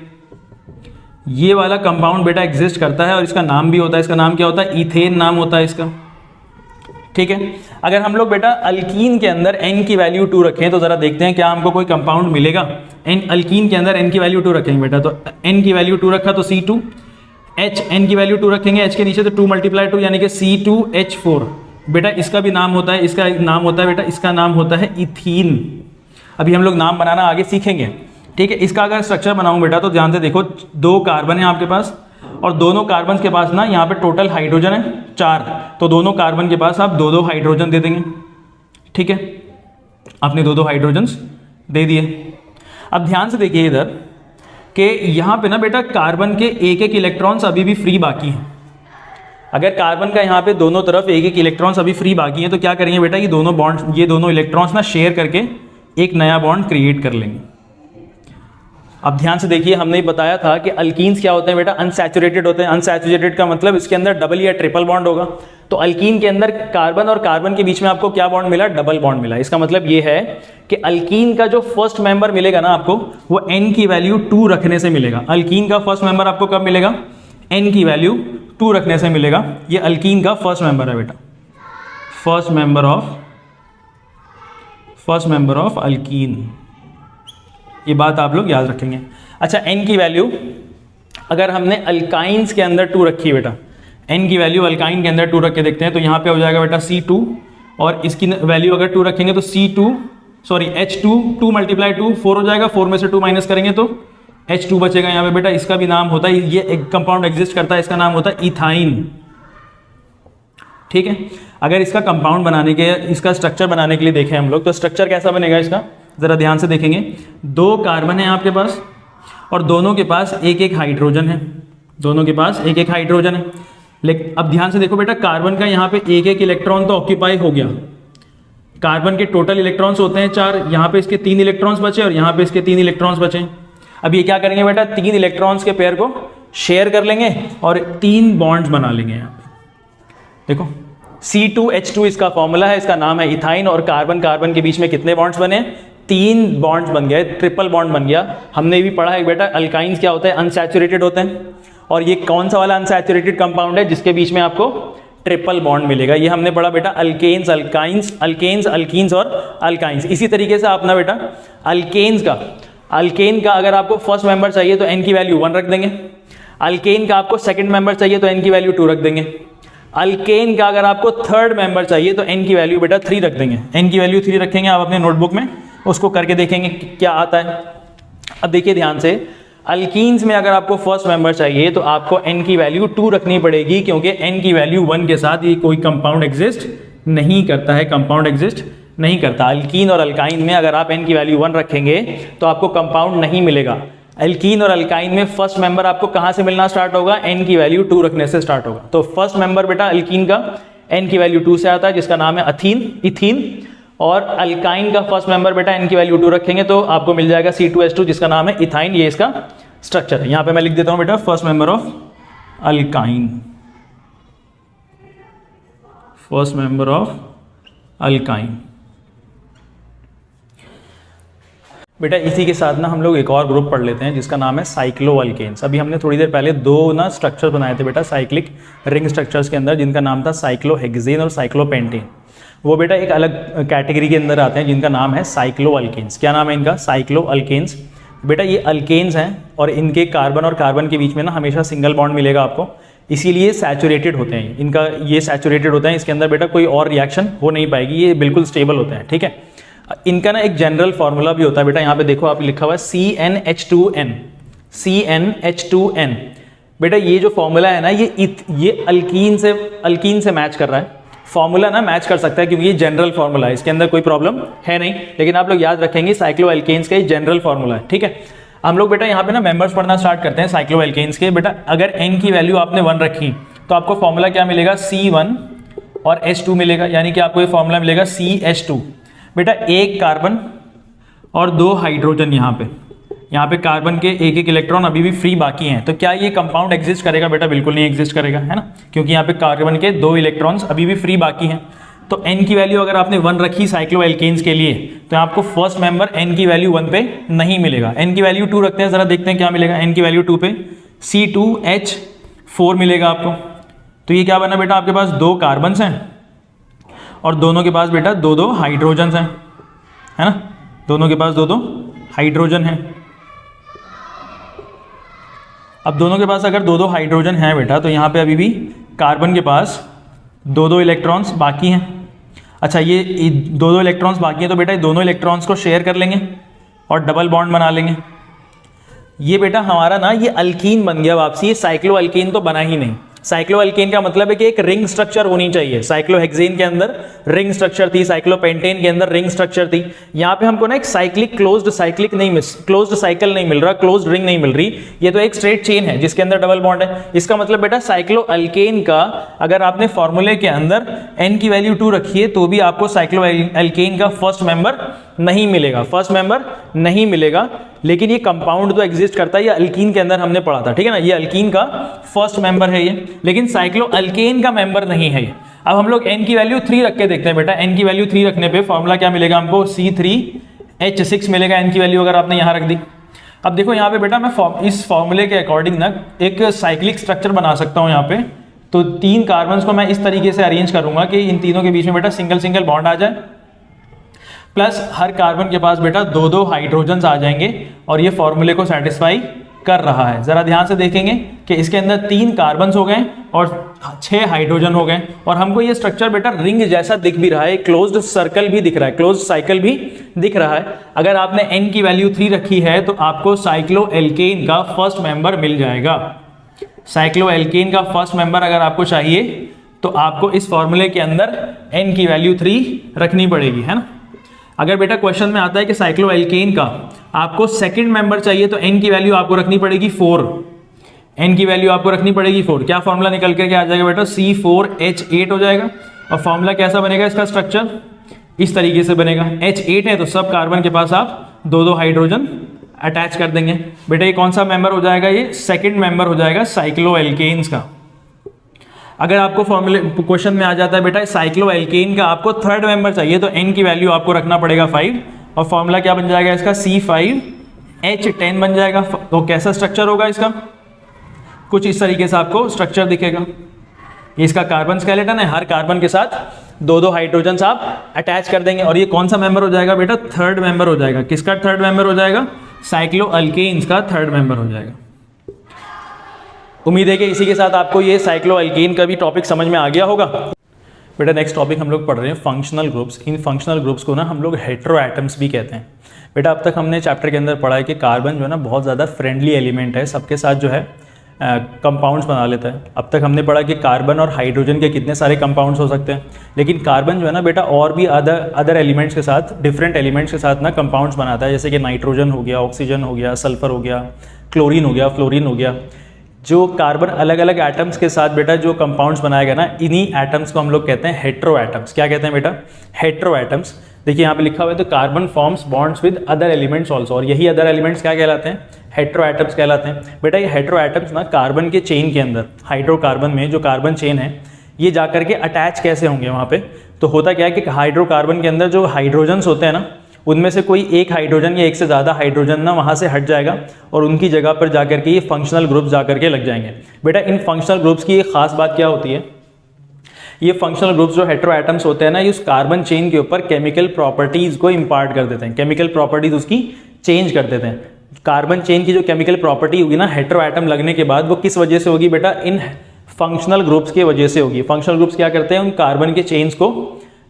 ये वाला कंपाउंड बेटा एग्जिस्ट करता है और इसका नाम भी होता है, इसका नाम क्या होता है, इथेन नाम होता है इसका, ठीक है। अगर हम लोग बेटा अल्कीन के अंदर n की वैल्यू 2 रखें तो जरा देखते हैं क्या हमको कोई कंपाउंड मिलेगा। अल्कीन के अंदर n की वैल्यू 2 रखेंगे बेटा, तो n की वैल्यू 2 रखा तो C2H, n की वैल्यू 2 रखेंगे h के नीचे तो 2 × 2 यानी कि C2H4 बेटा, इसका भी नाम होता है, इसका नाम होता है बेटा, इसका नाम होता है इथीन। अभी हम लोग नाम बनाना आगे सीखेंगे, ठीक है। इसका अगर स्ट्रक्चर बनाऊं बेटा तो ध्यान से देखो, 2 कार्बन है आपके पास और दोनों कार्बन के पास ना यहाँ पे टोटल हाइड्रोजन है 4, तो दोनों कार्बन के पास आप 2-2 हाइड्रोजन दे देंगे, ठीक है। आपने 2-2 हाइड्रोजन दे दिए। अब ध्यान से देखिए इधर कि यहाँ पे ना बेटा कार्बन के एक इलेक्ट्रॉन्स अभी भी फ्री बाकी हैं। अगर कार्बन का यहाँ पे दोनों तरफ एक इलेक्ट्रॉन्स अभी फ्री बाकी हैं तो क्या करेंगे बेटा, ये दोनों बॉन्ड, ये दोनों इलेक्ट्रॉन्स ना शेयर करके एक नया बॉन्ड क्रिएट कर लेंगे। अब ध्यान से देखिए, हमने बताया था कि अल्कीन्स क्या होते हैं बेटा, अनसैचुरेटेड होते हैं। अनसैचुरेटेड का मतलब इसके अंदर डबल या ट्रिपल बॉन्ड होगा। तो अल्कीन के अंदर कार्बन और कार्बन के बीच में आपको क्या बॉन्ड मिला, डबल बॉन्ड मिला। इसका मतलब ये है कि अल्कीन का जो फर्स्ट मेंबर मिलेगा ना आपको, वो n की वैल्यू 2 रखने से मिलेगा। अल्कीन का फर्स्ट मेंबर आपको कब मिलेगा, n की वैल्यू 2 रखने से मिलेगा। ये अल्कीन का फर्स्ट मेंबर है बेटा, फर्स्ट मेंबर ऑफ अल्कीन। ये बात आप लोग याद रखेंगे। अच्छा, n की वैल्यू अगर हमने अल्काइंस के अंदर 2 रखी है बेटा, n की वैल्यू अल्काइन के अंदर 2 रख के देखते हैं तो यहाँ पे हो जाएगा बेटा C2, और इसकी वैल्यू अगर 2 रखेंगे तो H2 2 × 2 4 हो जाएगा, 4 में से 2 माइनस करेंगे तो H2 बचेगा यहाँ पे बेटा। इसका भी नाम होता है, ये एक कंपाउंड एग्जिस्ट करता है, इसका नाम होता है इथाइन, ठीक है। अगर इसका कंपाउंड बनाने के, इसका स्ट्रक्चर बनाने के लिए देखें हम लोग तो स्ट्रक्चर कैसा बनेगा इसका, जरा ध्यान से देखेंगे। 2 कार्बन है आपके पास और दोनों के पास एक हाइड्रोजन है, दोनों के पास एक हाइड्रोजन है। लेकिन अब ध्यान से देखो बेटा, कार्बन का यहाँ पे एक इलेक्ट्रॉन तो ऑक्यूपाई हो गया। कार्बन के टोटल इलेक्ट्रॉन्स होते हैं 4, यहाँ पे इसके 3 इलेक्ट्रॉन्स बचे और यहाँ पे इसके 3 इलेक्ट्रॉन्स बचे। अब ये क्या करेंगे बेटा, 3 इलेक्ट्रॉन्स के पेयर को शेयर कर लेंगे और 3 बॉन्ड्स बना लेंगे। यहाँ पे देखो C2H2 इसका फॉर्मूला है, इसका नाम है इथाइन, और कार्बन के बीच में कितने बॉन्ड्स बने, 3 बॉन्ड्स बन गए, ट्रिपल बॉन्ड बन गया। हमने भी पढ़ा है बेटा अल्काइंस क्या होते हैं, अनसैचुरेटेड होते हैं, और ये कौन सा वाला अनसैचुरेटेड कंपाउंड है जिसके बीच में आपको ट्रिपल बॉन्ड मिलेगा। ये हमने पढ़ा बेटा अल्केन्स, अल्कीन्स और अल्काइंस। इसी तरीके से आप ना बेटा अल्केन का अगर आपको फर्स्ट मेंबर चाहिए तो n की वैल्यू 1 रख देंगे। अल्केन का आपको सेकंड मेंबर चाहिए तो n की वैल्यू 2 रख देंगे। अल्केन का अगर आपको थर्ड मेंबर चाहिए तो n की वैल्यू बेटा 3 रख देंगे। n की वैल्यू 3 रखेंगे आप अपने नोटबुक में, उसको करके देखेंगे क्या आता है। अब देखिए ध्यान से, अल्कीन्स में अगर आपको फर्स्ट मेंबर चाहिए तो आपको n की वैल्यू 2 रखनी पड़ेगी, क्योंकि n की वैल्यू 1 के साथ ये कोई कंपाउंड एग्जिस्ट नहीं करता है, कंपाउंड एग्जिस्ट नहीं करता। अल्कीन और अल्काइन में अगर आप n की वैल्यू 1 रखेंगे तो आपको कंपाउंड नहीं मिलेगा। अल्कीन और अल्काइन में फर्स्ट मेंबर आपको कहाँ से मिलना स्टार्ट होगा, n की वैल्यू 2 रखने से स्टार्ट होगा। तो फर्स्ट मेंबर बेटा अल्कीन का n की वैल्यू 2 से आता है, जिसका नाम है इथीन, और अल्काइन का फर्स्ट मेंबर बेटा n की वैल्यू 2 रखेंगे तो आपको मिल जाएगा C2H2, जिसका नाम है इथाइन। ये इसका स्ट्रक्चर है। यहाँ पे मैं लिख देता हूँ बेटा first member of alkyne, first member of alkyne. बेटा इसी के साथ ना हम लोग एक और ग्रुप पढ़ लेते हैं जिसका नाम है साइक्लोअल्केन्स। अभी हमने थोड़ी देर पहले 2 ना स्ट्रक्चर बनाए थे बेटा साइक्लिक रिंग स्ट्रक्चर्स के अंदर, जिनका नाम था साइक्लोहेक्सेन और साइक्लोपेंटेन। वो बेटा एक अलग कैटेगरी के अंदर आते हैं जिनका नाम है साइक्लोअल्केन्स। क्या नाम है इनका, साइक्लोअल्केन्स। बेटा ये अल्केन्स हैं और इनके कार्बन और कार्बन के बीच में ना हमेशा सिंगल बॉन्ड मिलेगा आपको, इसीलिए सैचुरेटेड होते हैं। इनका ये सैचुरेटेड होता है, इसके अंदर बेटा कोई और रिएक्शन हो नहीं पाएगी, ये बिल्कुल स्टेबल होते हैं, ठीक है। इनका ना एक जनरल फार्मूला भी होता है बेटा, यहाँ पे देखो आप लिखा हुआ है CnH2n। बेटा ये जो फॉर्मूला है ना ये अल्कीन से मैच कर रहा है। फॉर्मूला ना मैच कर सकता है क्योंकि ये जनरल फॉर्मूला है, इसके अंदर कोई प्रॉब्लम है नहीं, लेकिन आप लोग याद रखेंगे साइक्लोएल्केन्स का ये जनरल फॉर्मूला है। ठीक है, हम लोग बेटा यहाँ पे ना मेंबर्स पढ़ना स्टार्ट करते हैं साइक्लोएल्केन्स के। बेटा अगर n की वैल्यू आपने 1 रखी तो आपको फॉर्मूला क्या मिलेगा, C1 और H2 मिलेगा, यानी कि आपको ये फॉर्मूला मिलेगा CH2। बेटा एक कार्बन और 2 हाइड्रोजन, यहाँ पे कार्बन के एक एक इलेक्ट्रॉन अभी भी फ्री बाकी हैं, तो क्या ये कंपाउंड एग्जिस्ट करेगा? बेटा बिल्कुल नहीं एग्जिस्ट करेगा, है ना, क्योंकि यहाँ पे कार्बन के 2 इलेक्ट्रॉन्स अभी भी फ्री बाकी हैं। तो n की वैल्यू अगर आपने 1 रखी साइक्लोएल्केन्स के लिए तो आपको फर्स्ट मेंबर n की वैल्यू 1 पे नहीं मिलेगा। n की वैल्यू 2 रखते हैं, जरा देखते हैं क्या मिलेगा। n की वैल्यू 2 पे C2H4 मिलेगा आपको। तो ये क्या बना बेटा, आपके पास 2 कार्बन्स हैं और दोनों के पास बेटा 2-2 हाइड्रोजन हैं, है ना, दोनों के पास 2-2 हाइड्रोजन हैं। अब दोनों के पास अगर 2-2 हाइड्रोजन हैं बेटा, तो यहाँ पे अभी भी कार्बन के पास 2-2 इलेक्ट्रॉन्स बाकी हैं। अच्छा, ये 2-2 इलेक्ट्रॉन्स बाकी हैं तो बेटा दोनों इलेक्ट्रॉन्स को शेयर कर लेंगे और डबल बॉन्ड बना लेंगे। ये बेटा हमारा ना ये अल्कीन बन गया वापसी, ये साइक्लोअल्केन तो बना ही नहीं। साइक्लोअल्केन का मतलब है कि एक रिंग स्ट्रक्चर होनी चाहिए। साइक्लोहेक्सेन के अंदर रिंग स्ट्रक्चर थी, साइक्लोपेंटेन के अंदर रिंग स्ट्रक्चर थी। यहाँ पे हमको ना एक साइक्लिक क्लोज्ड साइकिल नहीं मिल रहा, क्लोज्ड रिंग नहीं मिल रही, ये तो एक स्ट्रेट चेन है जिसके अंदर डबल बॉन्ड है। इसका मतलब बेटा साइक्लोअल्केन का अगर आपने फॉर्मूले के अंदर n की वैल्यू 2 रखी है तो भी आपको साइक्लोअल्केन का फर्स्ट मेंबर नहीं मिलेगा, लेकिन ये कंपाउंड तो एग्जिस्ट करता है, ये अल्कीन के अंदर हमने पढ़ा था, ठीक है ना, ये अल्कीन का फर्स्ट मेंबर है ये, लेकिन साइक्लोअल्केन का मेंबर नहीं है ये। अब हम लोग n की वैल्यू 3 रख के देखते हैं बेटा। n की वैल्यू 3 रखने पे फॉर्मूला क्या मिलेगा हमको, C3H6 मिलेगा n की वैल्यू अगर आपने यहाँ रख दी। अब देखो यहाँ पे बेटा मैं इस फॉर्मूले के अकॉर्डिंग ना एक साइक्लिक स्ट्रक्चर बना सकता हूँ यहाँ पे। तो 3 कार्बन्स को मैं इस तरीके से अरेंज करूंगा कि इन तीनों के बीच में बेटा सिंगल बॉन्ड आ जाए, प्लस हर कार्बन के पास बेटा 2-2 हाइड्रोजन आ जाएंगे और ये फॉर्मूले को सेटिस्फाई कर रहा है। जरा ध्यान से देखेंगे कि इसके अंदर 3 कार्बन्स हो गए और 6 हाइड्रोजन हो गए और हमको ये स्ट्रक्चर बेटा रिंग जैसा दिख भी रहा है, क्लोज्ड सर्कल भी दिख रहा है, क्लोज्ड साइकिल भी दिख रहा है। अगर आपने n की वैल्यू 3 रखी है तो आपको साइक्लोएल्केन का फर्स्ट मेंबर मिल जाएगा। साइक्लोएल्केन का फर्स्ट मेंबर अगर आपको चाहिए तो आपको इस फॉर्मूले के अंदर n की वैल्यू 3 रखनी पड़ेगी, है ना। अगर बेटा क्वेश्चन में आता है कि साइक्लोएल्केन का आपको सेकंड मेंबर चाहिए तो n की वैल्यू आपको रखनी पड़ेगी 4। n की वैल्यू आपको रखनी पड़ेगी 4। क्या फॉर्मूला निकल के आ जाएगा बेटा, C4H8 हो जाएगा। और फॉर्मूला कैसा बनेगा इसका स्ट्रक्चर, इस तरीके से बनेगा। H8 है तो सब कार्बन के पास आप 2-2 हाइड्रोजन अटैच कर देंगे। बेटा ये कौन सा मेंबर हो जाएगा, ये सेकेंड मेंबर हो जाएगा साइक्लोएल्केन्स का। अगर आपको फॉर्मूले क्वेश्चन में आ जाता है बेटा साइक्लोएल्केन का आपको थर्ड मेंबर चाहिए तो n की वैल्यू आपको रखना पड़ेगा 5 और फॉर्मूला क्या बन जाएगा इसका, C5H10 बन जाएगा। तो कैसा स्ट्रक्चर होगा इसका, कुछ इस तरीके से आपको स्ट्रक्चर दिखेगा। ये इसका कार्बन स्केलेटन है, हर कार्बन के साथ 2-2 हाइड्रोजन आप अटैच कर देंगे और ये कौन सा मेंबर हो जाएगा बेटा, थर्ड मेंबर हो जाएगा। किसका थर्ड मेंबर हो जाएगा, साइक्लोअल्केन्स का थर्ड मेंबर हो जाएगा। उम्मीद है कि इसी के साथ आपको ये साइक्लोअल्केन का भी टॉपिक समझ में आ गया होगा। बेटा नेक्स्ट टॉपिक हम लोग पढ़ रहे हैं फंक्शनल ग्रुप्स। इन फंक्शनल ग्रुप्स को ना हम लोग हेटेरो एटम्स भी कहते हैं। बेटा अब तक हमने चैप्टर के अंदर पढ़ा है कि कार्बन जो है ना बहुत ज़्यादा फ्रेंडली एलिमेंट है, सबके साथ जो है कंपाउंड्स बना लेता है। अब तक हमने पढ़ा कि कार्बन और हाइड्रोजन के कितने सारे कंपाउंड्स हो सकते हैं, लेकिन कार्बन जो है ना बेटा और भी अदर एलिमेंट्स के साथ, डिफरेंट एलिमेंट्स के साथ ना कंपाउंड्स बनाता है, जैसे कि नाइट्रोजन हो गया, ऑक्सीजन हो गया, सल्फर हो गया, क्लोरीन हो गया, फ्लोरीन हो गया। जो कार्बन अलग अलग एटम्स के साथ बेटा जो कंपाउंड्स बनाएगा ना, इन्हीं एटम्स को हम लोग कहते हैं हेटेरो एटम्स। क्या कहते हैं बेटा, हेटेरो एटम्स। देखिए यहाँ पे लिखा हुआ है तो carbon forms bonds with other elements also, और यही अदर एलिमेंट्स क्या कहलाते हैं, हेटेरो एटम्स कहलाते हैं। बेटा ये हेटेरो एटम्स ना कार्बन के चेन के अंदर, हाइड्रोकार्बन में जो कार्बन चेन है ये जाकर के अटैच कैसे होंगे वहाँ पे, तो होता क्या है कि हाइड्रोकार्बन के अंदर जो हाइड्रोजन्स होते हैं ना, उनमें से कोई एक हाइड्रोजन या एक से ज़्यादा हाइड्रोजन ना वहाँ से हट जाएगा और उनकी जगह पर जाकर के ये फंक्शनल ग्रुप्स जाकर के लग जाएंगे। बेटा इन फंक्शनल ग्रुप्स की एक खास बात क्या होती है, ये फंक्शनल ग्रुप्स जो हेटेरो एटम्स होते हैं ना, ये उस कार्बन चेन के ऊपर केमिकल प्रॉपर्टीज़ को इम्पार्ट कर देते हैं, केमिकल प्रॉपर्टीज़ उसकी चेंज कर देते हैं। कार्बन चेन की जो केमिकल प्रॉपर्टी होगी ना हेटेरो एटम लगने के बाद, वो किस वजह से होगी बेटा, इन फंक्शनल ग्रुप्स की वजह से होगी। फंक्शनल ग्रुप्स क्या करते हैं, उन कार्बन के चेन्स को,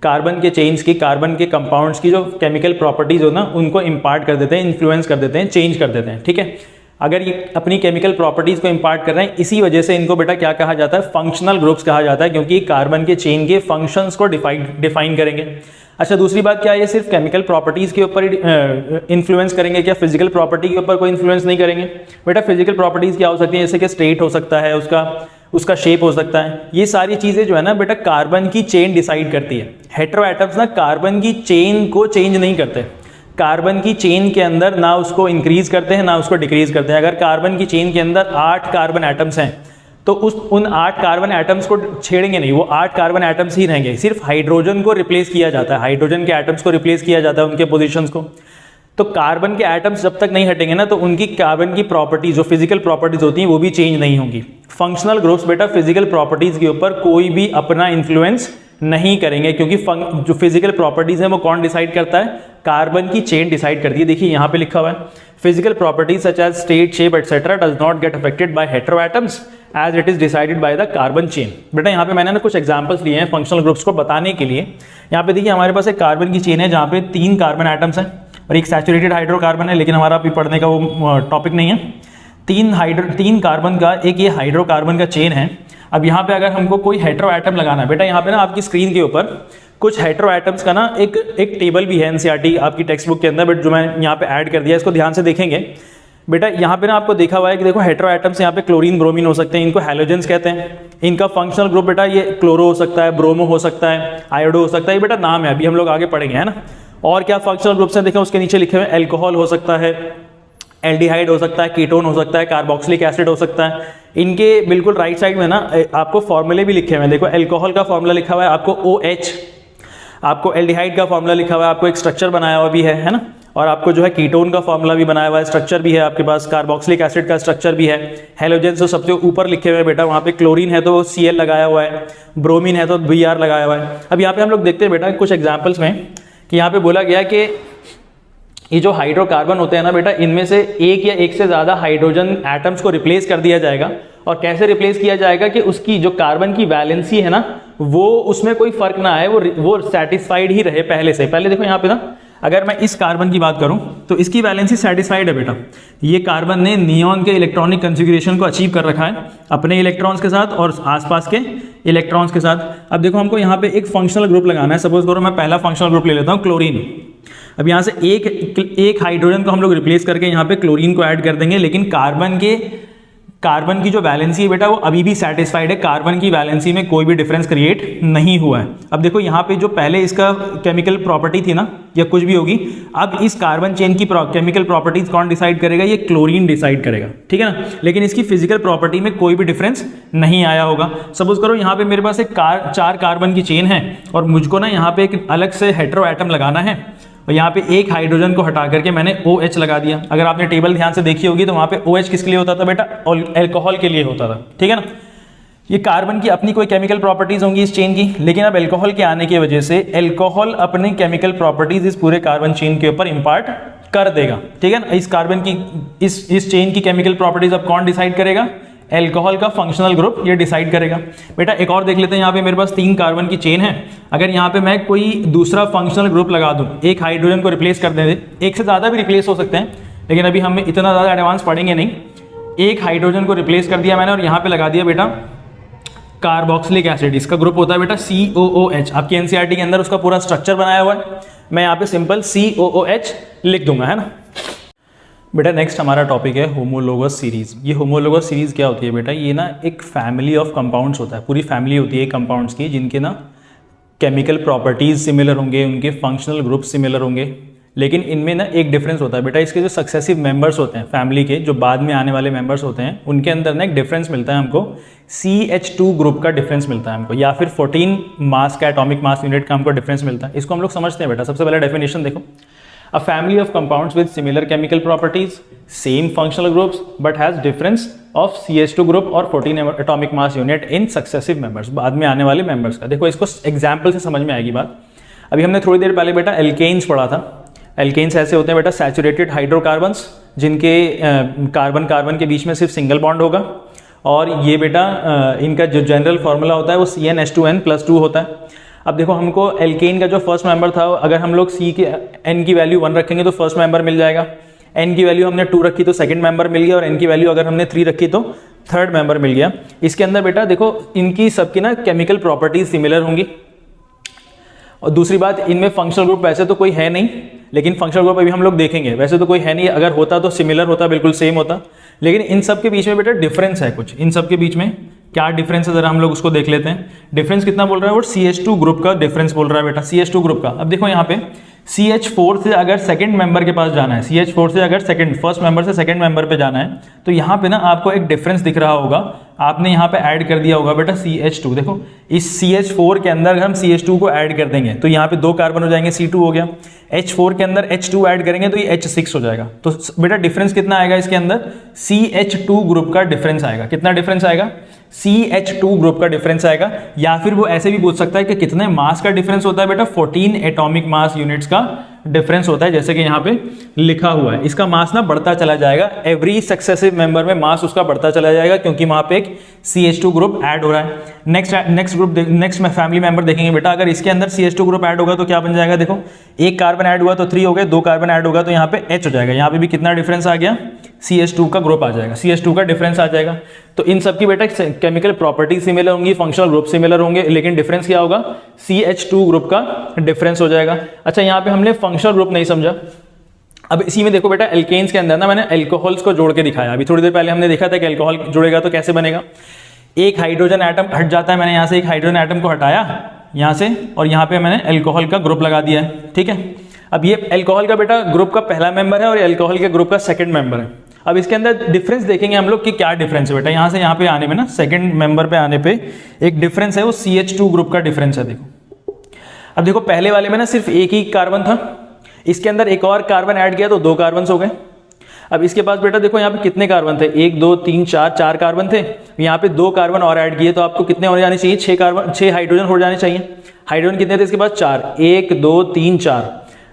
कार्बन के कंपाउंड्स की जो केमिकल प्रॉपर्टीज हो ना, उनको इम्पार्ट कर देते हैं, इन्फ्लुएंस कर देते हैं, चेंज कर देते हैं। ठीक है, अगर ये अपनी केमिकल प्रॉपर्टीज को इंपार्ट कर रहे हैं, इसी वजह से इनको बेटा क्या कहा जाता है, फंक्शनल ग्रुप्स कहा जाता है, क्योंकि कार्बन के चेन के फंक्शंस को डिफाइन करेंगे। अच्छा, दूसरी बात क्या है, ये सिर्फ केमिकल प्रॉपर्टीज के ऊपर इन्फ्लुएंस करेंगे क्या, फिजिकल प्रॉपर्टी के ऊपर कोई इन्फ्लुएंस नहीं करेंगे। बेटा फिजिकल प्रॉपर्टीज क्या हो सकती है, जैसे कि स्ट्रेट हो सकता है, उसका शेप हो सकता है, ये सारी चीजें जो है ना बेटा कार्बन की चेन डिसाइड करती है। हेटेरो एटम्स ना कार्बन की चेन को चेंज नहीं करते, कार्बन की चेन के अंदर ना उसको इंक्रीज करते हैं ना उसको डिक्रीज करते हैं। अगर कार्बन की चेन के अंदर 8 कार्बन एटम्स हैं तो उन 8 कार्बन एटम्स को छेड़ेंगे नहीं, वो 8 कार्बन एटम्स ही रहेंगे, सिर्फ हाइड्रोजन को रिप्लेस किया जाता है, हाइड्रोजन के एटम्स को रिप्लेस किया जाता है, उनके पोजीशंस को। तो कार्बन के एटम्स जब तक नहीं हटेंगे ना, तो उनकी कार्बन की प्रॉपर्टीज, जो फिजिकल प्रॉपर्टीज होती हैं, वो भी चेंज नहीं होंगी। फंक्शनल ग्रुप्स बेटा फिजिकल प्रॉपर्टीज के ऊपर कोई भी अपना इन्फ्लुएंस नहीं करेंगे, क्योंकि जो फिजिकल प्रॉपर्टीज है वो कौन डिसाइड करता है, कार्बन की चेन डिसाइड करती है। देखिए यहाँ पे लिखा हुआ है, physical properties such as state, shape etcetera does not get affected by hetero atoms as it is decided by the carbon chain. बेटा यहाँ पे मैंने ना कुछ एग्जांपल्स लिए हैं फंक्शनल ग्रुप्स को बताने के लिए। यहाँ पे देखिए हमारे पास एक कार्बन की चेन है जहाँ पे 3 कार्बन एटम्स हैं और एक सैचुरेटेड हाइड्रोकार्बन है, लेकिन हमारा अभी पढ़ने का वो टॉपिक नहीं है। 3 कार्बन का एक ये हाइड्रोकार्बन का चेन है। अब यहाँ पे अगर हमको कोई हेटेरो एटम लगाना है, बेटा यहाँ पे ना आपकी स्क्रीन के ऊपर कुछ हेटेरो एटम्स का ना एक टेबल भी है एनसीईआरटी आपकी टेक्स्ट बुक के अंदर, बट जो मैं यहाँ पे ऐड कर दिया, इसको ध्यान से देखेंगे। बेटा यहाँ पे ना आपको देखा हुआ है कि देखो हेटेरो एटम्स यहाँ पे क्लोरीन ब्रोमीन हो सकते हैं, इनको हैलोजेंस कहते हैं। इनका फंक्शनल ग्रुप बेटा ये क्लोरो हो सकता है, ब्रोमो हो सकता है, आयोडो हो सकता है, ये बेटा नाम है, अभी हम लोग आगे पढ़ेंगे, है ना। और क्या फंक्शनल ग्रुप्स हैं, देखो उसके नीचे लिखे हुए एल्कोहल हो सकता है, एल्डिहाइड हो सकता है, कीटोन हो सकता है, कार्बोक्सिलिक एसिड हो सकता है। इनके बिल्कुल राइट साइड में ना आपको फॉर्मूले भी लिखे हुए हैं, देखो एल्कोहल का फॉर्मूला लिखा हुआ है आपको OH, आपको एल्डिहाइड का फॉर्मूला लिखा हुआ है, आपको एक स्ट्रक्चर बनाया हुआ भी है ना, और आपको जो है कीटोन का फॉर्मूला भी बनाया हुआ है, स्ट्रक्चर भी है आपके पास, कार्बोक्सिलिक एसिड का स्ट्रक्चर भी है। हेलोजेंस तो सबसे ऊपर लिखे हुए हैं बेटा, वहाँ पे क्लोरीन है तो Cl लगाया हुआ है, ब्रोमीन है तो Br लगाया हुआ है। अब यहाँ पे हम लोग देखते हैं बेटा कुछ एग्जाम्पल्स में कि यहाँ पे बोला गया कि ये जो हाइड्रोकार्बन होते हैं ना बेटा, इनमें से एक या एक से ज़्यादा हाइड्रोजन एटम्स को रिप्लेस कर दिया जाएगा। और कैसे रिप्लेस किया जाएगा कि उसकी जो कार्बन की वैलेंसी है ना, वो उसमें कोई फर्क ना आए, वो सेटिस्फाइड ही रहे पहले से। पहले देखो यहाँ पे ना, अगर मैं इस कार्बन की बात करूं तो इसकी वैलेंसी सेटिस्फाइड है बेटा, ये कार्बन ने नियॉन के इलेक्ट्रॉनिक कॉन्फ़िगरेशन को अचीव कर रखा है अपने इलेक्ट्रॉन्स के साथ और आसपास के इलेक्ट्रॉन्स के साथ। अब देखो हमको यहाँ पे एक फंक्शनल ग्रुप लगाना है, सपोज करो मैं पहला फंक्शनल ग्रुप ले लेता हूँ क्लोरीन। अब यहाँ से एक हाइड्रोजन को हम लोग रिप्लेस करके यहाँ पे क्लोरीन को ऐड कर देंगे, लेकिन कार्बन की जो वैलेंसी है बेटा वो अभी भी सेटिस्फाइड है, कार्बन की वैलेंसी में कोई भी डिफरेंस क्रिएट नहीं हुआ है। अब देखो यहाँ पे जो पहले इसका केमिकल प्रॉपर्टी थी ना, या कुछ भी होगी, अब इस कार्बन चेन की केमिकल प्रॉपर्टीज कौन डिसाइड करेगा, ये क्लोरीन डिसाइड करेगा, ठीक है ना। लेकिन इसकी फिजिकल प्रॉपर्टी में कोई भी डिफरेंस नहीं आया होगा। सपोज करो यहाँ पे मेरे पास एक 4 कार्बन की चेन है और मुझको ना यहाँ पे एक अलग से हेटेरो एटम लगाना है, और यहाँ पे एक हाइड्रोजन को हटा करके मैंने OH लगा दिया। अगर आपने टेबल ध्यान से देखी होगी तो वहाँ पे OH किसके लिए होता था बेटा, अल्कोहल के लिए होता था, ठीक है ना। ये कार्बन की अपनी कोई केमिकल प्रॉपर्टीज होंगी इस चेन की, लेकिन अब अल्कोहल के आने की वजह से अल्कोहल अपने केमिकल प्रॉपर्टीज इस पूरे कार्बन चेन के ऊपर इंपार्ट कर देगा, ठीक है ना। इस कार्बन की इस चेन की केमिकल प्रॉपर्टीज अब कौन डिसाइड करेगा, एल्कोहल का फंक्शनल ग्रुप ये डिसाइड करेगा। बेटा एक और देख लेते हैं, यहाँ पे मेरे पास 3 कार्बन की चेन है। अगर यहाँ पे मैं कोई दूसरा फंक्शनल ग्रुप लगा दूं, एक हाइड्रोजन को रिप्लेस कर दे, एक से ज़्यादा भी रिप्लेस हो सकते हैं, लेकिन अभी हम इतना ज़्यादा एडवांस पढ़ेंगे नहीं। एक हाइड्रोजन को रिप्लेस कर दिया मैंने और यहाँ पे लगा दिया बेटा कार्बोक्सिलिक एसिड, इसका ग्रुप होता है बेटा COOH। आपकी एनसीईआरटी के अंदर उसका पूरा स्ट्रक्चर बनाया हुआ है, मैं यहाँ पे सिंपल COOH लिख दूंगा, है ना। बेटा नेक्स्ट हमारा टॉपिक है होमोलोगस सीरीज। ये होमोलोगस सीरीज क्या होती है बेटा, ये ना एक फैमिली ऑफ कंपाउंड्स होता है, पूरी फैमिली होती है कंपाउंड्स की, जिनके ना केमिकल प्रॉपर्टीज सिमिलर होंगे, उनके फंक्शनल ग्रुप सिमिलर होंगे, लेकिन इनमें ना एक डिफरेंस होता है बेटा, इसके जो सक्सेसिव मेंबर्स होते हैं फैमिली के, जो बाद में आने वाले मेंबर्स होते हैं, उनके अंदर ना एक डिफरेंस मिलता है हमको, CH2 ग्रुप का डिफरेंस मिलता है हमको, या फिर 14 मास का एटॉमिक मास यूनिट का हमको डिफरेंस मिलता है। इसको हम लोग समझते हैं बेटा। सबसे पहले डेफिनेशन देखो, a family of compounds with similar chemical properties, same functional groups, but has difference of CH2 group और 14 atomic mass unit in successive members, बाद में आने वाले members का। देखो इसको एग्जाम्पल से समझ में आएगी बात। अभी हमने थोड़ी देर पहले बेटा एल्केन्स पढ़ा था। एल्केन्स ऐसे होते हैं बेटा सैचुरेटेड हाइड्रोकार्बन्स, जिनके कार्बन कार्बन के बीच में सिर्फ सिंगल बॉन्ड होगा, और ये बेटा इनका जो जनरल फॉर्मूला होता है वो CnH2n+2 होता है। अब देखो हमको एल्केन का जो फर्स्ट मेंबर था, अगर हम लोग C के N की वैल्यू 1 रखेंगे तो फर्स्ट मेंबर मिल जाएगा। n की वैल्यू हमने 2 रखी तो सेकंड मेंबर मिल गया, और n की वैल्यू अगर हमने 3 रखी तो थर्ड मेंबर मिल गया। इसके अंदर बेटा देखो इनकी सबकी ना केमिकल प्रॉपर्टीज सिमिलर होंगी, और दूसरी बात इनमें फंक्शनल ग्रुप वैसे तो कोई है नहीं, लेकिन फंक्शनल ग्रुप अभी हम लोग देखेंगे, वैसे तो कोई है नहीं, अगर होता तो सिमिलर होता, बिल्कुल सेम होता, लेकिन इन सब के बीच में बेटा डिफरेंस है कुछ। इन सब के बीच में क्या डिफरेंस है जरा हम लोग उसको देख लेते हैं। डिफरेंस कितना बोल रहा है वो CH2 ग्रुप का डिफरेंस बोल रहा है बेटा, CH2 ग्रुप का। अब देखो यहाँ पे CH4 से अगर सेकंड मेंबर के पास जाना है, CH4 से अगर फर्स्ट मेंबर से सेकंड मेंबर पे जाना है, तो यहाँ पे ना आपको एक डिफरेंस दिख रहा होगा, आपने यहाँ पे ऐड कर दिया होगा बेटा CH2। देखो इस CH4 के अंदर हम CH2 को ऐड कर देंगे तो यहाँ पे 2 कार्बन हो जाएंगे, C2 हो गया। H4 के अंदर H2 ऐड करेंगे तो ये H6 हो जाएगा। तो बेटा डिफरेंस कितना आएगा इसके अंदर, CH2 ग्रुप का डिफरेंस आएगा। कितना डिफरेंस आएगा, CH2 ग्रुप का डिफरेंस आएगा। या फिर वो ऐसे भी पूछ सकता है कि कितने मास का डिफरेंस होता है बेटा, 14 एटॉमिक मास यूनिट्स का डिफरेंस होता है, जैसे कि यहाँ पे लिखा हुआ है। इसका मास ना बढ़ता चला जाएगा, एवरी सक्सेसिव मेंबर में मास उसका बढ़ता चला जाएगा, क्योंकि वहां पे एक CH2 ग्रुप ऐड हो रहा है। नेक्स्ट फैमिली मेंबर देखेंगे बेटा, अगर इसके अंदर CH2 ग्रुप ऐड होगा तो क्या बन जाएगा, देखो एक कार्बन ऐड हुआ तो 3 हो गए, 2 कार्बन ऐड होगा तो यहाँ पे H हो जाएगा। यहाँ पे भी कितना डिफरेंस आ गया, CH2 का ग्रुप आ जाएगा, CH2 का डिफरेंस आ जाएगा। तो इन सब की बेटा केमिकल प्रॉपर्टी सिमिलर होंगी, फंक्शनल ग्रुप सिमिलर होंगे, लेकिन डिफरेंस क्या होगा, CH2 ग्रुप का डिफरेंस हो जाएगा। अच्छा यहाँ पे हमने फंक्शनल ग्रुप नहीं समझा। अब इसी में देखो बेटा एल्केन्स के अंदर ना मैंने अल्कोहल्स को जोड़ के दिखाया। अभी थोड़ी देर पहले हमने देखा था कि अल्कोहल जुड़ेगा तो कैसे बनेगा, एक हाइड्रोजन एटम हट जाता है, मैंने यहाँ से एक हाइड्रोजन एटम को हटाया यहाँ से, और यहाँ पे मैंने अल्कोहल का ग्रुप लगा दिया है, ठीक है। अब ये अल्कोहल का बेटा ग्रुप का पहला मेंबर है और ये अल्कोहल के ग्रुप का सेकंड मेंबर है। अब इसके अंदर डिफरेंस देखेंगे हम लोग कि क्या डिफरेंस है बेटा। यहाँ से यहाँ पे आने में ना सेकंड मेंबर पे आने पे एक डिफरेंस है, वो CH2 ग्रुप का डिफरेंस है। देखो अब देखो पहले वाले में ना सिर्फ एक ही कार्बन था, इसके अंदर एक और कार्बन ऐड किया तो 2 कार्बन हो गए। अब इसके पास बेटा देखो यहाँ पे कितने कार्बन थे, 1 2 3 4 कार्बन थे, यहाँ पे 2 कार्बन और ऐड किए तो आपको कितने हो जाने चाहिए, 6 हाइड्रोजन हो जाने चाहिए। हाइड्रोजन कितने थे इसके पास, 4, 1 2 3 4,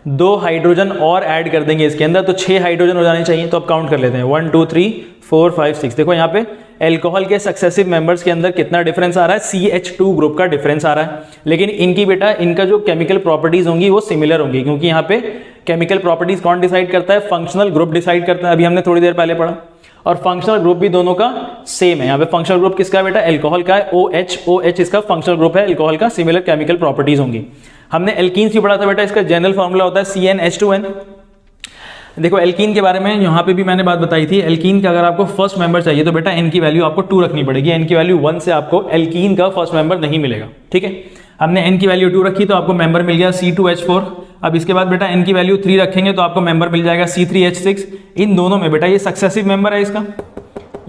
2 हाइड्रोजन और ऐड कर देंगे इसके अंदर तो 6 हाइड्रोजन हो जाने चाहिए। तो अब काउंट कर लेते हैं, 1 2 3 4 5 6। देखो यहाँ पे एल्कोहल के सक्सेसिव मेंबर्स के अंदर कितना डिफरेंस आ रहा है, CH2 ग्रुप का डिफरेंस आ रहा है। लेकिन इनकी बेटा इनका जो केमिकल प्रॉपर्टीज होंगी वो सिमिलर होंगी, क्योंकि यहाँ पे केमिकल प्रॉपर्टीज कौन डिसाइड करता है, फंक्शनल ग्रुप डिसाइड करता है। अभी हमने थोड़ी देर पहले पढ़ा, और फंक्शनल ग्रुप भी दोनों का सेम है। यहाँ पे फंक्शनल ग्रुप किसका है बेटा, एल्कोहल का है, OH इसका फंक्शनल ग्रुप है एल्कोहल का, सिमिलर केमिकल प्रॉपर्टीज होंगी। हमने एल्कीन्स भी पढ़ा था बेटा, इसका जनरल फॉर्मूला होता है CnH2n। देखो एल्कीन के बारे में यहाँ पे भी मैंने बात बताई थी, एल्कीन का अगर आपको फर्स्ट मेंबर चाहिए तो बेटा n की वैल्यू आपको 2 रखनी पड़ेगी, n की वैल्यू 1 से आपको एल्कीन का फर्स्ट मेंबर नहीं मिलेगा, ठीक है। हमने n की वैल्यू 2 रखी तो आपको मेंबर मिल गया C2H4। अब इसके बाद बेटा n की वैल्यू 3 रखेंगे तो आपको मेंबर मिल जाएगा C3H6। इन दोनों में बेटा ये सक्सेसिव मेंबर है इसका,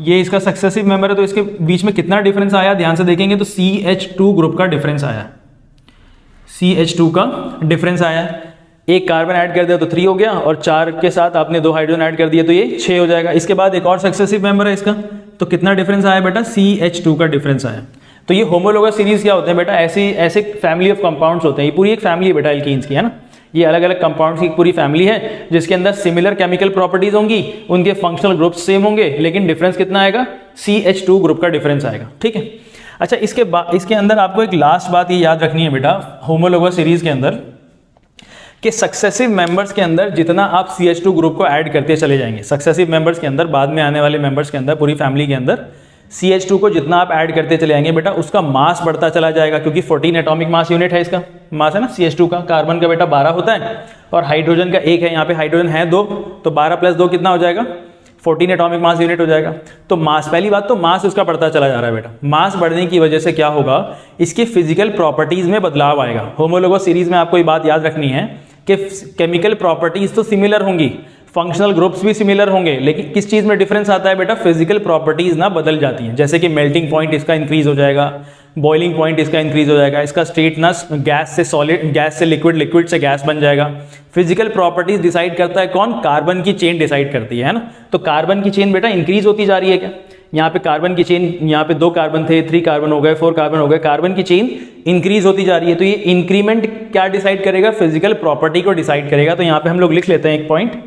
ये इसका सक्सेसिव मेंबर है, तो इसके बीच में कितना डिफरेंस आया ध्यान से देखेंगे तो CH2 ग्रुप का डिफरेंस आया, CH2 का डिफरेंस आया। एक कार्बन ऐड कर दिया तो 3 हो गया, और 4 के साथ आपने 2 हाइड्रोजन ऐड कर दिए तो ये 6 हो जाएगा। इसके बाद एक और सक्सेसिव मेंबर है इसका, तो कितना डिफरेंस आया बेटा, CH2 का डिफरेंस आया। तो ये होमोलोगस सीरीज क्या होते हैं बेटा, ऐसे फैमिली ऑफ कंपाउंड्स होते हैं। ये पूरी एक फैमिली है बेटा एल्कीन्स की, है ना। ये अलग अलग कंपाउंड्स की पूरी फैमिली है जिसके अंदर सिमिलर केमिकल प्रॉपर्टीज होंगी, उनके फंक्शनल ग्रुप सेम होंगे, लेकिन डिफरेंस कितना आएगा, CH2 ग्रुप का डिफरेंस आएगा, ठीक है। अच्छा इसके अंदर आपको एक लास्ट बात ये याद रखनी है बेटा, होमोलोगस सीरीज के अंदर कि सक्सेसिव मेंबर्स के अंदर जितना आप CH2 ग्रुप को ऐड करते चले जाएंगे, सक्सेसिव मेंबर्स के अंदर, बाद में आने वाले मेंबर्स के अंदर, पूरी फैमिली के अंदर CH2 को जितना आप ऐड करते चले जाएंगे बेटा उसका मास बढ़ता चला जाएगा, क्योंकि 14 एटॉमिक मास यूनिट है इसका, मास है ना CH2 का। कार्बन का बेटा 12 होता है और हाइड्रोजन का 1 है, यहाँ पे हाइड्रोजन है 2, तो 12 + 2 कितना हो जाएगा, 14 एटॉमिक मास यूनिट हो जाएगा। तो मास, पहली बात तो मास उसका बढ़ता चला जा रहा है बेटा। मास बढ़ने की वजह से क्या होगा, इसके फिजिकल प्रॉपर्टीज में बदलाव आएगा। होमोलोगस सीरीज में आपको ये बात याद रखनी है कि केमिकल प्रॉपर्टीज तो सिमिलर होंगी, फंक्शनल ग्रुप्स भी सिमिलर होंगे, लेकिन किस चीज में डिफरेंस आता है बेटा, फिजिकल प्रॉपर्टीज ना बदल जाती हैं। जैसे कि मेल्टिंग पॉइंट इसका इंक्रीज हो जाएगा, बॉइलिंग पॉइंट इसका इंक्रीज हो जाएगा, इसका स्टेट ना गैस से सॉलिड, गैस से लिक्विड, लिक्विड से गैस बन जाएगा। फिजिकल प्रॉपर्टीज डिसाइड करता है कौन, कार्बन की चेन डिसाइड करती है ना। तो कार्बन की चेन बेटा इंक्रीज होती जा रही है क्या, यहाँ पे कार्बन की चेन, यहाँ पे 2 कार्बन थे, 3 कार्बन हो गए, 4 कार्बन हो गए, कार्बन की चेन इंक्रीज होती जा रही है। तो ये इंक्रीमेंट क्या डिसाइड करेगा, फिजिकल प्रॉपर्टी को डिसाइड करेगा। तो यहाँ पे हम लोग लिख लेते हैं एक पॉइंट,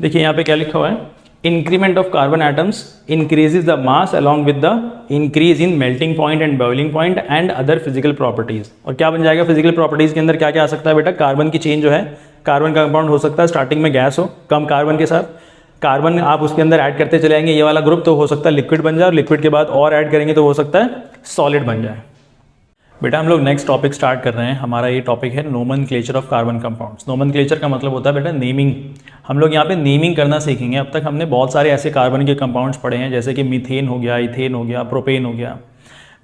देखिए यहाँ पे क्या लिखा हुआ है, increment of carbon atoms increases the mass along with the increase in melting point and boiling point and other physical properties. और क्या बन जाएगा फिजिकल प्रॉपर्टीज के अंदर, क्या क्या आ सकता है बेटा, कार्बन की चेन जो है, कार्बन का कंपाउंड हो सकता है स्टार्टिंग में गैस हो, कम कार्बन के साथ कार्बन आप उसके अंदर ऐड करते चले जाएंगे, ये वाला ग्रुप तो हो सकता है लिक्विड बन जाए, और लिक्विड के बाद और ऐड करेंगे तो हो सकता है सॉलिड बन जाए। बेटा हम लोग नेक्स्ट टॉपिक स्टार्ट कर रहे हैं। हमारा ये टॉपिक है nomenclature of carbon compounds. Nomenclature का मतलब होता है बेटा नेमिंग। हम लोग यहाँ पे नेमिंग करना सीखेंगे। अब तक हमने बहुत सारे ऐसे कार्बन के कंपाउंड्स पढ़े हैं, जैसे कि मीथेन हो गया, इथेन हो गया, प्रोपेन हो गया,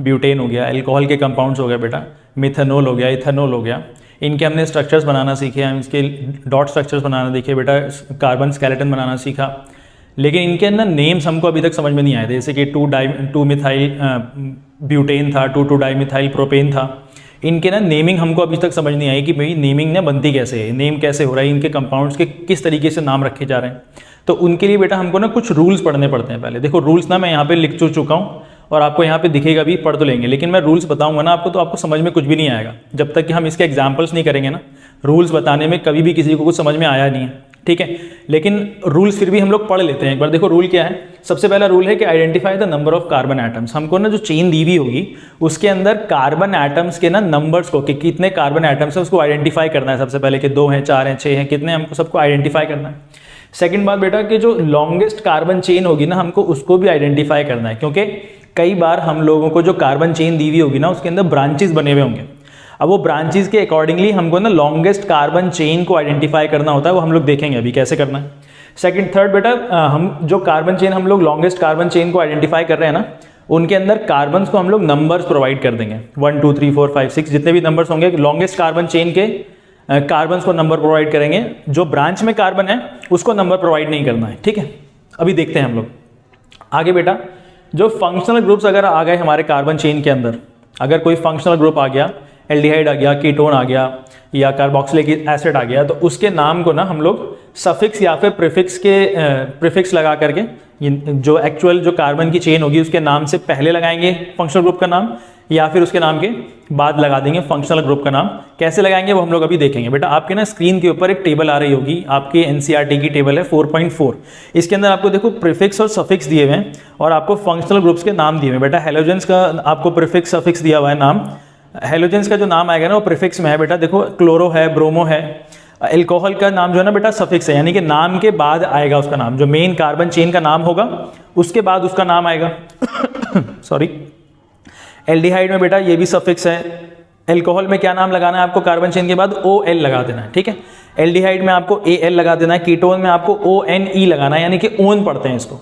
ब्यूटेन हो गया, एल्कोहल के कंपाउंड्स हो गए बेटा, मिथेनॉल हो गया, इथेनॉल हो गया। इनके हमने स्ट्रक्चर्स बनाना सीखे, हम इसके डॉट स्ट्रक्चर्स बनाना देखे बेटा, कार्बन स्केलेटन बनाना सीखा, लेकिन इनके अंदर नेम्स हमको अभी तक समझ में नहीं आए थे। जैसे कि 2 मिथाइल ब्यूटेन था, 2 डाइमिथाइल प्रोपेन था। इनके ना नेमिंग हमको अभी तक समझ नहीं आई कि भाई नेमिंग ना बनती कैसे है, नेम कैसे हो रहा है, इनके कंपाउंड्स के किस तरीके से नाम रखे जा रहे हैं। तो उनके लिए बेटा हमको ना कुछ रूल्स पढ़ने पड़ते हैं पहले। देखो रूल्स ना मैं यहाँ पे लिख चुका हूँ और आपको यहाँ पे दिखेगा भी, पढ़ तो लेंगे, लेकिन मैं रूल्स बताऊंगा ना आपको, तो आपको समझ में कुछ भी नहीं आएगा जब तक कि हम इसके एग्जाम्पल्स नहीं करेंगे ना। रूल्स बताने में कभी भी किसी को कुछ समझ में आया नहीं है, ठीक है, लेकिन रूल्स फिर भी हम लोग पढ़ लेते हैं एक बार। देखो रूल क्या है, सबसे पहला रूल है कि identify the number of carbon atoms. हमको ना जो चेन दी हुई होगी उसके अंदर कार्बन एटम्स के ना नंबर्स को, कि कितने कार्बन एटम्स हैं उसको आइडेंटिफाई करना है। सबसे पहले कि 2 हैं, 4 हैं, 6 हैं, कितने, हमको सबको आइडेंटिफाई करना है। सेकंड बात बेटा कि जो लॉन्गेस्ट कार्बन चेन होगी ना, हमको उसको भी आइडेंटिफाई करना है, क्योंकि कई बार हम लोगों को जो कार्बन चेन दी हुई होगी ना उसके अंदर ब्रांचेस बने हुए होंगे। अब वो ब्रांचेस के अकॉर्डिंगली हमको ना लॉन्गेस्ट कार्बन चेन को आइडेंटिफाई करना होता है, वो हम लोग देखेंगे अभी कैसे करना है। सेकंड थर्ड बेटा हम जो कार्बन चेन, हम लोग लॉन्गेस्ट कार्बन चेन को आइडेंटिफाई कर रहे हैं ना, उनके अंदर कार्बन को हम लोग नंबर्स प्रोवाइड कर देंगे, 1 2 3 4 5 6 जितने भी नंबर्स होंगे लॉन्गेस्ट कार्बन चेन के कार्बन को नंबर प्रोवाइड करेंगे। जो ब्रांच में कार्बन है उसको नंबर प्रोवाइड नहीं करना है, ठीक है। अभी देखते हैं हम लोग आगे बेटा। जो फंक्शनल ग्रुप्स अगर आ गए हमारे कार्बन चेन के अंदर, अगर कोई फंक्शनल ग्रुप आ गया, एल्डिहाइड आ गया, कीटोन आ गया, या कार्बोक्सिलिक एसिड आ गया, तो उसके नाम को ना हम लोग सफिक्स या फिर प्रीफिक्स लगा करके जो एक्चुअल जो कार्बन की चेन होगी उसके नाम से पहले लगाएंगे फंक्शनल ग्रुप का नाम, या फिर उसके नाम के बाद लगा देंगे फंक्शनल ग्रुप का नाम। कैसे लगाएंगे वो हम लोग अभी देखेंगे बेटा। आपके ना स्क्रीन के ऊपर एक टेबल आ रही होगी, आपके एनसीईआरटी की टेबल है 4.4। इसके अंदर आपको देखो प्रीफिक्स और सफिक्स दिए हुए हैं और आपको फंक्शनल ग्रुप्स के नाम दिए हुए हैं बेटा। हेलोजेंस का आपको प्रीफिक्स सफिक्स दिया हुआ है नाम। हेलोजेंस का जो नाम आएगा ना वो प्रीफिक्स में है बेटा। देखो क्लोरो है, ब्रोमो है। एल्कोहल का नाम जो है ना बेटा सफिक्स है, यानी कि नाम के बाद आएगा उसका नाम, जो मेन कार्बन चेन का नाम होगा उसके बाद उसका नाम आएगा। सॉरी। एल्डिहाइड में बेटा ये भी सफिक्स है। एल्कोहल में क्या नाम लगाना है आपको, कार्बन चेन के बाद OL लगा देना है, ठीक है। एल्डिहाइड में आपको AL लगा देना है। कीटोन में आपको ONE लगाना है, यानी कि ओन पढ़ते हैं इसको,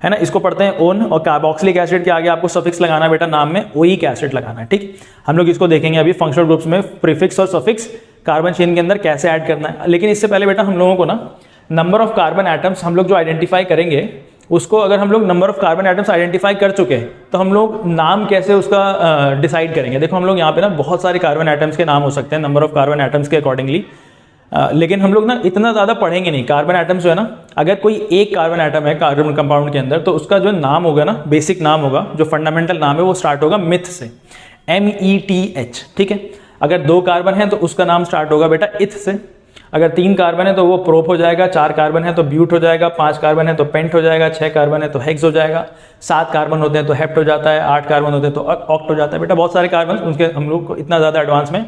है ना, इसको पढ़ते हैं ओन। और कार्बोक्सिलिक एसिड के आगे आपको सफिक्स लगाना है बेटा, नाम में ओइक एसिड लगाना है, ठीक। हम लोग इसको देखेंगे अभी फंक्शनल ग्रुप्स में प्रीफिक्स और सफिक्स कार्बन चेन के अंदर कैसे ऐड करना है। लेकिन इससे पहले बेटा हम लोगों को ना नंबर ऑफ कार्बन एटम्स हम लोग जो आइडेंटिफाई करेंगे उसको, अगर हम लोग number of carbon atoms identify कर चुके हैं तो हम लोग नाम कैसे उसका डिसाइड करेंगे। देखो हम लोग यहाँ पे ना बहुत सारे कार्बन एटम्स के नाम हो सकते हैं नंबर ऑफ कार्बन एटम्स के अकॉर्डिंगली, लेकिन हम लोग ना इतना ज़्यादा पढ़ेंगे नहीं। कार्बन एटम्स जो है ना, अगर कोई एक कार्बन एटम है कार्बन कंपाउंड के अंदर, तो उसका जो नाम होगा ना, बेसिक नाम होगा, जो फंडामेंटल नाम है, वो स्टार्ट होगा मिथ से, METH, ठीक है। अगर 2 कार्बन है तो उसका नाम स्टार्ट होगा बेटा इथ से। अगर 3 कार्बन है तो वो प्रोप हो जाएगा, 4 कार्बन है तो ब्यूट हो जाएगा, 5 कार्बन है तो पेंट हो जाएगा, 6 कार्बन है तो हेक्स हो जाएगा, 7 कार्बन होते हैं तो हेप्ट हो जाता है, 8 कार्बन होते हैं तो ऑक्ट हो जाता है बेटा। बहुत सारे कार्बन, उनके हम लोग को इतना ज़्यादा एडवांस में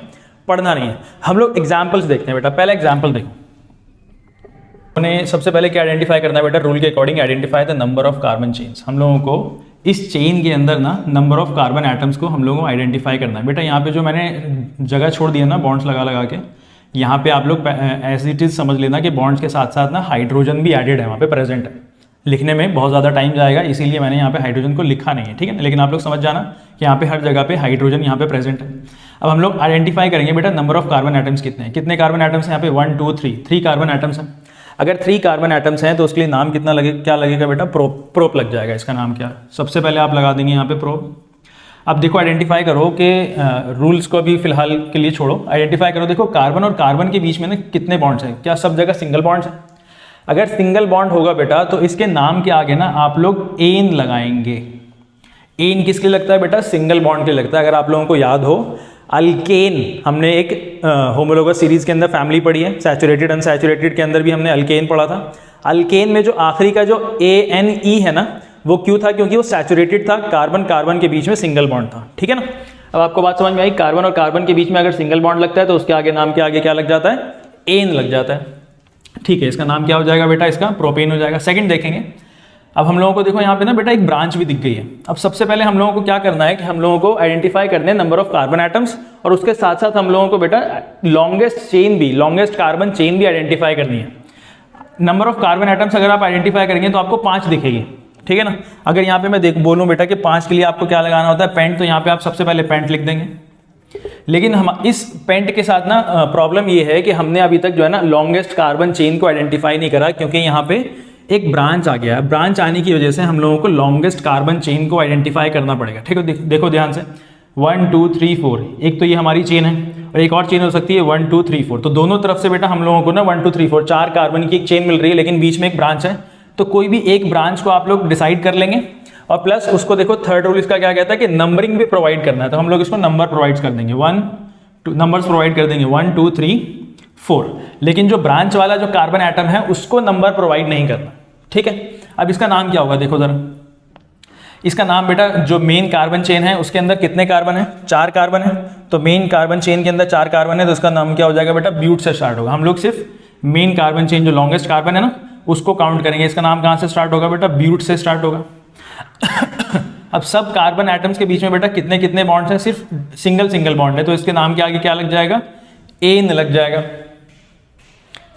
पढ़ना नहीं है। हम लोग एग्जाम्पल्स देखते हैं बेटा। पहला एग्जाम्पल देखो, उन्हें सबसे पहले क्या आइडेंटिफाई करना है बेटा, रूल के according identify the number of carbon chains. हम लोगों को इस चेन के अंदर ना नंबर ऑफ कार्बन एटम्स को हम लोगों को आइडेंटिफाई करना है बेटा। यहाँ पे जो मैंने जगह छोड़ दिया ना बॉन्ड्स लगा लगा के, यहाँ पे आप लोग एज इट इज समझ लेना कि बॉन्ड्स के साथ साथ ना हाइड्रोजन भी एडेड है, वहाँ पे प्रेजेंट है। लिखने में बहुत ज़्यादा टाइम जाएगा, इसीलिए मैंने यहाँ पे हाइड्रोजन को लिखा नहीं है, ठीक है ना। लेकिन आप लोग समझ जाना कि यहाँ पे हर जगह पे हाइड्रोजन यहाँ पे प्रेजेंट है। अब हम लोग आइडेंटिफाई करेंगे बेटा नंबर ऑफ कार्बन एटम्स कितने हैं। कितने कार्बन एटम्स हैं यहाँ पे, 1 2 3 कार्बन एटम्स हैं। अगर 3 कार्बन एटम्स हैं तो उसके लिए नाम कितना क्या लगेगा बेटा, प्रोप लग जाएगा। इसका नाम क्या, सबसे पहले आप लगा देंगे यहाँ पे प्रोप। अब देखो आइडेंटिफाई करो कि रूल्स को अभी फिलहाल के लिए छोड़ो, आइडेंटिफाई करो। देखो कार्बन और कार्बन के बीच में ना कितने बॉन्ड्स हैं, क्या सब जगह सिंगल बॉन्ड्स हैं। अगर सिंगल बॉन्ड होगा बेटा तो इसके नाम के आगे ना आप लोग एन लगाएंगे। एन किसके लिए लगता है बेटा, सिंगल बॉन्ड के लिए लगता है। अगर आप लोगों को याद हो, अल्केन हमने एक होमोलोगस सीरीज के अंदर फैमिली पढ़ी है, सैचुरेटेड अनसैचुरेटेड के अंदर भी हमने अल्केन पढ़ा था। अल्केन में जो आखिरी का जो ANE है ना, वो क्यों था? क्योंकि वो सैचुरेटेड था, कार्बन कार्बन के बीच में सिंगल बॉन्ड था, ठीक है ना। अब आपको बात समझ में आई, कार्बन और कार्बन के बीच में अगर सिंगल बॉन्ड लगता है तो उसके आगे नाम के आगे क्या लग जाता है? एन लग जाता है, ठीक है। इसका नाम क्या हो जाएगा बेटा? इसका प्रोपेन हो जाएगा। सेकंड देखेंगे, अब हम लोगों को देखो यहाँ पे ना बेटा एक ब्रांच भी दिख गई है। अब सबसे पहले हम लोगों को क्या करना है कि हम लोगों को आइडेंटिफाई करने हैं नंबर ऑफ कार्बन एटम्स, और उसके साथ साथ हम लोगों को बेटा लॉन्गेस्ट कार्बन चेन भी आइडेंटिफाई करनी है। नंबर ऑफ कार्बन एटम्स अगर आप आइडेंटिफाई करेंगे तो आपको 5 दिखेगी, ठीक है ना। अगर यहाँ पे मैं बोलूँ बेटा कि 5 के लिए आपको क्या लगाना होता है? पेंट, तो यहाँ पे आप सबसे पहले पेंट लिख देंगे। लेकिन हम इस पेंट के साथ ना प्रॉब्लम ये है कि हमने अभी तक जो है ना लॉन्गेस्ट कार्बन चेन को आइडेंटिफाई नहीं करा, क्योंकि यहाँ पे एक ब्रांच आ गया है। ब्रांच आने की वजह से हम लोगों को लॉन्गेस्ट कार्बन चेन को आइडेंटिफाई करना पड़ेगा, ठीक है। देखो ध्यान से, 1 2 3 4, एक तो ये हमारी चेन है और एक और चेन हो सकती है 1 2 3 4। तो दोनों तरफ से बेटा हम लोगों को ना 1 2 3 4 4 कार्बन की एक चेन मिल रही है, लेकिन बीच में एक ब्रांच है। तो कोई भी एक ब्रांच को आप लोग डिसाइड कर लेंगे, और प्लस उसको देखो थर्ड रूल इसका क्या कहता है कि नंबरिंग भी प्रोवाइड करना है। तो हम लोग इसको नंबर प्रोवाइड कर देंगे, 1 2 नंबर्स प्रोवाइड कर देंगे 1 2 3 4। लेकिन जो ब्रांच वाला जो कार्बन एटम है उसको नंबर प्रोवाइड नहीं करना, ठीक है। अब इसका नाम क्या होगा? देखो जरा, इसका नाम बेटा जो मेन कार्बन चेन है उसके अंदर कितने कार्बन है? 4 कार्बन है। तो मेन कार्बन चेन के अंदर 4 कार्बन है, तो उसका नाम क्या हो जाएगा बेटा? ब्यूट से स्टार्ट होगा। हम लोग सिर्फ मेन कार्बन चेन जो लॉन्गेस्ट कार्बन है ना उसको काउंट करेंगे। इसका नाम कहाँ से स्टार्ट होगा बेटा? ब्यूट से स्टार्ट होगा। अब सब कार्बन एटम्स के बीच में बेटा कितने कितने बॉन्ड्स हैं? सिर्फ सिंगल बॉन्ड है, तो इसके नाम के आगे क्या लग जाएगा? एन लग जाएगा,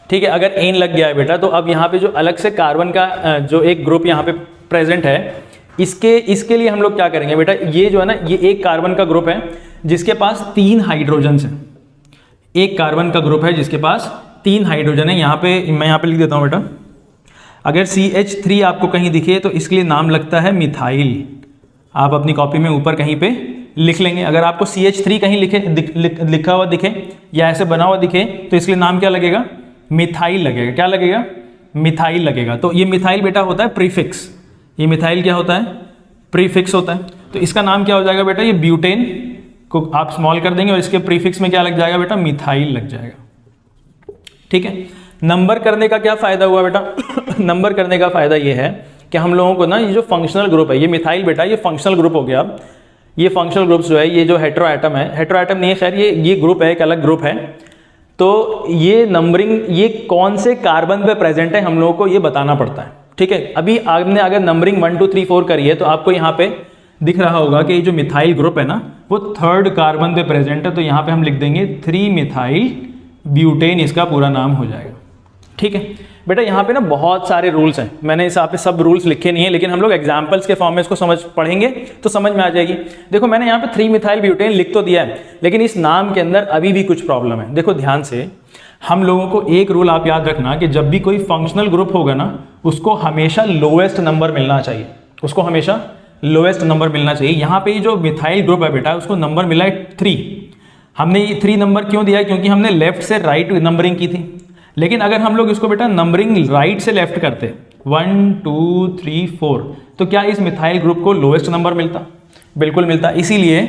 ठीक है। अगर एन लग गया है बेटा, तो अब यहाँ पे जो अलग से कार्बन का जो एक ग्रुप यहाँ पे प्रेजेंट है, इसके लिए हम लोग क्या करेंगे बेटा? ये जो है ना, ये एक कार्बन का ग्रुप है जिसके पास 3 हाइड्रोजन है। एक कार्बन का ग्रुप है जिसके पास 3 हाइड्रोजन है। यहाँ पे मैं यहाँ पे लिख देता हूँ बेटा, अगर CH3 आपको कहीं दिखे तो इसके लिए नाम लगता है मिथाइल। आप अपनी कॉपी में ऊपर कहीं पे लिख लेंगे। अगर आपको CH3 कहीं लिखा हुआ दिखे या ऐसे बना हुआ दिखे तो इसके लिए नाम क्या लगेगा? मिथाइल लगेगा। क्या लगेगा? मिथाइल लगेगा। तो ये मिथाइल बेटा होता है प्रीफिक्स। ये मिथाइल क्या होता है? प्रीफिक्स होता है। तो इसका नाम क्या हो जाएगा बेटा? ये ब्यूटेन को आप स्मॉल कर देंगे और इसके प्रीफिक्स में क्या लग जाएगा बेटा? मिथाइल लग जाएगा, ठीक है। नंबर करने का क्या फायदा हुआ बेटा? नंबर करने का फायदा ये है कि हम लोगों को ना ये जो फंक्शनल ग्रुप है, ये मिथाइल बेटा ये फंक्शनल ग्रुप हो गया। अब ये फंक्शनल ग्रुप्स जो है, ये जो हेटेरो एटम है, हेटेरो एटम नहीं है खैर, ये ग्रुप है, एक अलग ग्रुप है। तो ये नंबरिंग, ये कौन से कार्बन पे प्रेजेंट है हम लोगों को ये बताना पड़ता है, ठीक है। अभी आपने अगर नंबरिंग 1 2 3 4 करी है तो आपको यहाँ पे दिख रहा होगा कि ये जो मिथाइल ग्रुप है ना वो 3rd कार्बन पे प्रेजेंट है। तो यहाँ पे हम लिख देंगे 3 मिथाइल ब्यूटेन, इसका पूरा नाम हो जाएगा, ठीक है। बेटा यहाँ पे ना बहुत सारे रूल्स हैं, मैंने इस यहाँ पे सब रूल्स लिखे नहीं है, लेकिन हम लोग एग्जाम्पल्स के फॉर्म में इसको पढ़ेंगे तो समझ में आ जाएगी। देखो मैंने यहाँ पे 3 मिथाइल ब्यूटेन लिख तो दिया है, लेकिन इस नाम के अंदर अभी भी कुछ प्रॉब्लम है। देखो ध्यान से, हम लोगों को एक रूल आप याद रखना कि जब भी कोई फंक्शनल ग्रुप होगा ना उसको हमेशा लोएस्ट नंबर मिलना चाहिए, उसको हमेशा लोएस्ट नंबर मिलना चाहिए। यहाँ पे जो मिथाइल ग्रुप है बेटा उसको नंबर मिला है 3। हमने ये 3 नंबर क्यों दिया है? क्योंकि हमने लेफ्ट से राइट नंबरिंग की थी। लेकिन अगर हम लोग इसको बेटा नंबरिंग राइट से लेफ्ट करते 1 2 3 4, तो क्या इस मिथाइल ग्रुप को लोएस्ट नंबर मिलता? बिल्कुल मिलता। इसीलिए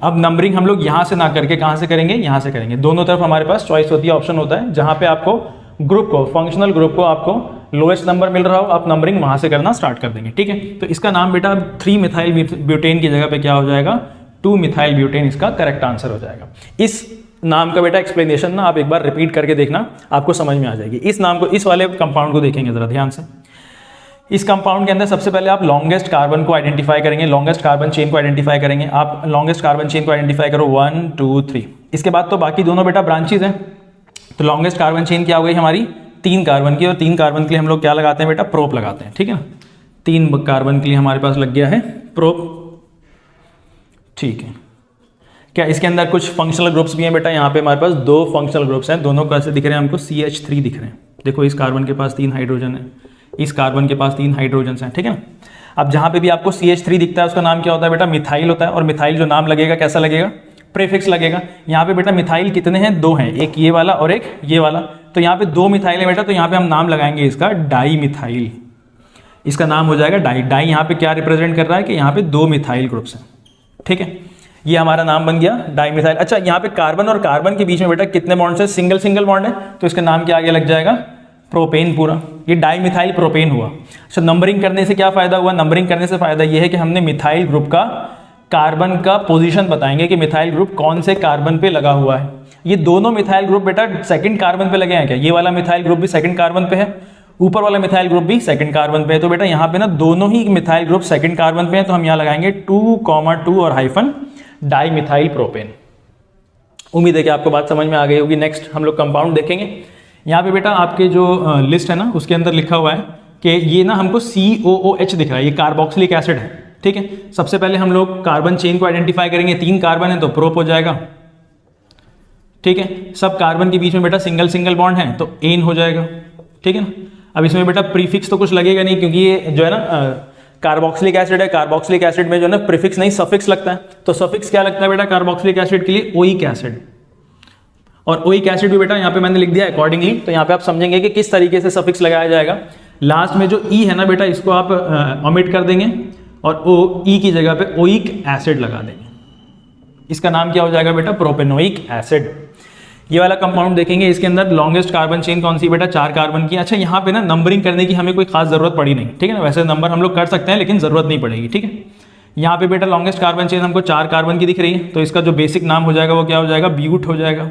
अब नंबरिंग हम लोग यहाँ से ना करके कहाँ से करेंगे? यहाँ से करेंगे। दोनों तरफ हमारे पास चॉइस होती है, ऑप्शन होता है, जहाँ पे आपको ग्रुप को, फंक्शनल ग्रुप को आपको लोएस्ट नंबर मिल रहा हो, आप नंबरिंग वहाँ से करना स्टार्ट कर देंगे, ठीक है। तो इसका नाम बेटा 3 मिथाइल ब्यूटेन की जगह पे क्या हो जाएगा? 2 मिथाइल ब्यूटेन इसका करेक्ट आंसर हो जाएगा। इस नाम का बेटा एक्सप्लेनेशन ना आप एक बार रिपीट करके देखना, आपको समझ में आ जाएगी। इस नाम को, इस वाले कंपाउंड को देखेंगे जरा ध्यान से। इस कंपाउंड के अंदर सबसे पहले आप लॉन्गेस्ट कार्बन को आइडेंटिफाई करेंगे, लॉन्गेस्ट कार्बन चेन को आइडेंटिफाई करेंगे। आप लॉन्गेस्ट कार्बन चेन को आइडेंटिफाई करो 1 2 3। इसके बाद तो बाकी दोनों बेटा ब्रांचेज हैं। तो लॉन्गेस्ट कार्बन चेन क्या हो गई हमारी? 3 कार्बन की, और 3 कार्बन के लिए हम लोग क्या लगाते हैं बेटा? प्रोप लगाते हैं, ठीक है ना। 3 कार्बन के लिए हमारे पास लग गया है प्रोप, ठीक है। क्या इसके अंदर कुछ फंक्शनल ग्रुप्स भी हैं बेटा? यहाँ पे हमारे पास 2 फंक्शनल ग्रुप्स हैं, दोनों कैसे दिख रहे हैं हमको? CH3 दिख रहे हैं। देखो इस कार्बन के पास 3 हाइड्रोजन है, इस कार्बन के पास 3 हाइड्रोजन हैं, ठीक है ना। अब जहाँ पे भी आपको CH3 दिखता है उसका नाम क्या होता है बेटा? मिथाइल होता है। और मिथाइल जो नाम लगेगा कैसा लगेगा? प्रीफिक्स लगेगा। यहाँ पे बेटा मिथाइल कितने हैं? 2 हैं, एक ये वाला और एक ये वाला। तो यहाँ पे 2 मिथाइल है बेटा, तो यहाँ पे हम नाम लगाएंगे इसका डाई मिथाइल, इसका नाम हो जाएगा डाई। डाई यहाँ पे क्या रिप्रेजेंट कर रहा है कि यहाँ पे 2 मिथाइल ग्रुप्स हैं, ठीक है। ये हमारा नाम बन गया डाइमिथाइल। अच्छा, यहाँ पे कार्बन और कार्बन के बीच में बेटा कितने बॉन्ड है? सिंगल सिंगल बॉन्ड है, तो इसका नाम क्या आगे लग जाएगा? प्रोपेन पूरा। ये डाइमिथाइल प्रोपेन हुआ। अच्छा, नंबरिंग करने से क्या फायदा हुआ? नंबरिंग करने से फायदा ये है कि हमने मिथाइल ग्रुप का कार्बन का पोजीशन बताएंगे कि मिथाइल ग्रुप कौन से कार्बन पे लगा हुआ है। ये दोनों मिथाइल ग्रुप बेटा सेकंड कार्बन पे लगे हैं क्या? ये वाला मिथाइल ग्रुप भी सेकंड कार्बन पे है, ऊपर वाला मिथाइल ग्रुप भी सेकंड कार्बन पे है। तो बेटा यहाँ पे ना दोनों ही मिथाइल ग्रुप सेकंड कार्बन पे हैं, तो हम यहाँ लगाएंगे 2,2 और हाइफन डाइमिथाइल प्रोपेन। उम्मीद है कि आपको बात समझ में आ गई होगी। नेक्स्ट हम लोग कंपाउंड देखेंगे। यहाँ पे बेटा आपके जो लिस्ट है ना उसके अंदर लिखा हुआ है कि ये ना हमको COOH दिख रहा है, ये कार्बोक्सिलिक एसिड है। ठीक है, सबसे पहले हम लोग कार्बन चेन को आइडेंटिफाई करेंगे। 3 कार्बन है तो प्रोप हो जाएगा। ठीक है, सब कार्बन के बीच में बेटा सिंगल सिंगल बॉन्ड है तो एन हो जाएगा। ठीक है ना, अब इसमें बेटा प्रीफिक्स तो कुछ लगेगा नहीं, क्योंकि ये जो है ना कार्बोक्सिलिक एसिड है। कार्बोक्सिलिक एसिड में जो है ना प्रीफिक्स नहीं सफिक्स लगता है। तो सफिक्स क्या लगता है बेटा कार्बोक्सिलिक एसिड के लिए? Oic acid. और ओइक एसिड भी बेटा यहाँ पे मैंने लिख दिया अकॉर्डिंगली। तो यहाँ पे आप समझेंगे कि किस तरीके से सफिक्स लगाया जाएगा। लास्ट में जो ई है ना बेटा, इसको आप ओमिट कर देंगे और ओ ई की जगह पे ओइक एसिड लगा देंगे। इसका नाम क्या हो जाएगा बेटा? Propanoic acid. ये वाला कंपाउंड देखेंगे, इसके अंदर लॉन्गेस्ट कार्बन चेन कौन सी बेटा? 4 कार्बन की। अच्छा, यहाँ पे ना नंबरिंग करने की हमें कोई खास जरूरत पड़ी नहीं। ठीक है ना, वैसे नंबर हम लोग कर सकते हैं लेकिन जरूरत नहीं पड़ेगी। ठीक है, यहाँ पे बेटा लॉन्गेस्ट कार्बन चेन हमको 4 कार्बन की दिख रही है, तो इसका जो बेसिक नाम हो जाएगा वो क्या हो जाएगा? ब्यूट हो जाएगा।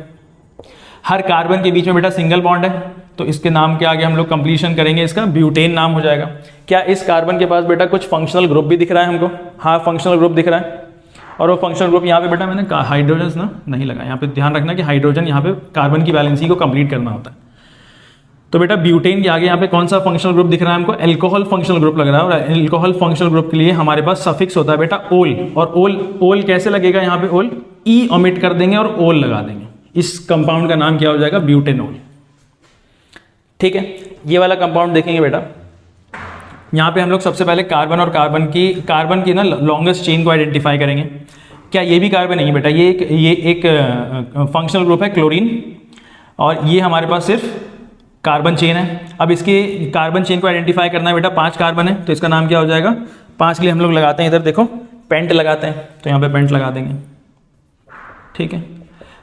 हर कार्बन के बीच में बेटा सिंगल बॉन्ड है, तो इसके नाम के आगे हम लोग कंप्लीशन करेंगे, इसका ब्यूटेन नाम हो जाएगा। क्या इस कार्बन के पास बेटा कुछ फंक्शनल ग्रुप भी दिख रहा है हमको? हाँ, फंक्शनल ग्रुप दिख रहा है। और वो फंक्शनल ग्रुप यहाँ पे बेटा मैंने हाइड्रोजन ना नहीं लगा। यहाँ पे ध्यान रखना कि हाइड्रोजन यहाँ पे कार्बन की बैलेंसी को कंप्लीट करना होता है। तो बेटा ब्यूटेन के आगे यहाँ पे कौन सा फंक्शनल ग्रुप दिख रहा है हमको? एल्कोहल फंक्शनल ग्रुप लग रहा है। और एल्कोहल फंक्शनल ग्रुप के लिए हमारे पास सफिक्स होता है बेटा ओल। और ओल कैसे लगेगा? यहाँ पे ओल ई ओमिट कर देंगे और ओल लगा देंगे। इस कंपाउंड का नाम क्या हो जाएगा? ब्यूटेनोल। ठीक है, ये वाला कंपाउंड देखेंगे बेटा। यहाँ पे हम लोग सबसे पहले कार्बन और कार्बन की ना लॉन्गेस्ट चेन को आइडेंटिफाई करेंगे। क्या ये भी कार्बन नहीं बेटा? ये एक फंक्शनल ग्रुप है क्लोरीन, और ये हमारे पास सिर्फ कार्बन चेन है। अब इसकी कार्बन चेन को आइडेंटिफाई करना है बेटा। 5 कार्बन है तो इसका नाम क्या हो जाएगा? 5 के लिए हम लोग लगाते हैं, इधर देखो पेंट लगाते हैं, तो यहाँ पे पेंट लगा देंगे। ठीक है,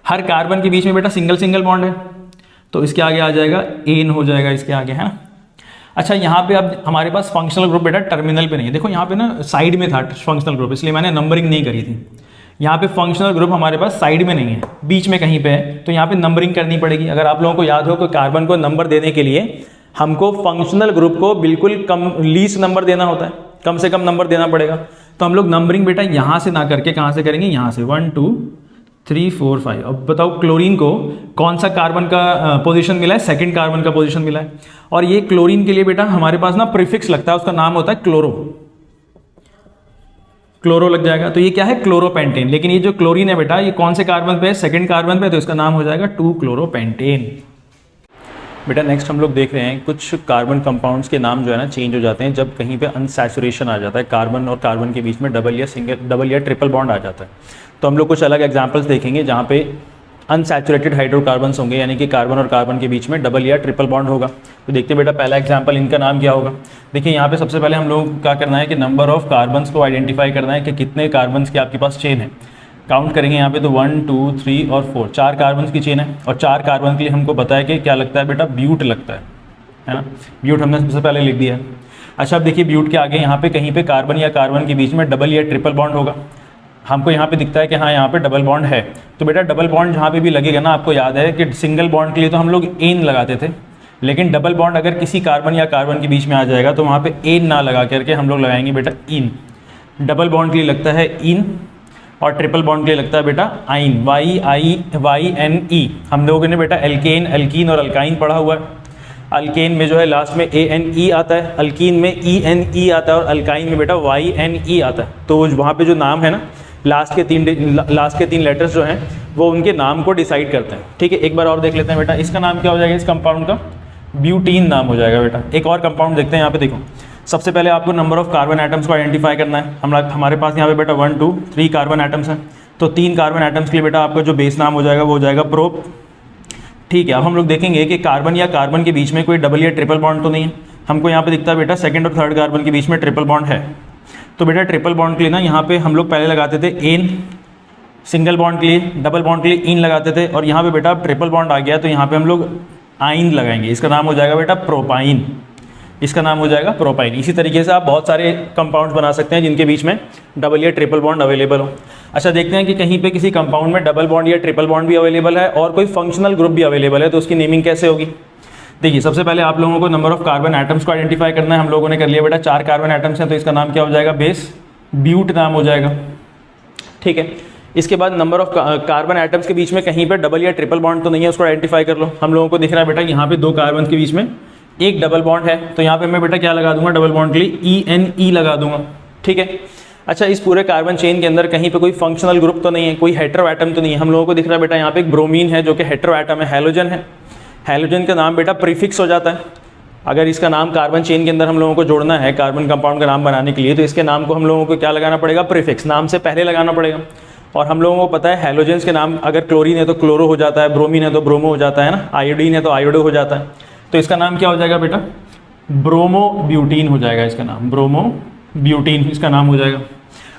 हर कार्बन के बीच में बेटा सिंगल सिंगल बॉन्ड है, तो इसके आगे आ जाएगा एन हो जाएगा इसके आगे, है ना। अच्छा, यहाँ पे अब हमारे पास फंक्शनल ग्रुप बेटा टर्मिनल पे नहीं है। देखो यहाँ पे ना साइड में था फंक्शनल ग्रुप, इसलिए मैंने नंबरिंग नहीं करी थी। यहाँ पे फंक्शनल ग्रुप हमारे पास साइड में नहीं है, बीच में कहीं पे है, तो यहाँ पे नंबरिंग करनी पड़ेगी। अगर आप लोगों को याद हो, कोई कार्बन को नंबर देने के लिए हमको फंक्शनल ग्रुप को बिल्कुल कम लीस्ट नंबर देना होता है, कम से कम नंबर देना पड़ेगा। तो हम लोग नंबरिंग बेटा यहाँ से ना करके कहाँ से करेंगे? यहाँ से 1 2 3 4 5। अब बताओ क्लोरीन को कौन सा कार्बन का पोजीशन मिला है? सेकंड कार्बन का पोजीशन मिला है। और ये क्लोरीन के लिए बेटा हमारे पास ना प्रीफिक्स लगता है, उसका नाम होता है क्लोरो लग जाएगा। तो ये क्या है? क्लोरोपेंटेन। लेकिन ये जो क्लोरीन है बेटा, ये कौन से कार्बन पे है? सेकंड कार्बन पे, तो इसका नाम हो जाएगा 2-क्लोरोपेंटेन। बेटा नेक्स्ट हम लोग देख रहे हैं कुछ कार्बन कंपाउंड्स के नाम जो है ना चेंज हो जाते हैं जब कहीं पे अनसैचुरेशन आ जाता है, कार्बन और कार्बन के बीच में डबल या ट्रिपल बॉन्ड आ जाता है। तो हम लोग कुछ अलग एग्जांपल्स देखेंगे जहाँ पे अनसैचुरेटेड हाइड्रोकार्बन्स होंगे, यानी कि कार्बन और कार्बन के बीच में डबल या ट्रिपल बॉन्ड होगा। तो देखते बेटा पहला एग्जांपल, इनका नाम क्या होगा? देखिए यहाँ पे सबसे पहले हम लोग क्या करना है कि नंबर ऑफ कार्बन्स को आइडेंटिफाई करना है कि कितने कार्बन्स की आपके पास चेन है। काउंट करेंगे यहाँ पे तो 1 2 3 और 4, 4 कार्बन की चेन है। और 4 कार्बन के लिए हमको पता है कि क्या लगता है बेटा? ब्यूट लगता है ना। ब्यूट हमने सबसे पहले लिख दिया है। अच्छा, अब देखिए ब्यूट के आगे यहाँ पे कहीं पे कार्बन या कार्बन के बीच में डबल या ट्रिपल बॉन्ड होगा। हमको यहाँ पे दिखता है कि हाँ यहाँ पे डबल बॉन्ड है। तो बेटा डबल बॉन्ड जहाँ पे भी लगेगा ना, आपको याद है कि सिंगल बॉन्ड के लिए तो हम लोग एन लगाते थे, लेकिन डबल बॉन्ड अगर किसी कार्बन या कार्बन के बीच में आ जाएगा तो वहाँ पे एन ना लगा करके हम लोग लगाएंगे बेटा इन। डबल बॉन्ड के लिए लगता है इन और ट्रिपल बॉन्ड के लिए लगता है बेटा आइन, YIN-E। हम लोगों ने बेटा एल्केन, अल्कीन और अल्काइन पढ़ा हुआ है। अल्केन में जो है लास्ट में ANE आता है, अल्कीन में ENE आता है और अल्काइन में बेटा YNE आता है। तो वहाँ पे जो नाम है ना, लास्ट के तीन लेटर्स जो हैं वो उनके नाम को डिसाइड करते हैं। ठीक है, एक बार और देख लेते हैं बेटा, इसका नाम क्या हो जाएगा? इस कंपाउंड का ब्यूटीन नाम हो जाएगा बेटा। एक और कंपाउंड देखते हैं, यहाँ पे देखो। सबसे पहले आपको नंबर ऑफ कार्बन एटम्स को आइडेंटिफाई करना है। हमारे पास यहाँ पे बेटा 1 2 3 कार्बन एटम्स हैं, तो 3 कार्बन एटम्स के लिए बेटा आपका जो बेस नाम हो जाएगा वो हो जाएगा प्रोप। ठीक है, अब हम लोग देखेंगे कि कार्बन या कार्बन के बीच में कोई डबल या ट्रिपल बॉन्ड तो नहीं है। हमको यहाँ पे दिखता है बेटा सेकंड और थर्ड कार्बन के बीच में ट्रिपल बॉन्ड है। तो बेटा ट्रिपल बॉन्ड के लिए ना यहाँ पे हम लोग पहले लगाते थे एन, सिंगल बॉन्ड के लिए, डबल बॉन्ड के लिए इन लगाते थे, और यहाँ पे बेटा ट्रिपल बॉन्ड आ गया तो यहाँ पे हम लोग आइन लगाएंगे। इसका नाम हो जाएगा बेटा प्रोपाइन, इसका नाम हो जाएगा प्रोपाइन। इसी तरीके से आप बहुत सारे कंपाउंड्स बना सकते हैं जिनके बीच में डबल या ट्रिपल बॉन्ड अवेलेबल हो। अच्छा, देखते हैं कि कहीं पे किसी कंपाउंड में डबल बॉन्ड या ट्रिपल बॉन्ड भी अवेलेबल है और कोई फंक्शनल ग्रुप भी अवेलेबल है, तो उसकी नेमिंग कैसे होगी। देखिए, सबसे पहले आप लोगों को नंबर ऑफ कार्बन एटम्स को आइडेंटिफाई करना है। हम लोगों ने कर लिया बेटा, 4 कार्बन एटम्स हैं तो इसका नाम क्या हो जाएगा, बेस ब्यूट नाम हो जाएगा। ठीक है, इसके बाद नंबर ऑफ कार्बन एटम्स के बीच में कहीं पे डबल या ट्रिपल बॉन्ड तो नहीं है, उसको आइडेंटिफाई कर लो। हम लोगों को दिख रहा है बेटा यहाँ पे 2 कार्बन के बीच में एक डबल बॉन्ड है, तो यहाँ पे मैं बेटा क्या लगा दूंगा, डबल बॉन्ड के लिए ENE लगा दूंगा। ठीक है, अच्छा, इस पूरे कार्बन चेन के अंदर कहीं पे कोई फंक्शनल ग्रुप तो नहीं है, कोई हेटेरो एटम तो नहीं है। हम लोगों को दिख रहा है बेटा यहाँ पे एक ब्रोमीन है जो कि हेटेरो एटम है, हैलोजन है। हैलोजन का नाम बेटा प्रीफिक्स हो जाता है। अगर इसका नाम कार्बन चेन के अंदर हम लोगों को जोड़ना है कार्बन कंपाउंड का नाम बनाने के लिए, तो इसके नाम को हम लोगों को क्या लगाना पड़ेगा, प्रीफिक्स, नाम से पहले लगाना पड़ेगा। और हम लोगों को पता है हैलोजेंस के नाम, अगर क्लोरीन है तो क्लोरो हो जाता है, ब्रोमीन है तो ब्रोमो हो जाता है ना, आयोडीन है तो आयोडो हो जाता है। तो इसका नाम क्या हो जाएगा बेटा, ब्रोमो ब्यूटीन हो जाएगा इसका नाम, ब्रोमो ब्यूटीन इसका नाम हो जाएगा।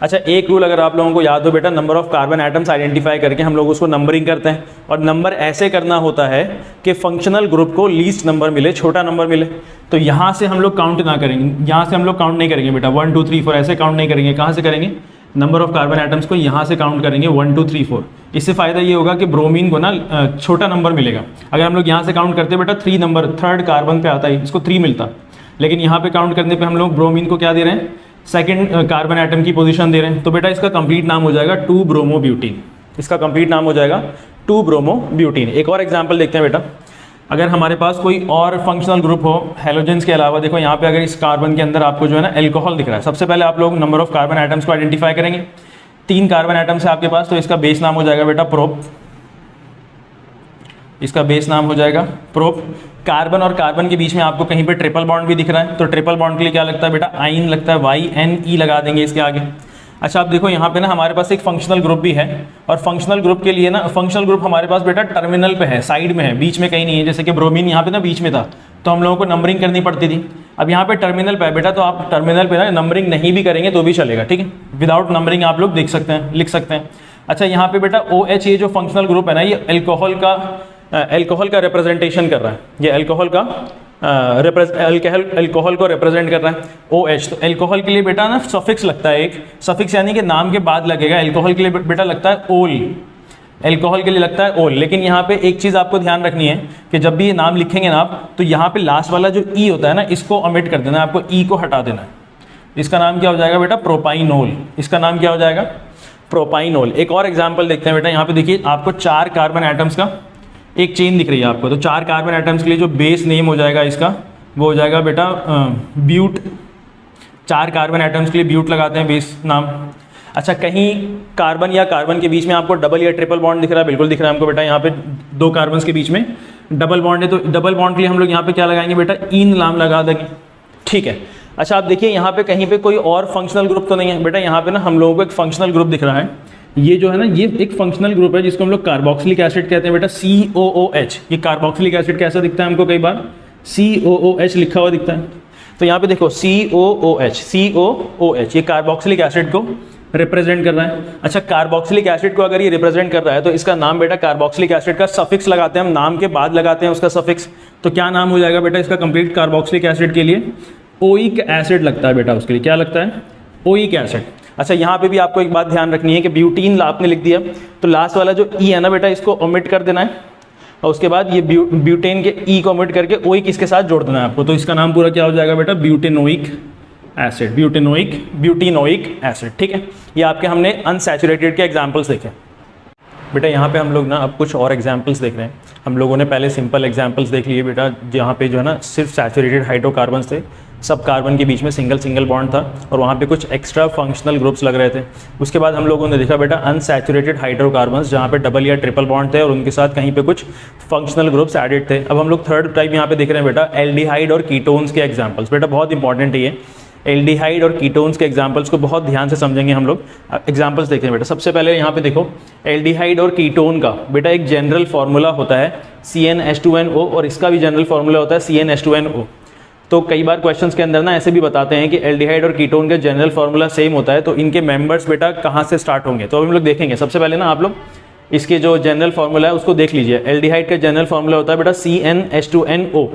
अच्छा, एक रूल अगर आप लोगों को याद हो बेटा, number of carbon atoms identify करके हम लोग उसको नंबरिंग करते हैं, और नंबर ऐसे करना होता है कि फंक्शनल ग्रुप को लीस्ट नंबर मिले, छोटा नंबर मिले। तो यहाँ से हम लोग काउंट ना करेंगे, यहाँ से हम लोग काउंट नहीं करेंगे बेटा, 1 2 3 4 ऐसे काउंट नहीं करेंगे। कहाँ से करेंगे, नंबर ऑफ कार्बन एटम्स को यहाँ से काउंट करेंगे 1 2 3 4। इससे फ़ायदा ये होगा कि ब्रोमीन को ना छोटा नंबर मिलेगा। अगर हम लोग यहाँ से काउंट करते बेटा 3 नंबर, 3rd कार्बन पे आता है, इसको 3 मिलता, लेकिन यहाँ पे काउंट करने पे हम लोग ब्रोमीन को क्या दे रहे हैं, 2nd कार्बन एटम की पोजीशन दे रहे हैं। तो बेटा इसका कंप्लीट नाम हो जाएगा 2 ब्रोमो ब्यूटीन, इसका कंप्लीट नाम हो जाएगा 2 ब्रोमो ब्यूटीन। एक और एग्जांपल देखते हैं बेटा, अगर हमारे पास कोई और फंक्शनल ग्रुप हो हैलोजेंस के अलावा, देखो यहाँ पे अगर इस कार्बन के अंदर आपको जो है ना एल्कोहल दिख रहा है, सबसे पहले आप लोग नंबर ऑफ कार्बन एटम्स को आइडेंटिफाई करेंगे। 3 कार्बन एटम्स है आपके पास, तो इसका बेस नाम हो जाएगा बेटा प्रोप, इसका बेस नाम हो जाएगा प्रोप। कार्बन और कार्बन के बीच में आपको कहीं पे ट्रिपल बॉन्ड भी दिख रहा है, तो ट्रिपल बॉन्ड के लिए क्या लगता है बेटा, आइन लगता है, YNE लगा देंगे इसके आगे। अच्छा, आप देखो यहाँ पे ना हमारे पास एक फंक्शनल ग्रुप भी है, और फंक्शनल ग्रुप के लिए ना, फंक्शनल ग्रुप हमारे पास बेटा टर्मिनल पे है, साइड में है, बीच में कहीं नहीं है। जैसे कि ब्रोमीन यहाँ पे ना बीच में था, तो हम लोगों को नंबरिंग करनी पड़ती थी। अब यहाँ पे टर्मिनल पे है बेटा, तो आप टर्मिनल पे ना नंबरिंग नहीं भी करेंगे तो भी चलेगा। ठीक है, विदाउट नंबरिंग आप लोग देख सकते हैं, लिख सकते हैं। अच्छा, यहाँ पे बेटा OH, ये जो फंक्शनल ग्रुप है ना, ये एल्कोहल का रिप्रेजेंटेशन कर रहा है, ये एल्कोहल को रिप्रेजेंट कर रहा है OH। तो एल्कोहल के लिए बेटा ना सफिक्स लगता है, एक सफिक्स यानी कि नाम के बाद लगेगा। एल्कोहल के लिए बेटा लगता है ओल, एल्कोहल के लिए लगता है ओल। लेकिन यहाँ पे एक चीज़ आपको ध्यान रखनी है कि जब भी ये नाम लिखेंगे ना आप, तो यहाँ पे लास्ट वाला जो ई होता है ना, इसको ओमिट कर देना है, आपको ई को हटा देना है। इसका नाम क्या हो जाएगा बेटा, प्रोपाइनोल, इसका नाम क्या हो जाएगा, प्रोपाइनोल। एक और एग्जाम्पल देखते हैं बेटा, यहाँ पे देखिए आपको 4 कार्बन एटम्स का एक चेन दिख रही है आपको, तो 4 कार्बन एटम्स के लिए जो बेस नेम हो जाएगा इसका, वो हो जाएगा बेटा ब्यूट। 4 कार्बन एटम्स के लिए ब्यूट लगाते हैं बेस नाम। अच्छा, कहीं कार्बन या कार्बन के बीच में आपको डबल या ट्रिपल बॉन्ड दिख रहा है, बिल्कुल दिख रहा है हमको बेटा, यहाँ पे 2 कार्बन के बीच में डबल बॉन्ड है, तो डबल बॉन्ड के लिए हम लोग यहाँ पे क्या लगाएंगे बेटा, इन नाम लगा देंगे। ठीक है, अच्छा आप देखिए यहाँ पे कहीं पे कोई और फंक्शनल ग्रुप तो नहीं है बेटा, यहाँ पे ना हम लोगों को एक फंक्शनल ग्रुप दिख रहा है। ये जो है ना, ये एक फंक्शनल ग्रुप है जिसको हम लोग कार्बोक्सिलिक एसिड कहते हैं बेटा, COOH। ये कार्बोक्सिलिक एसिड कैसा दिखता है हमको, कई बार COOH लिखा हुआ दिखता है। तो यहाँ पे देखो COOH, ये कार्बोक्सिलिक एसिड को रिप्रेजेंट कर रहा है। अच्छा, कार्बोक्सिलिक एसिड को अगर ये रिप्रेजेंट कर रहा है, तो इसका नाम बेटा, कार्बोक्सिलिक एसिड का सफिक्स लगाते हैं हम, नाम के बाद लगाते हैं उसका सफिक्स। तो क्या नाम हो जाएगा बेटा इसका कंप्लीट, कार्बोक्सिलिक एसिड के लिए ओइक एसिड लगता है बेटा, उसके लिए क्या लगता है, ओइक एसिड। अच्छा, यहाँ पे भी आपको एक बात ध्यान रखनी है कि ब्यूटीन आपने लिख दिया, तो लास्ट वाला जो ई है ना बेटा, इसको ओमिट कर देना है, और उसके बाद ये ब्यूटेन के ई को ओमिट करके ओइक इसके साथ जोड़ देना है आपको। तो इसका नाम पूरा क्या हो जाएगा बेटा, ब्यूटेनोइक एसिड, ब्यूटेनोइक एसिड। ठीक है, ये आपके हमने अनसैचुरेटेड के एग्जाम्पल्स देखे। बेटा यहाँ पे हम लोग ना अब कुछ और एग्जाम्पल्स देख रहे हैं। हम लोगों ने पहले सिंपल एग्जाम्पल्स देख लिए बेटा, जहाँ पे जो है ना सिर्फ सैचुरेटेड हाइड्रोकार्बन्स थे, सब कार्बन के बीच में सिंगल बॉन्ड था, और वहाँ पे कुछ एक्स्ट्रा फंक्शनल ग्रुप्स लग रहे थे। उसके बाद हम लोगों ने देखा बेटा अनसैचुरेटेड हाइड्रोकार्बन्स, जहाँ पे डबल या ट्रिपल बॉन्ड थे और उनके साथ कहीं पे कुछ फंक्शनल ग्रुप्स एडेड थे। अब हम लोग थर्ड टाइप यहाँ पे देख रहे हैं बेटा, एल्डिहाइड और कीटोन्स के एग्जाम्पल्स। बेटा बहुत इंपॉर्टेंट है ये, एल्डिहाइड और कीटोन्स के एग्जाम्पल्स को बहुत ध्यान से समझेंगे हम लोग। एग्जाम्पल्स देखें बेटा, सबसे पहले यहाँ पे देखो एल्डिहाइड और कीटोन का बेटा एक जनरल फार्मूला होता है CnH2NO, और इसका भी जनरल फार्मूला होता है CnH2NO। तो कई बार क्वेश्चंस के अंदर ना ऐसे भी बताते हैं कि एल्डिहाइड और कीटोन का जनरल फार्मूला सेम होता है, तो इनके मेंबर्स बेटा कहाँ से स्टार्ट होंगे। तो अभी हम लोग देखेंगे। सबसे पहले ना आप लोग इसके जो जनरल फार्मूला है उसको देख लीजिए। एल्डिहाइड का जनरल फार्मूला होता है बेटा CnH2nO,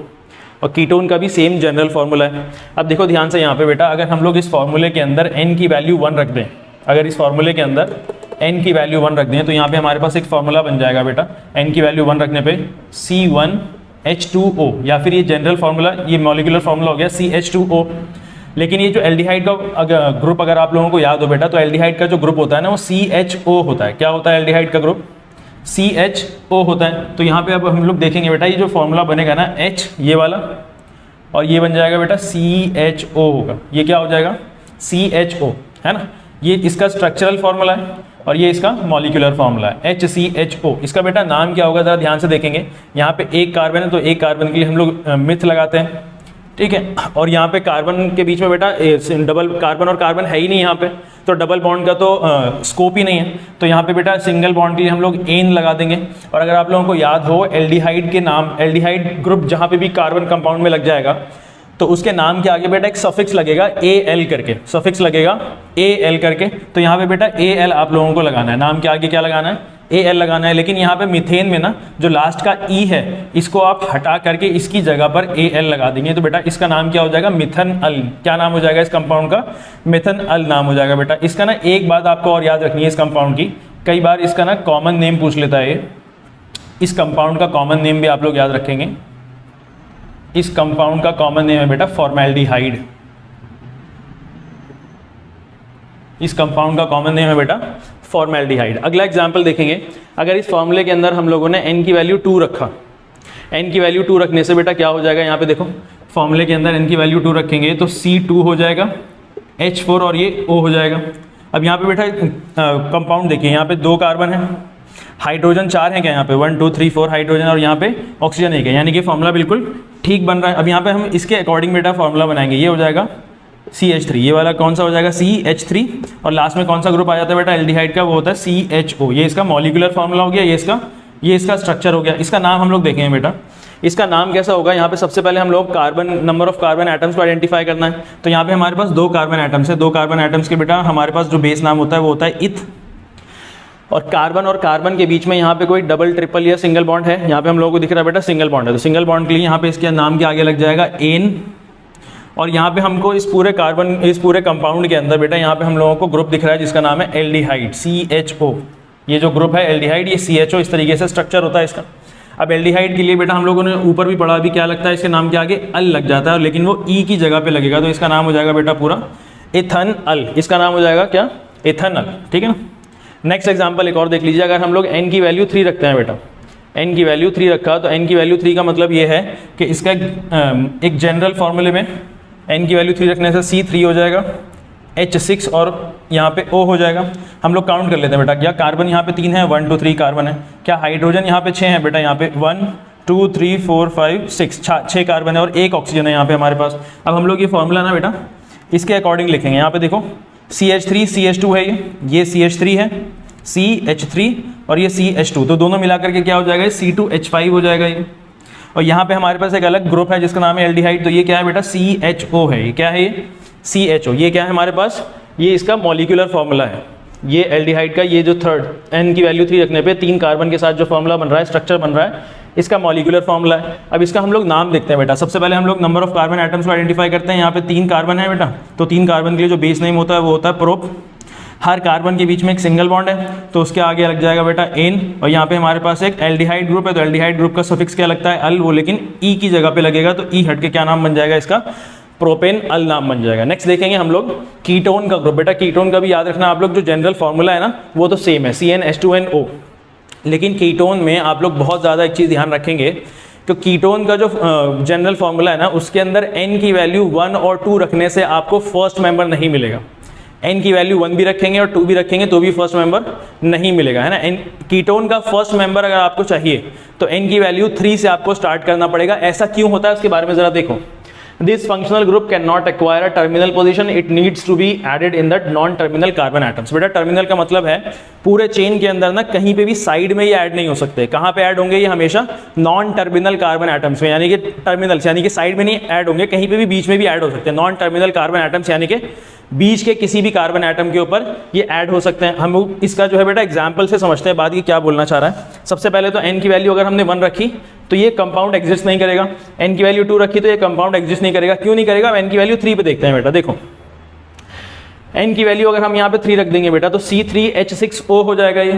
और कीटोन का भी सेम जनरल फार्मूला है। अब देखो ध्यान से यहाँ पे बेटा, अगर हम लोग इस फार्मूले के अंदर n की वैल्यू 1 रख दें, अगर इस फार्मूले के अंदर n की वैल्यू 1 रख दें तो यहाँ पे हमारे पास एक फार्मूला बन जाएगा बेटा, n की वैल्यू 1 रखने पे C1H2O, या फिर ये जनरल फार्मूला, ये मॉलिक्यूलर फार्मूला हो गया CH2O। लेकिन ये जो एल्डिहाइड का ग्रुप अगर आप लोगों को याद हो बेटा, तो एल्डिहाइड का जो ग्रुप होता है ना वो CHO होता है। क्या होता है एल्डिहाइड का ग्रुप? CHO होता है। तो यहाँ पे अब हम लोग देखेंगे बेटा, ये जो फॉर्मूला बनेगा ना H ये वाला, और ये बन जाएगा बेटा CHO होगा। ये क्या हो जाएगा? CHO, है ना। ये इसका स्ट्रक्चरल फार्मूला है और ये इसका मॉलिक्यूलर फार्मूला है HCHO। इसका बेटा नाम क्या होगा, जरा ध्यान से देखेंगे। यहाँ पे एक कार्बन है तो एक कार्बन के लिए हम लोग मिथ लगाते हैं, ठीक है। और यहाँ पे कार्बन के बीच में बेटा डबल कार्बन और कार्बन है ही नहीं यहाँ पे, तो डबल बॉन्ड का तो स्कोप ही नहीं है। तो यहाँ पे बेटा सिंगल बॉन्ड के लिए हम लोग एन लगा देंगे। और अगर आप लोगों को याद हो एल्डिहाइड के नाम, एल्डिहाइड ग्रुप जहाँ पे भी कार्बन कंपाउंड में लग जाएगा तो उसके नाम के आगे बेटा एक सफिक्स लगेगा AL करके, सफिक्स लगेगा AL करके। तो यहाँ पे बेटा AL आप लोगों को लगाना है, नाम के आगे क्या लगाना है? AL लगाना है। लेकिन यहाँ पे मीथेन में ना जो लास्ट का E है इसको आप हटा करके इसकी जगह पर AL लगा देंगे, तो बेटा इसका नाम क्या हो जाएगा? मिथनअल। क्या नाम हो जाएगा इस कंपाउंड का? मिथनअल नाम हो जाएगा बेटा। इसका ना एक बात आपको और याद रखनी है इस कंपाउंड की, कई बार इसका ना कॉमन नेम पूछ लेता है। इस कंपाउंड का कॉमन नेम भी आप लोग याद रखेंगे। इस कंपाउंड का कॉमन नेम है बेटा फॉर्मेल्डिहाइड। इस कंपाउंड का कॉमन नेम है बेटा फॉर्मेल्डिहाइड। अगला एग्जांपल देखेंगे। अगर इस फॉर्मूले के अंदर हम लोगों ने n की वैल्यू 2 रखा, n की वैल्यू 2 रखने से बेटा क्या हो जाएगा? यहाँ पे देखो फॉर्मूले के अंदर n की वैल्यू 2 रखेंगे तो C2 हो जाएगा, H4 और ये O हो जाएगा। अब यहाँ पे बेटा कंपाउंड देखिए, यहाँ पे 2 कार्बन है, हाइड्रोजन 4 है क्या यहाँ पे? 1 2 3 4 हाइड्रोजन, और यहाँ पे ऑक्सीजन 1 है, यानी कि फॉर्मूला बिल्कुल ठीक बन रहा है। अब यहाँ पे हम इसके अकॉर्डिंग बेटा फॉर्मूला बनाएंगे। ये हो जाएगा CH3, ये वाला कौन सा हो जाएगा? CH3, और लास्ट में कौन सा ग्रुप आ जाता है बेटा एल्डिहाइड का? वो होता है CHO। ये इसका मॉलिक्यूलर फार्मूला हो गया, ये इसका स्ट्रक्चर हो गया। इसका नाम हम लोग देखेंगे बेटा, इसका नाम कैसा होगा? यहाँ पे सबसे पहले हम लोग carbon, number of carbon atoms को आइडेंटिफाई करना है। तो यहाँ पे हमारे पास 2 कार्बन एटम्स है, 2 कार्बन एटम्स के बेटा हमारे पास जो बेस नाम होता है वो होता है इथ। और कार्बन के बीच में यहाँ पे कोई डबल, ट्रिपल या सिंगल बॉन्ड है? यहाँ पे हम लोगों को दिख रहा है बेटा सिंगल बॉन्ड है, तो सिंगल बॉन्ड के लिए यहाँ पे इसके नाम के आगे लग जाएगा एन। और यहाँ पे हमको इस पूरे कंपाउंड के अंदर बेटा यहाँ पे हम लोगों को ग्रुप दिख रहा है जिसका नाम है एल्डिहाइड, CHO। ये जो ग्रुप है एल्डिहाइड, ये CHO, इस तरीके से स्ट्रक्चर होता है इसका। अब एल्डिहाइड के लिए बेटा हम लोगों ने ऊपर भी पढ़ा, अभी क्या लगता है इसके नाम के आगे? अल लग जाता है, लेकिन वो ई की जगह पे लगेगा, तो इसका नाम हो जाएगा बेटा पूरा इथनअल। इसका नाम हो जाएगा क्या? इथनअल, ठीक है ना। नेक्स्ट एग्जाम्पल एक और देख लीजिए। अगर हम लोग n की वैल्यू 3 रखते हैं बेटा, n की वैल्यू 3 रखा, तो n की वैल्यू 3 का मतलब ये है कि इसका एक जनरल फार्मूले में n की वैल्यू 3 रखने से C3 हो जाएगा, H6 और यहाँ पे O हो जाएगा। हम लोग काउंट कर लेते हैं बेटा, क्या कार्बन यहाँ पे 3 है? 1 2 3 कार्बन है। क्या हाइड्रोजन यहाँ पे 6 है बेटा? यहाँ पे 1 2 3 4 5 6 कार्बन है और 1 ऑक्सीजन है यहाँ पे हमारे पास। अब हम लोग ये फॉर्मूला ना बेटा इसके अकॉर्डिंग लिखेंगे। यहाँ पे देखो CH3 CH2 है, ये CH3 है, CH3 और ये CH2, तो दोनों मिलाकर के क्या हो जाएगा? C2H5 हो जाएगा ये। और यहाँ पे हमारे पास एक अलग ग्रुप है जिसका नाम है एल्डिहाइड, तो ये क्या है बेटा? CHO है। ये क्या है? ये CHO। ये क्या है हमारे पास? ये इसका मॉलिक्यूलर फार्मूला है। ये एल्डिहाइड का ये जो थर्ड, n की वैल्यू 3 रखने पे 3 कार्बन के साथ जो फार्मूला बन रहा है, स्ट्रक्चर बन रहा है, इसका मॉलिक्यूलर फार्मूला है। अब इसका हम लोग नाम देखते हैं बेटा। सबसे पहले हम लोग नंबर ऑफ कार्बन एटम्स को आइडेंटिफाई करते हैं। यहाँ पे 3 कार्बन है बेटा, तो 3 कार्बन के लिए जो बेस नेम होता है वो होता है प्रोप। हर कार्बन के बीच में एक सिंगल बॉन्ड है, तो उसके आगे लग जाएगा बेटा एन। और यहाँ पे हमारे पास एक एल्डिहाइड ग्रुप है, तो एल्डिहाइड ग्रुप का सफिक्स क्या लगता है? अल, वो लेकिन ई की जगह पे लगेगा, तो ई हट के क्या नाम बन जाएगा इसका? प्रोपेन अल नाम बन जाएगा। नेक्स्ट देखेंगे हम लोग कीटोन का ग्रुप। बेटा कीटोन का भी याद रखना आप लोग, जो जनरल फॉर्मूला है ना वो तो सेम है, CnH2nO। लेकिन कीटोन में आप लोग बहुत ज़्यादा एक चीज़ ध्यान रखेंगे, तो कीटोन का जो जनरल फॉर्मूला है ना उसके अंदर n की वैल्यू 1 और 2 रखने से आपको फर्स्ट मेंबर नहीं मिलेगा। n की वैल्यू 1 भी रखेंगे और 2 भी रखेंगे तो भी फर्स्ट मेंबर नहीं मिलेगा, है ना। कीटोन का फर्स्ट मेंबर अगर आपको चाहिए तो n की वैल्यू 3 से आपको स्टार्ट करना पड़ेगा। ऐसा क्यों होता है उसके बारे में ज़रा देखो। This functional group can not acquire a terminal position, it needs to be added in the non terminal carbon atoms. बेटा टर्मिनल का मतलब है पूरे चेन के अंदर ना कहीं पे भी साइड में ये ऐड नहीं हो सकते। कहाँ पे ऐड होंगे ये? हमेशा नॉन टर्मिनल कार्बन एटम्स में, यानी कि टर्मिनल्स यानी कि साइड में नहीं ऐड होंगे, कहीं पे भी बीच में भी ऐड हो सकते हैं। नॉन टर्मिनल कार्बन एटम्स यानी कि बीच के किसी भी कार्बन एटम के ऊपर ये ऐड हो सकते हैं। हम इसका जो है बेटा एग्जाम्पल से समझते हैं बाद की क्या बोलना चाह रहा है। सबसे पहले तो n की वैल्यू अगर हमने 1 रखी तो ये कंपाउंड एग्जिस्ट नहीं करेगा, n की वैल्यू 2 रखी तो ये कंपाउंड एग्जिस्ट नहीं करेगा। क्यों नहीं करेगा? n की वैल्यू 3 पे देखते हैं बेटा। देखो n की वैल्यू अगर हम यहाँ पे 3 रख देंगे बेटा तो C3H6O हो जाएगा ये,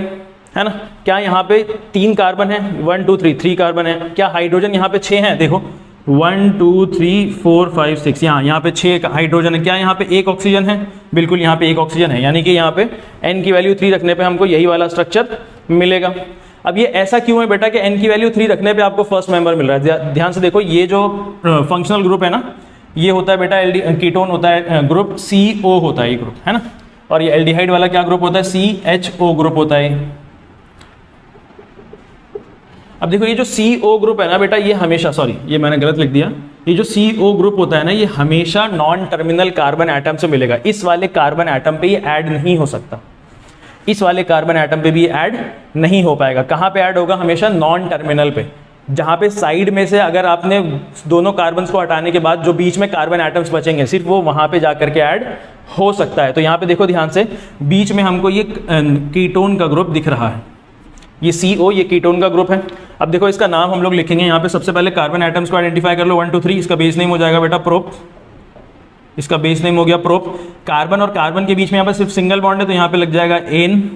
है ना। क्या यहाँ पे 3 कार्बन है? 1 2 3 कार्बन है। क्या हाइड्रोजन यहाँ पे 6 है? देखो 1 2 3 4 5 6, यहाँ पे 6 हाइड्रोजन है। क्या यहाँ पे 1 ऑक्सीजन है? बिल्कुल यहाँ पे 1 ऑक्सीजन है, यानी कि यहाँ पे n की वैल्यू 3 रखने पे हमको यही वाला स्ट्रक्चर मिलेगा। अब ये ऐसा क्यों है बेटा कि n की वैल्यू 3 रखने पे आपको फर्स्ट मेंबर मिल रहा है? ध्यान से देखो, ये जो फंक्शनल ग्रुप है ना, ये होता है बेटा कीटोन होता है ग्रुप CO होता है ये ग्रुप, है ना। और ये एल्डिहाइड वाला क्या ग्रुप होता है? CHO ग्रुप होता है। अब देखो ये जो CO ग्रुप है ना बेटा, ये हमेशा, सॉरी ये मैंने गलत लिख दिया, ये जो CO ग्रुप होता है ना, ये हमेशा नॉन टर्मिनल कार्बन एटम से मिलेगा। इस वाले कार्बन एटम पे ये ऐड नहीं हो सकता, इस वाले कार्बन एटम पे भी ऐड नहीं हो पाएगा। कहाँ पे ऐड होगा? हमेशा नॉन टर्मिनल पे, जहाँ पे साइड में से अगर आपने दोनों कार्बन को हटाने के बाद जो बीच में कार्बन एटम्स बचेंगे सिर्फ वो वहाँ पे जा करके ऐड हो सकता है। तो यहाँ पे देखो ध्यान से, बीच में हमको ये कीटोन का ग्रुप दिख रहा है, ये CO, ये कीटोन का ग्रुप है। अब देखो इसका नाम हम लोग लिखेंगे यहाँ पे। सबसे पहले कार्बन एटम्स को आइडेंटिफाई कर लो 1 2 3। इसका बेस नेम हो जाएगा बेटा प्रोप, इसका बेस नेम हो गया प्रोप। कार्बन और कार्बन के बीच में यहाँ पे सिर्फ सिंगल बॉन्ड है तो यहाँ पे लग जाएगा एन।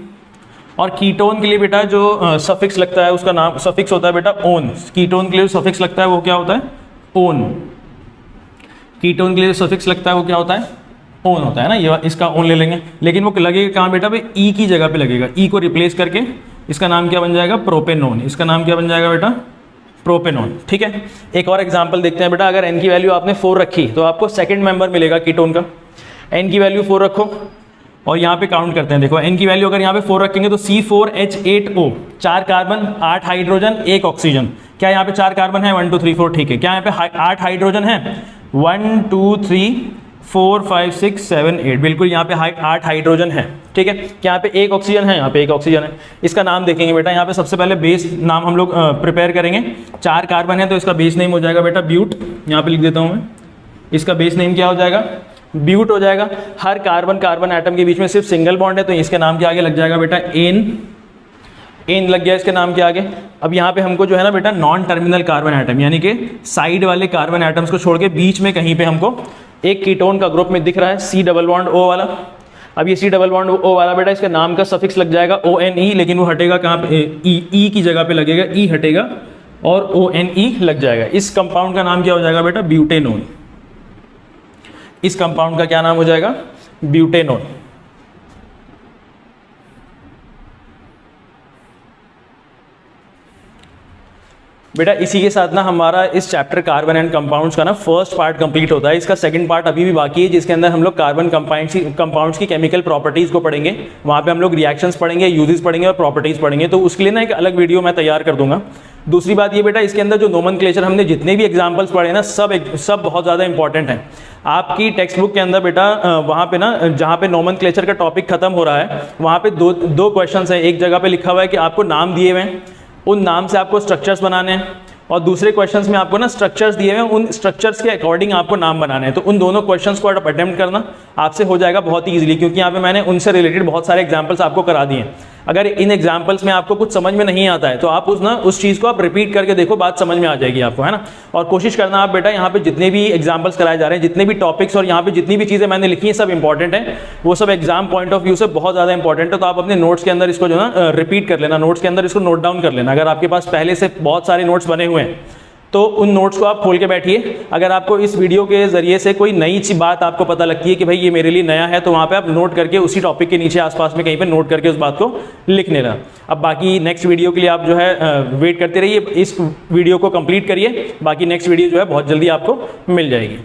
और कीटोन के लिए बेटा जो सफिक्स लगता है उसका नाम सफिक्स होता है बेटा ओन। कीटोन के लिए सफिक्स लगता है वो क्या होता है? ओन। कीटोन के लिए सफिक्स लगता है वो क्या होता है? ओन होता है ना। ये इसका ओन ले लेंगे, लेकिन वो लगेगा कहाँ बेटा? भाई ई की जगह पे लगेगा। ई को रिप्लेस करके इसका नाम क्या बन जाएगा? प्रोपेनोन। इसका नाम क्या बन जाएगा बेटा? प्रोपेनोन। ठीक है, एक और एग्जांपल देखते हैं बेटा। अगर n की वैल्यू आपने 4 रखी तो आपको सेकंड मेंबर मिलेगा कीटोन का। n की वैल्यू 4 रखो और यहाँ पे काउंट करते हैं। देखो n की वैल्यू अगर यहाँ पे 4 रखेंगे तो C4H8O, 4 कार्बन 8 हाइड्रोजन 1 ऑक्सीजन। क्या यहाँ पे 4 कार्बन है? 1 2 3 4, ठीक है। क्या यहाँ पे 8 हाइड्रोजन है? 1 2 3 4 5 6 7 8, बिल्कुल यहाँ पे 8 हाइड्रोजन है। ठीक है, क्या यहाँ पे 1 ऑक्सीजन है? यहाँ पे 1 ऑक्सीजन है। इसका नाम देखेंगे बेटा, यहाँ पे सबसे पहले बेस नाम हम लोग प्रिपेयर करेंगे। 4 कार्बन है तो इसका बेस नेम हो जाएगा बेटा ब्यूट। यहाँ पे लिख देता हूँ मैं, इसका बेस नेम क्या हो जाएगा? ब्यूट हो जाएगा। हर कार्बन कार्बन एटम के बीच में सिर्फ सिंगल बॉन्ड है तो इसके नाम के आगे लग जाएगा बेटा एन लग गया इसके नाम के आगे। अब यहाँ पे हमको जो है ना बेटा नॉन टर्मिनल कार्बन एटम, यानी कि साइड वाले कार्बन एटम्स को छोड़ के बीच में कहीं पे हमको एक कीटोन का ग्रुप में दिख रहा है C डबल बॉन्ड O वाला। अब ये C डबल बॉन्ड O वाला बेटा इसके नाम का सफिक्स लग जाएगा ONE, लेकिन वो हटेगा कहाँ पे? E की जगह पे लगेगा, E हटेगा और ONE लग जाएगा। इस कंपाउंड का नाम क्या हो जाएगा बेटा? ब्यूटेनोन। इस कंपाउंड का क्या नाम हो जाएगा? ब्यूटेनोन। बेटा इसी के साथ ना हमारा इस चैप्टर कार्बन एंड कंपाउंड्स का ना फर्स्ट पार्ट कंप्लीट होता है। इसका सेकंड पार्ट अभी भी बाकी है, जिसके अंदर हम लोग कार्बन कंपाउंड्स की केमिकल प्रॉपर्टीज़ को पढ़ेंगे। वहाँ पे हम लोग रिएक्शंस पढ़ेंगे, यूजेस पढ़ेंगे और प्रॉपर्टीज़ पढ़ेंगे। तो उसके लिए ना एक अलग वीडियो मैं तैयार कर दूंगा। दूसरी बात ये बेटा, इसके अंदर जो नोमेनक्लेचर हमने जितने भी एग्जाम्पल्स पढ़े ना सब बहुत ज़्यादा इंपॉर्टेंट हैं। आपकी टेक्स्ट बुक के अंदर बेटा वहाँ पे ना जहाँ पे नोमेनक्लेचर का टॉपिक खत्म हो रहा है वहाँ पे दो क्वेश्चन है। एक जगह पे लिखा हुआ है कि आपको नाम दिए हुए हैं, उन नाम से आपको स्ट्रक्चर्स बनाने हैं, और दूसरे क्वेश्चंस में आपको ना स्ट्रक्चर्स दिए हुए हैं, उन स्ट्रक्चर्स के अकॉर्डिंग आपको नाम बनाने हैं। तो उन दोनों क्वेश्चंस को अटेम्प्ट करना आपसे हो जाएगा बहुत ही इजीली, क्योंकि यहाँ पे मैंने उनसे रिलेटेड बहुत सारे एग्जांपल्स आपको करा दिए हैं। अगर इन एग्जांपल्स में आपको कुछ समझ में नहीं आता है तो आप उस चीज़ को आप रिपीट करके देखो, बात समझ में आ जाएगी आपको, है ना। और कोशिश करना आप बेटा यहाँ पे जितने भी एग्जांपल्स कराए जा रहे हैं, जितने भी टॉपिक्स और यहाँ पे जितनी भी चीज़ें मैंने लिखी हैं सब इंपॉर्टेंट है, वो सब एग्जाम पॉइंट ऑफ व्यू से बहुत ज़्यादा इंपॉर्टेंट है। तो आप अपने नोट्स के अंदर इसको जो ना रिपीट कर लेना, नोट्स के अंदर इसको नोट डाउन कर लेना। अगर आपके पास पहले से बहुत सारे नोट्स बने हुए हैं तो उन नोट्स को आप खोल के बैठिए। अगर आपको इस वीडियो के जरिए से कोई नई बात आपको पता लगती है कि भाई ये मेरे लिए नया है, तो वहाँ पे आप नोट करके उसी टॉपिक के नीचे आसपास में कहीं पे नोट करके उस बात को लिख लेना। अब बाकी नेक्स्ट वीडियो के लिए आप जो है वेट करते रहिए, इस वीडियो को कंप्लीट करिए, बाकी नेक्स्ट वीडियो जो है बहुत जल्दी आपको मिल जाएगी।